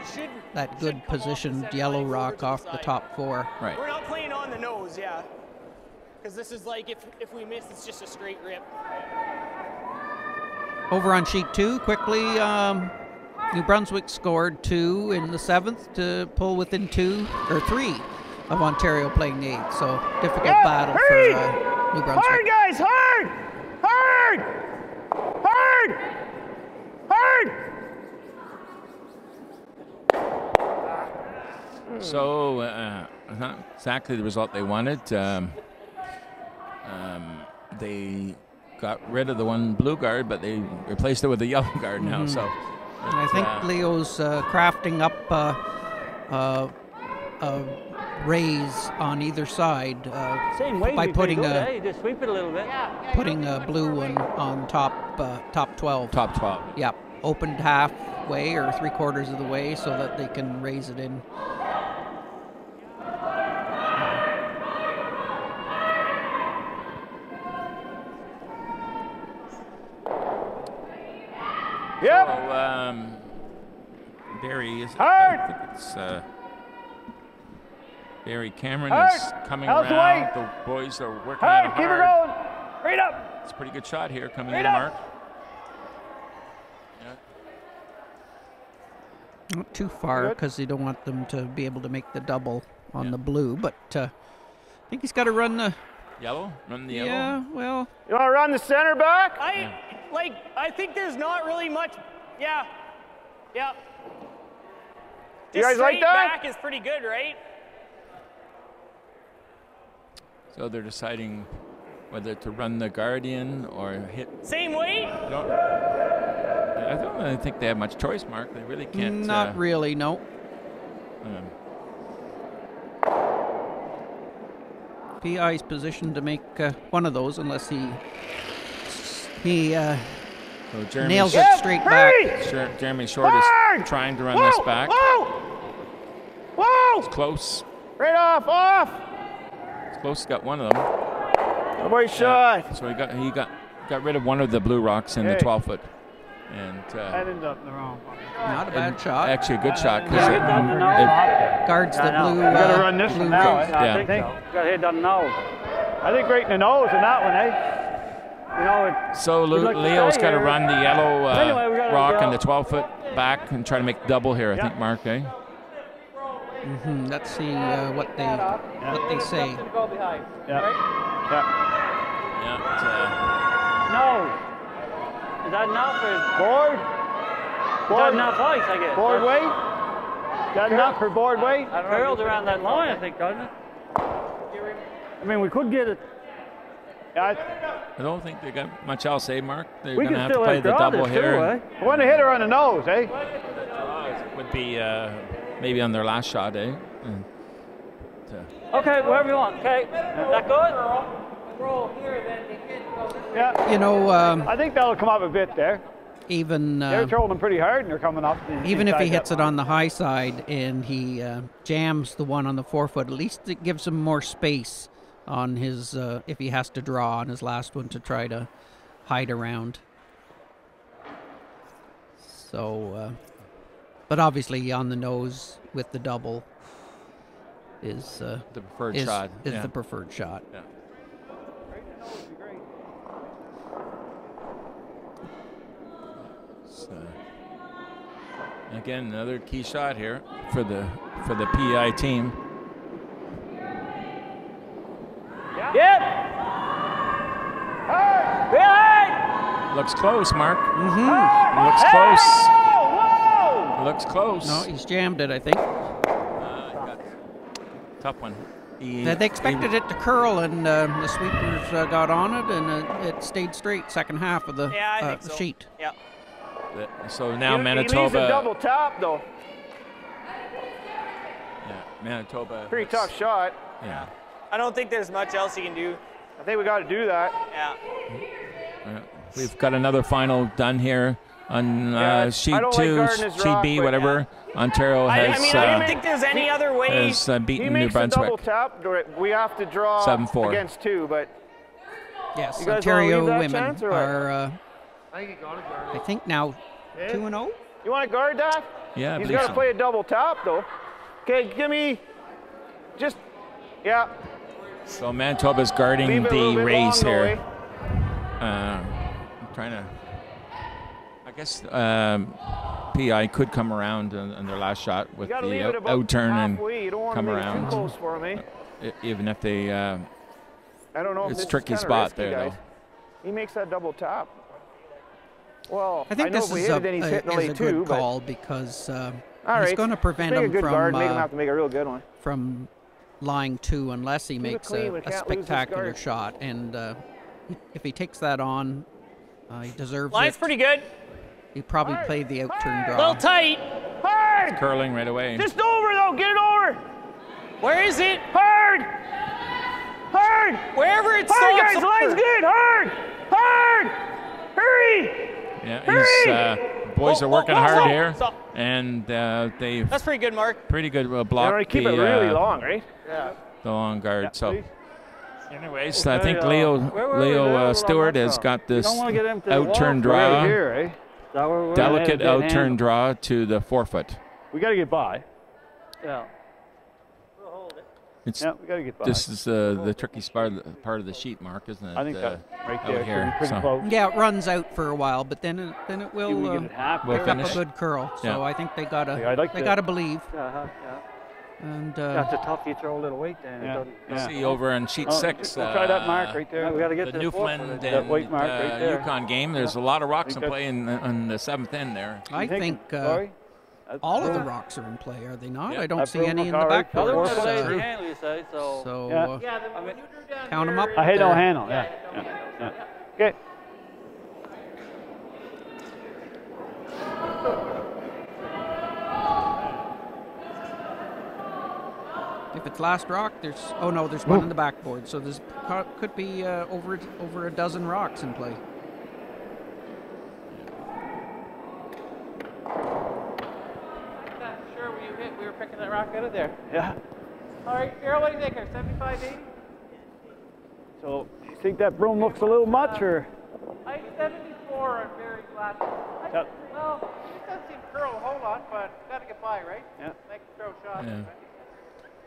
S1: good positioned yellow rock off the top 4.
S2: Right.
S3: We're not playing on the nose, yeah. Because this is like if we miss, it's just a straight rip.
S1: Over on sheet 2, quickly, New Brunswick scored 2 in the 7th to pull within 2 or 3 of Ontario playing the 8th. So difficult battle for New Brunswick.
S5: Hard, guys, hard! Hard! Hard! Hard!
S2: So not exactly the result they wanted. They got rid of the one blue guard, but they replaced it with a yellow guard now. So
S1: I think Leo's crafting up a raise on either side by putting
S6: just sweep it a little bit.
S1: Putting a blue one on top 12.
S2: Top 12.
S1: Yep, opened halfway or 3/4 of the way so that they can raise it in.
S5: Yep.
S2: So, Barry is.
S5: Hard.
S2: I think it's Barry Cameron
S5: Hard.
S2: is coming
S5: How's the
S2: around.
S5: way?
S2: The boys are working
S5: Hard,
S2: at it
S5: keep her
S2: hard.
S5: going. Right up.
S2: It's a pretty good shot here coming
S5: Right
S2: in,
S5: up.
S2: Mark.
S1: Not too far because you don't want them to be able to make the double on the blue, but I think he's got to run the
S2: yellow. Run the yellow.
S1: Yeah, well.
S5: You want to run the center back?
S3: I think there's not really much. Yeah. Yeah.
S5: You guys like that?
S3: Back is pretty good, right?
S2: So they're deciding whether to run the Guardian or hit.
S3: Same weight?
S2: I don't really think they have much choice, Mark. They really can't.
S1: Not really, no. PI's positioned to make one of those unless he nails it straight back.
S2: Jeremy Short is trying to run this back.
S5: Whoa!
S2: It's close.
S5: Right off!
S2: It's close. Got one of them.
S5: Oh boy, shot.
S2: So he got rid of one of the blue rocks in the 12-foot. And
S6: that ended up in the wrong pocket.
S1: Not a bad shot.
S2: Actually, a good shot because it
S1: guards the blue.
S5: You got to run this one now.
S6: I think so. Got hit on the nose.
S5: I think right in the nose in that one,
S6: You know,
S2: so Leo's got to run the yellow rock and the 12-foot back and try to make double here. I think, Mark. Eh?
S1: Let's see what they say.
S6: Yeah. No. Is that enough?
S5: Board?
S6: Is that enough ice, I guess?
S5: Board weight? Is that enough for board weight?
S6: It curls around that line, I think, doesn't it? I mean, we could get it.
S2: I don't think they got much else, eh, Mark? They're
S6: We
S2: going to
S6: can
S2: have to
S6: still
S2: play the double here.
S5: I want to hit her on the nose, eh?
S2: Would be maybe on their last shot, eh?
S6: Okay, wherever you want. Okay, that good?
S5: Yeah.
S1: You know,
S5: I think that'll come up a bit there.
S1: Even
S5: they're throwing them pretty hard and they're coming up.
S1: Even if he hits it on the high side and he jams the one on the 4-foot, at least it gives him more space on his if he has to draw on his last one to try to hide around. So, but obviously on the nose with the double is
S2: the preferred shot.
S1: Is the preferred shot.
S2: Yeah. Again, another key shot here for the PI team.
S5: Yep.
S2: Looks close, Mark.
S1: Looks
S2: close. Looks close.
S1: No, he's jammed it, I think.
S2: Tough one.
S1: They expected it to curl, and the sweepers got on it, and it stayed straight second half of the sheet.
S3: Yeah.
S2: So now
S5: He
S2: Manitoba.
S5: leaves a double tap, though.
S2: Yeah, Manitoba.
S5: Pretty tough shot.
S2: Yeah.
S3: I don't think there's much else you can do.
S5: I think we got to do that.
S3: Yeah.
S2: We've got another final done here on sheet
S5: I don't
S2: 2,
S5: like Gardner's
S2: sheet
S5: rock,
S2: B,
S5: but
S2: whatever. Ontario
S3: I
S2: has.
S3: mean, I don't think there's any other way.
S2: Has beaten
S5: He
S2: New
S5: makes a double
S2: Brunswick.
S5: tap. We have to draw
S2: 7-4.
S5: against 2, but
S1: Yes,
S5: you guys
S1: Ontario
S5: wanna leave that
S1: women
S5: chance, or what?
S1: are, I think now 2-0.
S5: You want to guard that?
S2: Yeah, I
S5: He's
S2: believe
S5: got to
S2: so.
S5: play a double tap, though. Okay, give me just, yeah.
S2: So Manitoba's guarding
S5: Leave it a little
S2: the
S5: bit
S2: raise
S5: long,
S2: here.
S5: though,
S2: I'm trying to. I guess PI could come around on their last shot with
S5: You got to leave it
S2: the
S5: about
S2: outturn and
S5: halfway. You don't want to
S2: come
S5: make it
S2: around.
S5: too close for me.
S2: Even if they.
S5: I don't know.
S2: It's
S5: this
S2: a tricky
S5: is kinda
S2: spot
S5: risky,
S2: there,
S5: guys.
S2: though.
S5: He makes that double tap. Well,
S1: I think
S5: know
S1: this
S5: if we
S1: is
S5: hit
S1: a,
S5: it, then he's hitting the
S1: is
S5: late
S1: a
S5: too,
S1: good
S5: but-
S1: call because
S5: All
S1: he's
S5: right.
S1: going to prevent
S5: Make a
S1: him
S5: good
S1: from
S5: guard, make him have to make a real good one.
S1: from lying 2 unless he
S5: Keep it
S1: makes
S5: clean, we
S1: a
S5: can't lose this
S1: spectacular
S5: guard.
S1: shot. And if he takes that on, he deserves
S3: Line's
S1: it.
S3: pretty good.
S1: He probably played the outturn
S3: A
S1: draw.
S3: little tight.
S5: Hard!
S2: Curling right away.
S5: Just over, though. Get it over.
S3: Where is it?
S5: Hard! Hard!
S3: Wherever it
S5: Hard,
S3: stops.
S5: guys. Line's good. Hard! Hard! Hurry!
S2: Yeah, boys are working hard
S3: stop,
S2: here,
S3: stop.
S2: and they've
S3: That's pretty good, Mark.
S2: pretty good
S5: You
S2: block
S5: want to keep
S2: the,
S5: it really long, right?
S2: the long guard.
S5: Yeah,
S2: so,
S5: please.
S2: anyways,
S6: Okay,
S2: I think
S6: where were we
S2: Leo
S6: there?
S2: Stewart
S6: Well,
S2: has got
S6: You
S2: this
S6: don't want to get into the
S2: outturn
S6: wall
S2: draw,
S6: right here, eh? So we're
S2: delicate
S6: gonna have to get
S2: outturn
S6: handle.
S2: draw to the forefoot.
S13: We got to get by.
S6: Yeah.
S2: It's,
S13: Yeah, we got to get by.
S2: this is the tricky part of the sheet, Mark, isn't it?
S13: I think that right
S2: out
S13: there,
S2: here.
S13: pretty
S2: So-
S13: close.
S1: Yeah, it runs out for a while, but then it will
S13: we get it half
S2: We'll
S1: pick up
S2: finish.
S1: a good curl. So
S2: Yeah.
S1: I think they gotta
S13: Yeah, I'd like
S1: they
S13: to-
S1: gotta believe.
S6: Yeah.
S1: And
S6: That's a tough. You throw a little weight down.
S13: Yeah.
S2: You'll see over on sheet 6.
S13: We'll try that mark right there.
S6: we got to get
S2: The
S6: to
S2: Newfoundland
S6: the
S2: and
S13: white mark right there.
S2: Yukon game. There's a lot of rocks in
S13: think
S2: play on the 7th end there.
S1: I think
S13: Laurie?
S1: all of the rocks are in play, are they not?
S2: Yeah.
S1: I don't
S13: That
S1: see any in the
S13: broke my
S1: back
S13: car.
S6: Other
S1: boards.
S6: one plays the
S1: So,
S6: handle, you say. So.
S13: Yeah.
S12: Yeah, when you drew down
S1: count 'em
S12: here,
S1: up.
S13: I hate no
S1: there.
S13: handle. Yeah. Okay.
S1: If it's last rock, there's there's one in the backboard, so there's could be over a dozen rocks in play.
S12: not sure where you hit. We were picking that rock out of there.
S13: Yeah.
S12: All right, Carol, what do you think? 75, 80?
S13: So you think that broom looks a little much, or?
S12: I think 74 on very glass.
S13: Yep.
S12: Well, it doesn't seem curl a whole lot, but got to get by, right?
S13: Yeah.
S12: Make throw shots.
S2: Yeah.
S12: Right?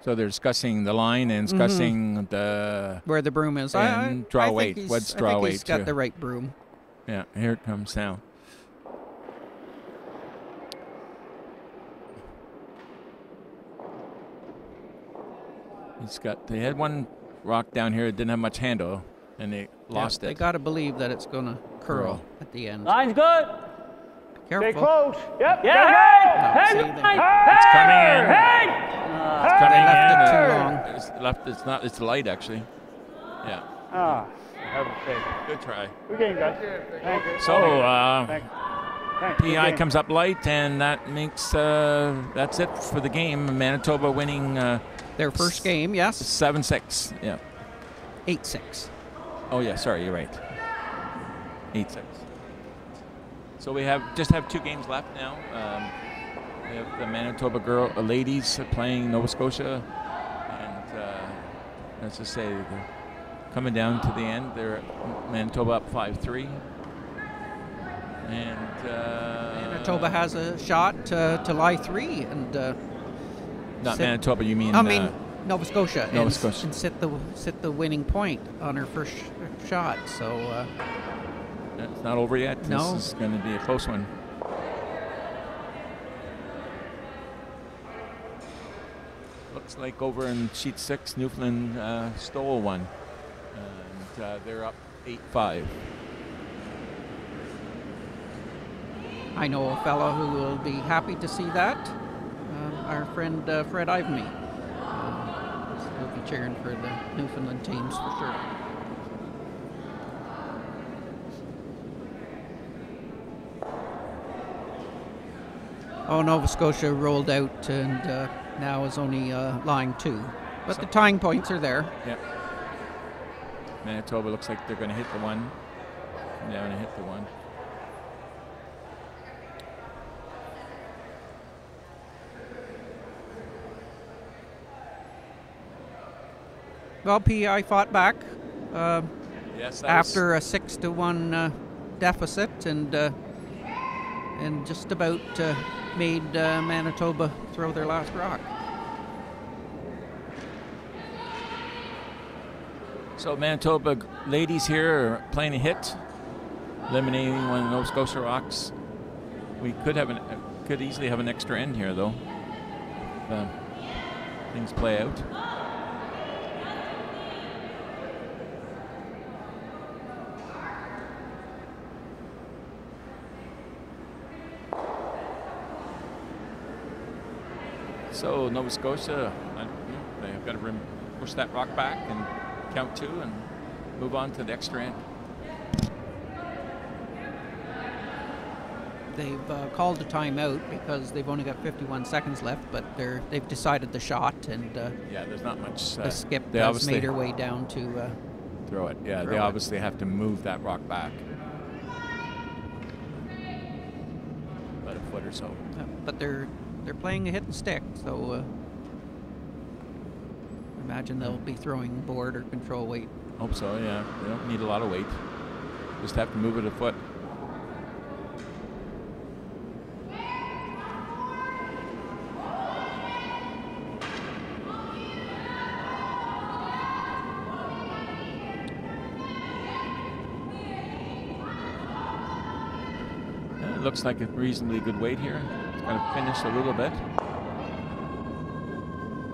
S2: So they're discussing the line and discussing the
S1: Where the broom is.
S2: and draw
S1: I think
S2: weight.
S1: he's-
S2: What's
S1: I
S2: draw
S1: think
S2: weight
S1: he's got
S2: too.
S1: the right broom.
S2: Yeah, here it comes now. They had one rock down here that didn't have much handle, and they lost
S1: They
S2: it.
S1: got to believe that it's going to curl
S2: Curl.
S1: at the end.
S6: Line's good.
S1: Careful.
S5: Stay close. Yep.
S6: Yeah.
S1: No, see,
S2: It's coming in. It's coming
S1: They left
S2: in.
S1: it too long.
S2: It's left. It's not. It's light actually. Yeah.
S13: Ah, I have to say.
S2: Good try.
S13: Good game, guys. Thank you.
S2: So
S13: Thanks. Good
S2: PI
S13: game.
S2: comes up light, and that makes that's it for the game. Manitoba winning
S1: Their first game, yes.
S2: 7-6. Yeah.
S1: 8-6.
S2: Oh yeah. Sorry, you're right. 8-6. So we just have 2 games left now. We have the Manitoba ladies playing Nova Scotia, and let's just say they're coming down to the end. They're Manitoba up 5-3, and
S1: Manitoba has a shot to lie 3 and
S2: not
S1: sit-
S2: Manitoba. You mean?
S1: I mean Nova Scotia.
S2: Nova
S1: and,
S2: Scotia.
S1: and sit the winning point on her first shot. So
S2: it's not over yet.
S1: No.
S2: This is going to be a close one. Looks like over in sheet 6, Newfoundland stole one, and they're up 8-5.
S1: I know a fellow who will be happy to see that. Our friend Fred Ivemy. He'll be cheering for the Newfoundland teams for sure. Oh, Nova Scotia rolled out and now is only lying 2. But the tying points are there.
S2: Yep. Manitoba looks like they're going to hit the 1. They're going to hit the 1.
S1: Well, PEI fought back
S2: Yes, that
S1: after a 6-1 deficit and just about made Manitoba throw their last rock.
S2: So Manitoba ladies here are playing a hit, eliminating one of the Nova Scotia Rocks. We could easily have an extra end here, though. Things play out. So Nova Scotia, they've got to push that rock back and count 2 and move on to the extra end.
S1: They've called a timeout because they've only got 51 seconds left, but they've decided the shot, and
S2: yeah, there's not much.
S1: The skip has made her way down to
S2: throw it. Yeah, they obviously have to move that rock back about a foot or so.
S1: But they're playing a hit and stick, so imagine they'll be throwing board or control weight.
S2: Hope so, yeah. They don't need a lot of weight. Just have to move it a foot. It looks like a reasonably good weight here. It's going to finish a little bit.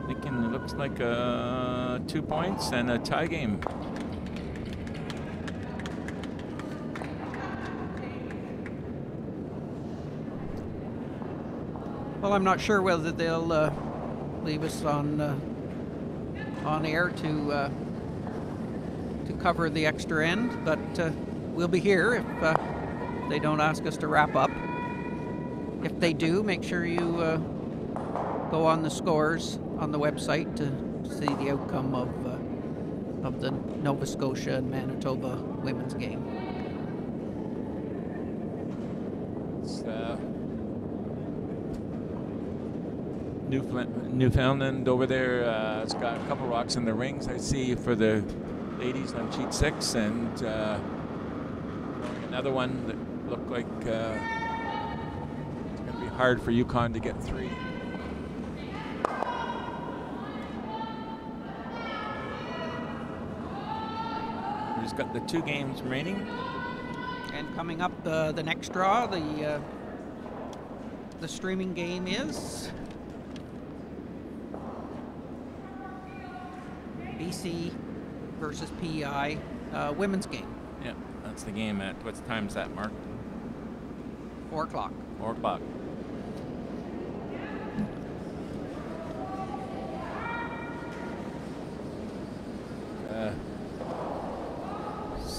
S2: Thinking it looks like 2 points and a tie game.
S1: Well, I'm not sure whether they'll leave us on air to cover the extra end, but we'll be here if they don't ask us to wrap up. If they do, make sure you go on the scores on the website to see the outcome of the Nova Scotia and Manitoba women's game.
S2: It's Newfoundland over there. It's got a couple rocks in the rings, I see, for the ladies on sheet 6, and another one that looked like it's going to be hard for Yukon to get 3. We've got the 2 games remaining.
S1: And coming up, the next draw, the streaming game is BC versus PEI women's game.
S2: Yeah, that's the game at, what time is that, Mark?
S1: 4 o'clock.
S2: 4 o'clock.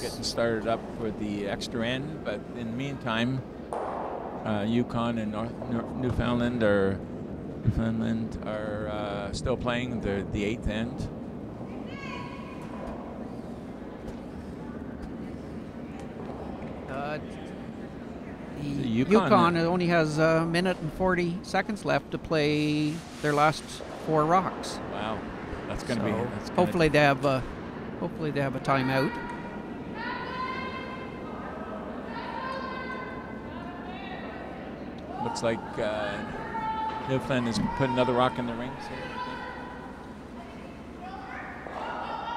S2: Getting started up for the extra end, but in the meantime, Yukon and Newfoundland are still playing the 8th end.
S1: The Yukon only has a minute and 40 seconds left to play their last 4 rocks.
S2: Wow, that's going to be.
S1: Hopefully they have a timeout.
S2: Looks like Newfoundland has put another rock in the rings here, I think.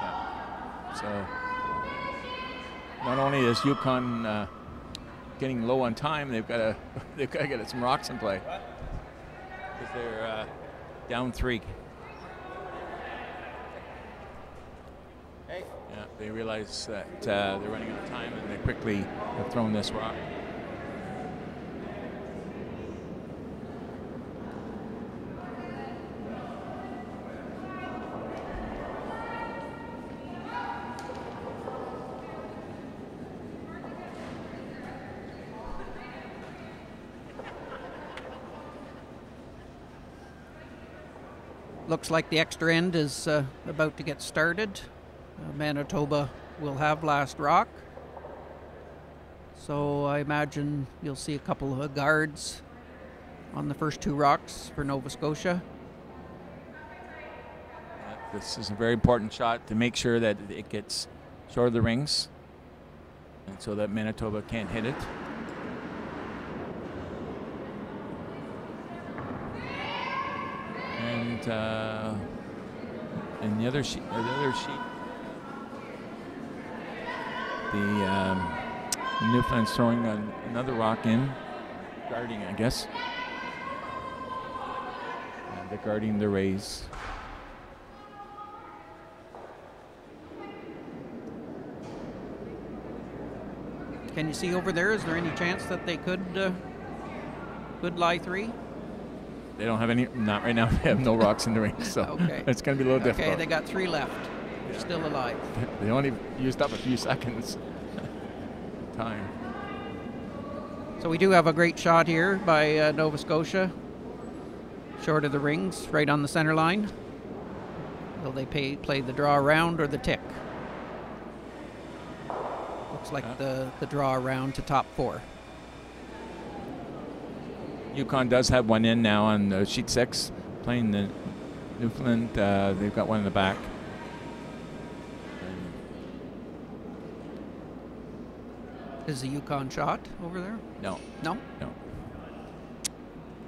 S2: Yeah. So not only is Yukon getting low on time, they've got to get some rocks in play because they're down 3.
S12: Hey.
S2: Yeah, they realize that they're running out of time, and they quickly have thrown this rock.
S1: Looks like the extra end is about to get started. Manitoba will have last rock. So I imagine you'll see a couple of guards on the first 2 rocks for Nova Scotia.
S2: This is a very important shot to make sure that it gets short of the rings, and so that Manitoba can't hit it. And the other sheet, Newfoundland's throwing another rock in, guarding, I guess. And they're guarding the raise.
S1: Can you see over there? Is there any chance that they could lie 3?
S2: They don't have any. Not right now. They have no rocks in the ring, so
S1: okay.
S2: It's going to be a little difficult.
S1: Okay, they got 3 left. They're still alive.
S2: They only used up a few seconds time.
S1: So we do have a great shot here by Nova Scotia. Short of the rings, right on the center line. Will they play the draw around or the tick? Looks like the draw around to top 4.
S2: Yukon does have one in now on sheet 6, playing the Newfoundland. They've got one in the back.
S1: Is the Yukon shot over there?
S2: No.
S1: No?
S2: No.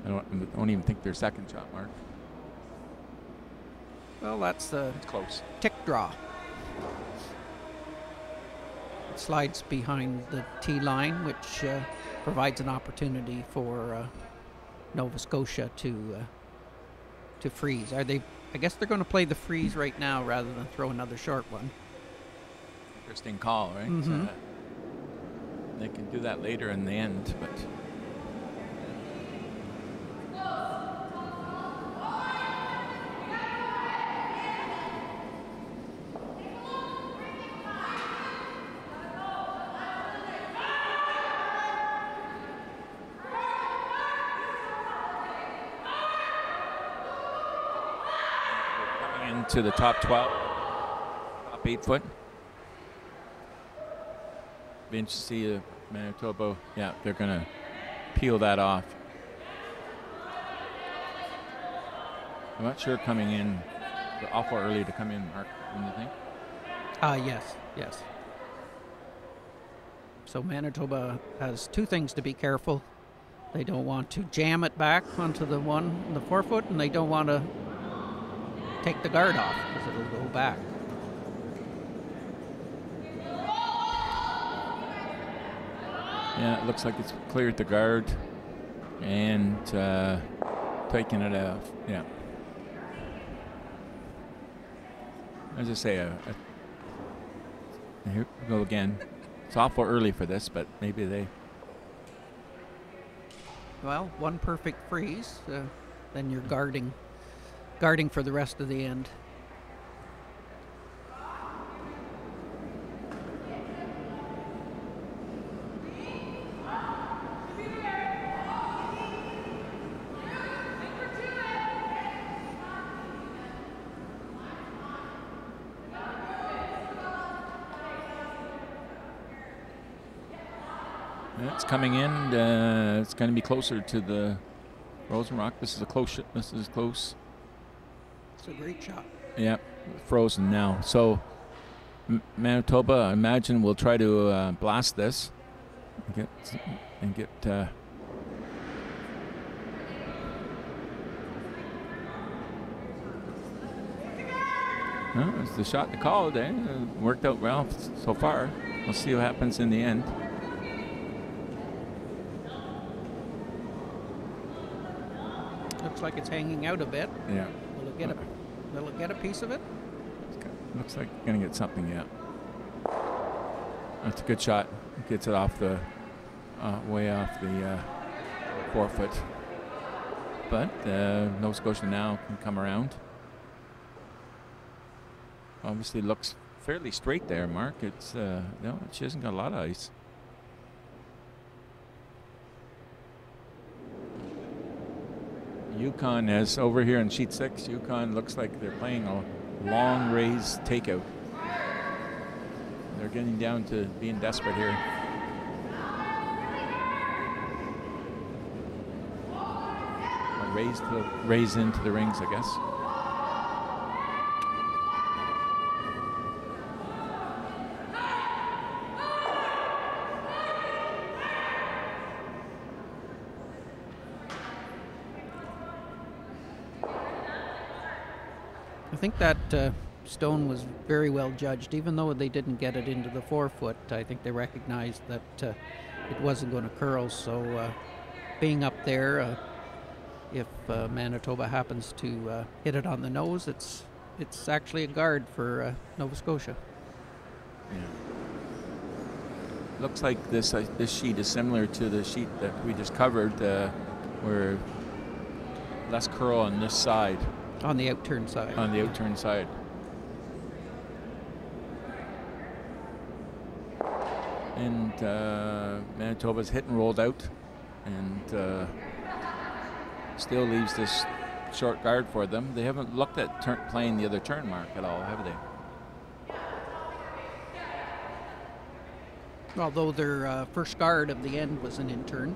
S2: I don't even think their second shot, Mark.
S1: Well, that's the
S2: close
S1: tick draw. It slides behind the tee line, which provides an opportunity for Nova Scotia to freeze. Are they? I guess they're going to play the freeze right now rather than throw another short one.
S2: Interesting call, right?
S1: Mm-hmm.
S2: They can do that later in the end, but. To the top 12, top 8 foot. Be interested to see Manitoba. Yeah, they're going to peel that off. I'm not sure coming in. They're awful early to come in, Mark. What do you think?
S1: Yes. So Manitoba has 2 things to be careful. They don't want to jam it back onto the 4 foot, and they don't want to take the guard off because it'll go back.
S2: Yeah, it looks like it's cleared the guard and taking it off. Yeah. As I say, here we go again. It's awful early for this, but maybe they.
S1: Well, 1 perfect freeze, then you're guarding for the rest of the end.
S2: It's coming in. It's going to be closer to the Rosenrock. This is a close. This is close.
S1: It's a great shot.
S2: Yeah, frozen now. So Manitoba, I imagine, will try to blast this and get. It's the shot to call today. Worked out well so far. We'll see what happens in the end.
S1: Looks like it's hanging out a bit.
S2: Yeah.
S1: Will it get a piece of it?
S2: Looks like it's going to get something, yeah. That's a good shot. Gets it off the way off the 4 foot. But Nova Scotia now can come around. Obviously looks fairly straight there, Mark. It's no, she hasn't got a lot of ice. Yukon has over here in sheet 6. Yukon looks like they're playing a long raise takeout. They're getting down to being desperate here. Raise into the rings, I guess.
S1: I think that stone was very well judged, even though they didn't get it into the forefoot. I think they recognized that it wasn't going to curl. So being up there, if Manitoba happens to hit it on the nose, it's actually a guard for Nova Scotia.
S2: Yeah. Looks like this sheet is similar to the sheet that we just covered, where less curl on this side.
S1: On the outturn side.
S2: On the outturn side. And Manitoba's hit and rolled out, and still leaves this short guard for them. They haven't looked at playing the other turn mark at all, have they?
S1: Although their first guard of the end was an in turn.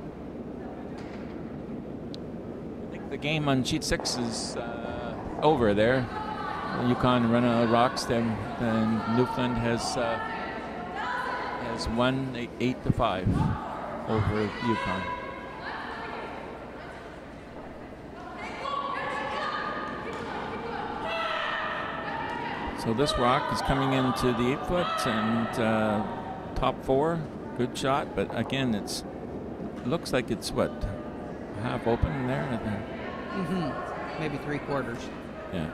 S2: I think the game on sheet 6 is over there. Yukon run out of rocks, then Newfoundland has won 8-5 over Yukon. So this rock is coming into the 8-foot and top 4, good shot, but again, it looks like it's what, half open there?
S1: Mm-hmm. Maybe 3/4.
S2: Yeah.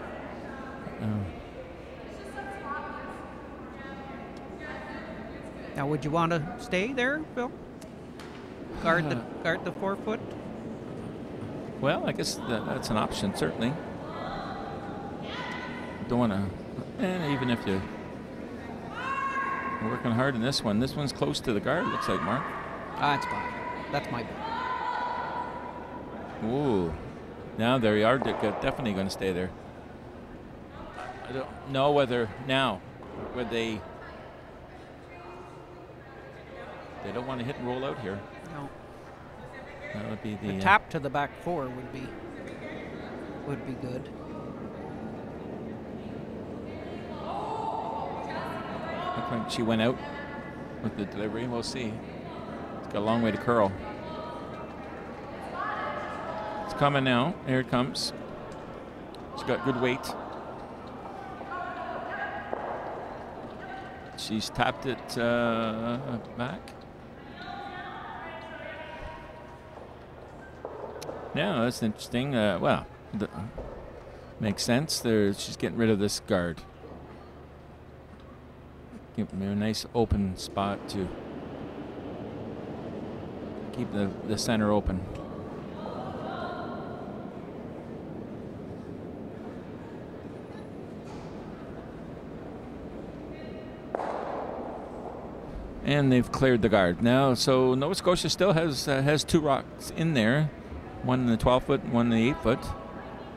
S1: Now, would you want to stay there, Phil? Guard the forefoot?
S2: Well, I guess that's an option, certainly. Don't want to, and even if you're working hard in this one. This one's close to the guard, looks like, Mark.
S1: That's fine. That's my bet.
S2: Ooh. Now they are definitely going to stay there. I don't know whether now, would they don't want to hit and roll out here.
S1: No.
S2: That would be
S1: the tap to the back 4 would be good.
S2: Looked like she went out with the delivery. We'll see. It's got a long way to curl. It's coming now. Here it comes. She's got good weight. She's tapped it back. Yeah, that's interesting. Well, makes sense. She's getting rid of this guard. Give me a nice open spot to keep the center open. And they've cleared the guard now. So Nova Scotia still has 2 rocks in there, one in the 12-foot, one in the 8-foot,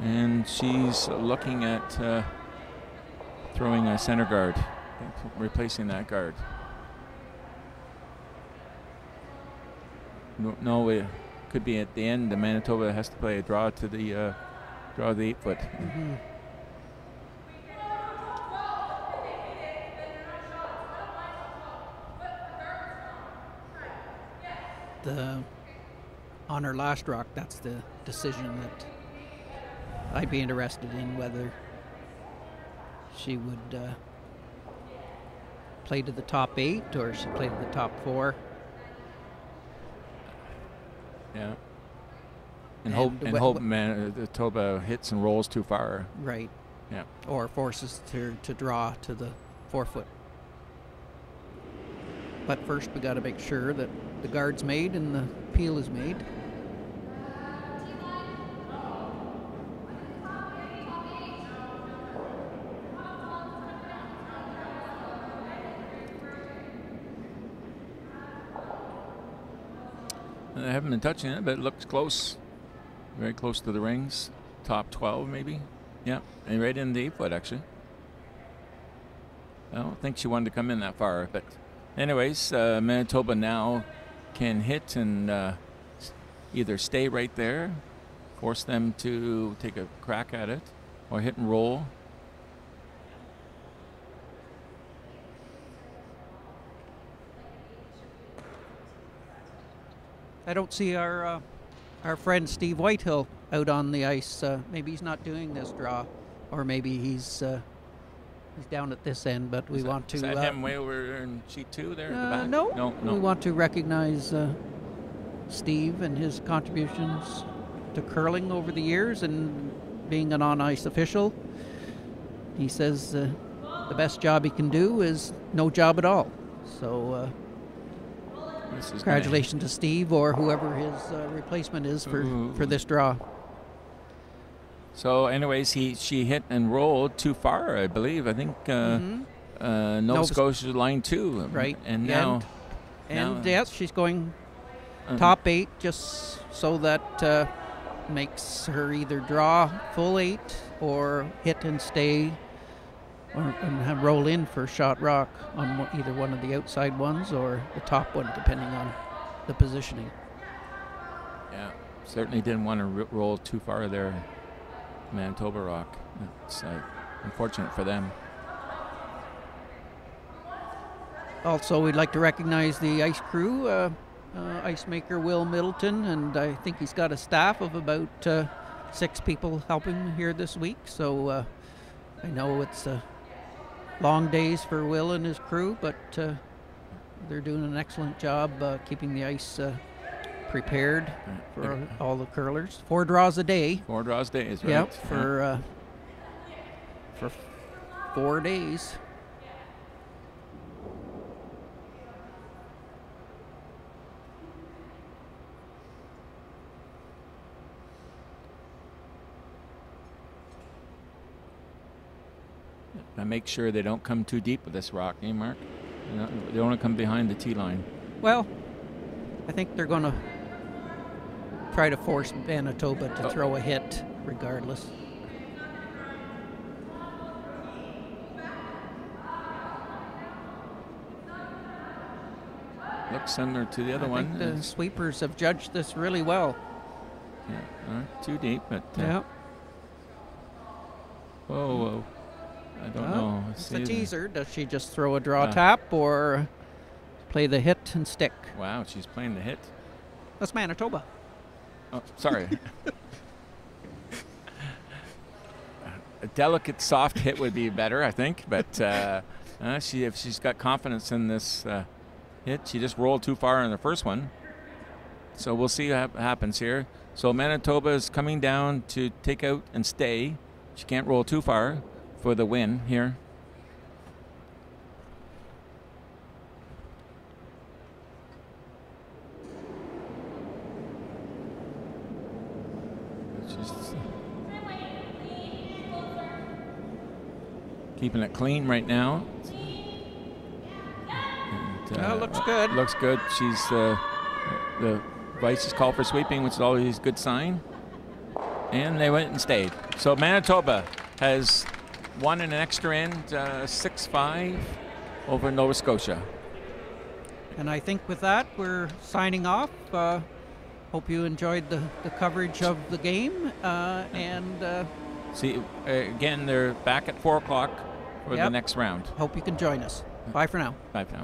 S2: and she's looking at throwing a center guard, replacing that guard. No, it could be at the end. The Manitoba has to play a draw to the 8-foot.
S1: Mm-hmm. On her last rock, that's the decision that I'd be interested in, whether she would play to the top 8 or she play to the top 4.
S2: Yeah. And hope Manitoba hits and rolls too far.
S1: Right.
S2: Yeah.
S1: Or forces her to draw to the 4-foot. But first we got to make sure that the guard's made and the peel is made.
S2: I haven't been touching it, but it looks close. very close to the rings, top 12 maybe. Yeah, and right in the 8-foot actually. I don't think she wanted to come in that far, but anyways, Manitoba now can hit and either stay right there, force them to take a crack at it, or hit and roll.
S1: I don't see our friend Steve Whitehill out on the ice. Maybe he's not doing this draw, or maybe he's down at this end. But we want to.
S2: Is that him way over in sheet 2 there at the back?
S1: No. We want to recognize Steve and his contributions to curling over the years and being an on-ice official. He says the best job he can do is no job at all. So. Congratulations to Steve or whoever his replacement is for this draw.
S2: So, anyways, she hit and rolled too far, I believe. I think Nova Scotia line 2,
S1: right?
S2: And now,
S1: yes, she's going top 8, just so that makes her either draw full 8 or hit and stay. And roll in for shot rock on either one of the outside ones or the top one, depending on the positioning.
S2: Yeah, certainly didn't want to roll too far there, Manitoba Rock. It's unfortunate for them.
S1: Also, we'd like to recognize the ice crew, ice maker Will Middleton, and I think he's got a staff of about 6 people helping him here this week. So I know it's long days for Will and his crew, but they're doing an excellent job keeping the ice prepared for all the curlers. 4 draws a day.
S2: 4 draws a day is right.
S1: Yep, for 4 days.
S2: And make sure they don't come too deep with this rock, eh, Mark? They don't want to come behind the tee line.
S1: Well, I think they're going to try to force Manitoba to throw a hit regardless.
S2: Looks similar to the other one.
S1: I think the sweepers have judged this really well.
S2: Yeah, not too deep, but
S1: yeah.
S2: Whoa. I don't know.
S1: It's a teaser. Does she just throw a draw tap or play the hit and stick?
S2: Wow, she's playing the hit.
S1: That's Manitoba.
S2: Oh, sorry. A delicate, soft hit would be better, I think. But if she's got confidence in this hit, she just rolled too far in the first one. So we'll see what happens here. So Manitoba is coming down to take out and stay. She can't roll too far for the win here. Just keeping it clean right now. And,
S1: looks good.
S2: Looks good. She's the vice is called for sweeping, which is always a good sign. And they went and stayed. So Manitoba has won in an extra end, 6-5 over Nova Scotia.
S1: And I think with that, we're signing off. Hope you enjoyed the coverage of the game.
S2: See, again, they're back at 4 o'clock for the next round.
S1: Hope you can join us. Bye for now.
S2: Bye for now.